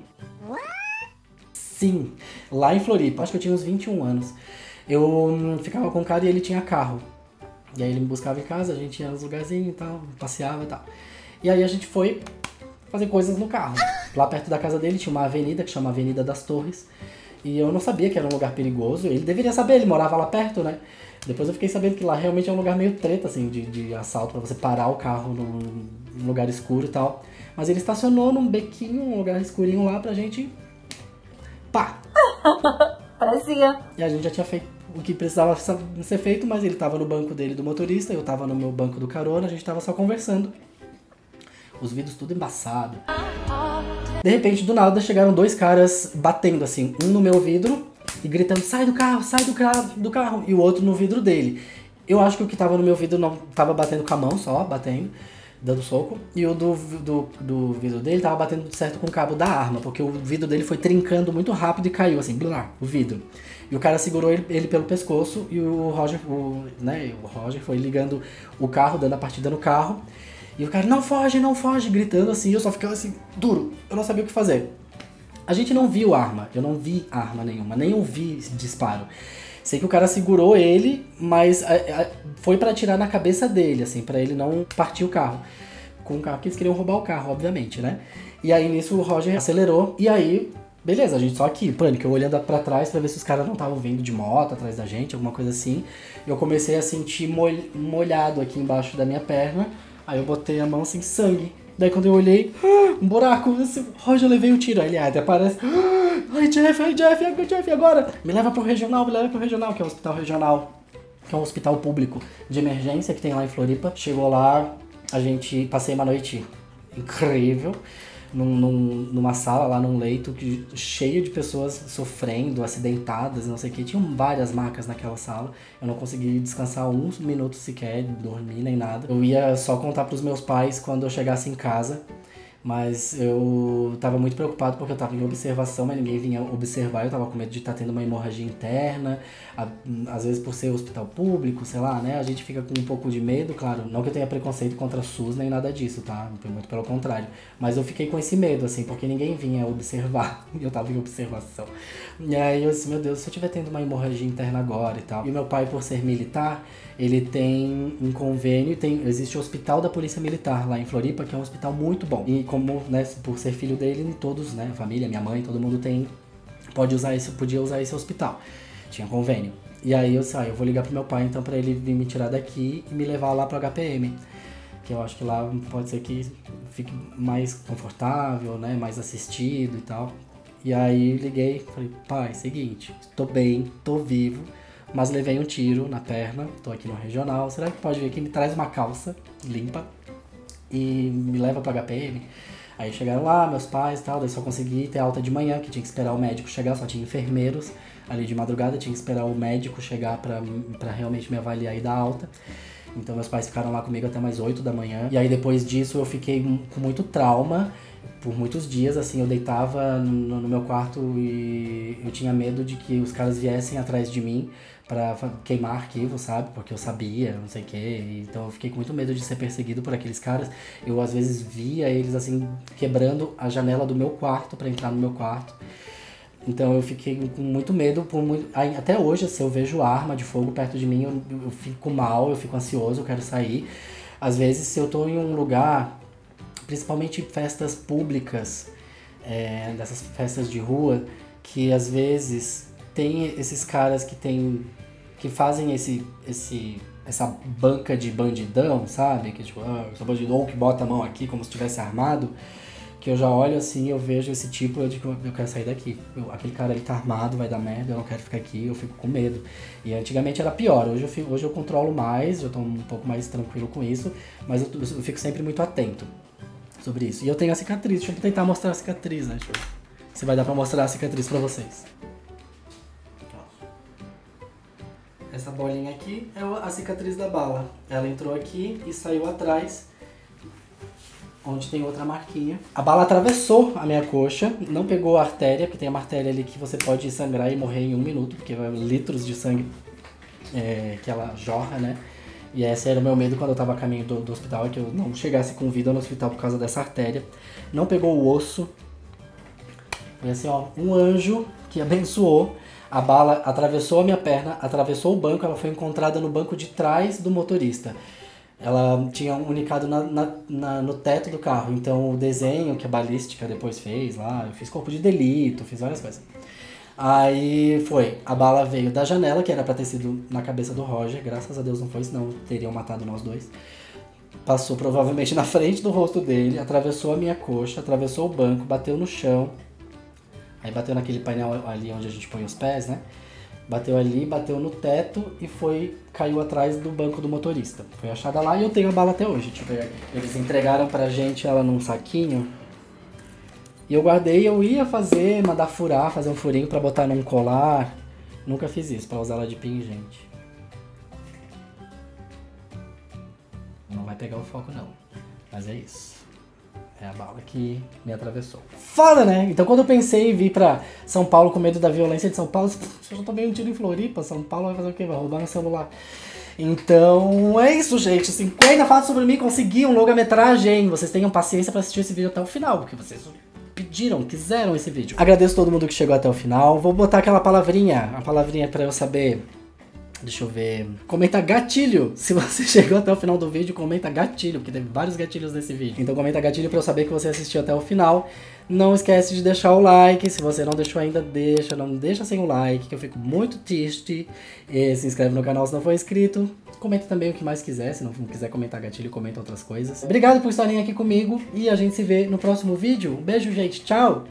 Sim, lá em Floripa, acho que eu tinha uns 21 anos. Eu ficava com um cara e ele tinha carro. E aí ele me buscava em casa, a gente ia nos lugarzinhos e tal, passeava e tal. E aí a gente foi fazer coisas no carro. Lá perto da casa dele tinha uma avenida que chama Avenida das Torres. E eu não sabia que era um lugar perigoso. Ele deveria saber, ele morava lá perto, né? Depois eu fiquei sabendo que lá realmente é um lugar meio treta, assim, de assalto, pra você parar o carro num lugar escuro e tal. Mas ele estacionou num bequinho, um lugar escurinho lá pra gente... Pá! Parecia. E a gente já tinha feito o que precisava ser feito, mas ele tava no banco dele do motorista, eu tava no meu banco do carona, a gente tava só conversando. Os vidros tudo embaçado. De repente, do nada, chegaram 2 caras batendo assim, um no meu vidro e gritando, sai do carro, e o outro no vidro dele. Eu acho que o que tava no meu vidro não tava batendo com a mão só, batendo, dando soco, e o do vidro dele tava batendo certo com o cabo da arma, porque o vidro dele foi trincando muito rápido e caiu assim, blá, o vidro. E o cara segurou ele pelo pescoço e o Roger foi ligando o carro, dando a partida no carro. E o cara, não foge, gritando assim, eu só ficava assim, duro, eu não sabia o que fazer. A gente não viu arma, eu não vi arma nenhuma, nem ouvi disparo. Sei que o cara segurou ele, mas foi pra atirar na cabeça dele, assim, pra ele não partir o carro. Com o carro que eles queriam roubar o carro, obviamente, né? E aí nisso o Roger acelerou, e aí... Beleza, a gente só aqui, pânico, eu olhando pra trás pra ver se os caras não estavam vindo de moto atrás da gente, alguma coisa assim. Eu comecei a sentir molhado aqui embaixo da minha perna, aí eu botei a mão assim, sangue. Daí quando eu olhei, um buraco, assim, Roger, eu levei um tiro. Aí ele até aparece, ai Jeff, agora? Me leva pro regional, que é o hospital regional, que é um hospital público de emergência que tem lá em Floripa. Chegou lá, passei uma noite incrível. Numa sala lá, num leito cheio de pessoas sofrendo, acidentadas, não sei o que. Tinham várias macas naquela sala. Eu não consegui descansar um minuto sequer, dormir nem nada. Eu ia só contar pros meus pais quando eu chegasse em casa. Mas eu tava muito preocupado porque eu tava em observação, mas ninguém vinha observar. Eu tava com medo de estar tendo uma hemorragia interna. Às vezes por ser hospital público, sei lá, né? A gente fica com um pouco de medo, claro. Não que eu tenha preconceito contra a SUS nem nada disso, tá? Muito pelo contrário. Mas eu fiquei com esse medo, assim, porque ninguém vinha observar. E eu tava em observação. E aí eu disse, meu Deus, se eu estiver tendo uma hemorragia interna agora e tal. E o meu pai, por ser militar, ele tem um convênio, existe o Hospital da Polícia Militar lá em Floripa, que é um hospital muito bom. E como, né, por ser filho dele, todos, né, a família, minha mãe, todo mundo podia usar esse hospital. Tinha convênio. E aí eu disse, eu vou ligar pro meu pai então pra ele vir me tirar daqui e me levar lá pro HPM. Que eu acho que lá pode ser que fique mais confortável, né, mais assistido e tal. E aí liguei, falei, pai, seguinte, tô bem, tô vivo, mas levei um tiro na perna, tô aqui no regional, será que pode vir aqui, me traz uma calça limpa e me leva pro HPM? Aí chegaram lá, meus pais e tal, daí só consegui ter alta de manhã, que tinha que esperar o médico chegar, só tinha enfermeiros ali de madrugada, tinha que esperar o médico chegar pra realmente me avaliar e dar alta. Então meus pais ficaram lá comigo até mais 8 da manhã. E aí depois disso eu fiquei com muito trauma. Por muitos dias, assim, eu deitava no meu quarto e eu tinha medo de que os caras viessem atrás de mim pra queimar arquivo, sabe? Porque eu sabia, não sei o quê. Então eu fiquei com muito medo de ser perseguido por aqueles caras. Eu às vezes via eles, assim, quebrando a janela do meu quarto pra entrar no meu quarto. Então eu fiquei com muito medo, até hoje, se eu vejo arma de fogo perto de mim, eu fico mal, eu fico ansioso, eu quero sair. Às vezes, se eu tô em um lugar, principalmente festas públicas, dessas festas de rua, que às vezes tem esses caras que fazem essa banca de bandidão, sabe? Que tipo, eu sou bandidão, ou que bota a mão aqui como se estivesse armado. Que eu já olho assim, eu vejo esse tipo, eu digo, eu quero sair daqui. Aquele cara, ele tá armado, vai dar merda, eu não quero ficar aqui, eu fico com medo. E antigamente era pior, hoje eu controlo mais, eu tô um pouco mais tranquilo com isso, mas eu fico sempre muito atento sobre isso. E eu tenho a cicatriz, deixa eu tentar mostrar a cicatriz, né? Se vai dar pra mostrar a cicatriz pra vocês. Essa bolinha aqui é a cicatriz da bala. Ela entrou aqui e saiu atrás, onde tem outra marquinha. A bala atravessou a minha coxa, não pegou a artéria, porque tem uma artéria ali que você pode sangrar e morrer em 1 minuto, porque vai litros de sangue que ela jorra, né? E esse era o meu medo quando eu tava a caminho do hospital, é que eu não chegasse com vida no hospital por causa dessa artéria. Não pegou o osso. Foi assim, ó, um anjo que abençoou. A bala atravessou a minha perna, atravessou o banco, ela foi encontrada no banco de trás do motorista. Ela tinha unicado no teto do carro, então o desenho que a balística depois fez lá, eu fiz corpo de delito, fiz várias coisas. Aí a bala veio da janela, que era pra ter sido na cabeça do Roger, graças a Deus não foi, senão teriam matado nós dois. Passou provavelmente na frente do rosto dele, atravessou a minha coxa, atravessou o banco, bateu no chão. Aí bateu naquele painel ali onde a gente põe os pés, né? Bateu ali, bateu no teto e caiu atrás do banco do motorista. Foi achada lá e eu tenho a bala até hoje. Tipo, eles entregaram pra gente ela num saquinho. E eu guardei, eu ia mandar furar, fazer um furinho pra botar num colar. Nunca fiz isso, pra usar ela de pingente. Não vai pegar o foco não, mas é isso. É a bala que me atravessou. Foda, né? Então quando eu pensei em vir pra São Paulo com medo da violência de São Paulo, eu já tomei um tiro em Floripa, São Paulo vai fazer o quê? Vai roubar meu celular. Então é isso, gente. 50 fatos sobre mim, consegui um longa-metragem. Vocês tenham paciência pra assistir esse vídeo até o final, porque vocês pediram, quiseram esse vídeo. Agradeço todo mundo que chegou até o final. Vou botar aquela palavrinha, a palavrinha pra eu saber. Deixa eu ver. Comenta gatilho. Se você chegou até o final do vídeo, comenta gatilho, porque teve vários gatilhos nesse vídeo. Então comenta gatilho pra eu saber que você assistiu até o final. Não esquece de deixar o like. Se você não deixou ainda, não deixa sem o like, que eu fico muito triste. E se inscreve no canal se não for inscrito. Comenta também o que mais quiser. Se não quiser comentar gatilho, comenta outras coisas. Obrigado por estarem aqui comigo. E a gente se vê no próximo vídeo. Um beijo, gente. Tchau!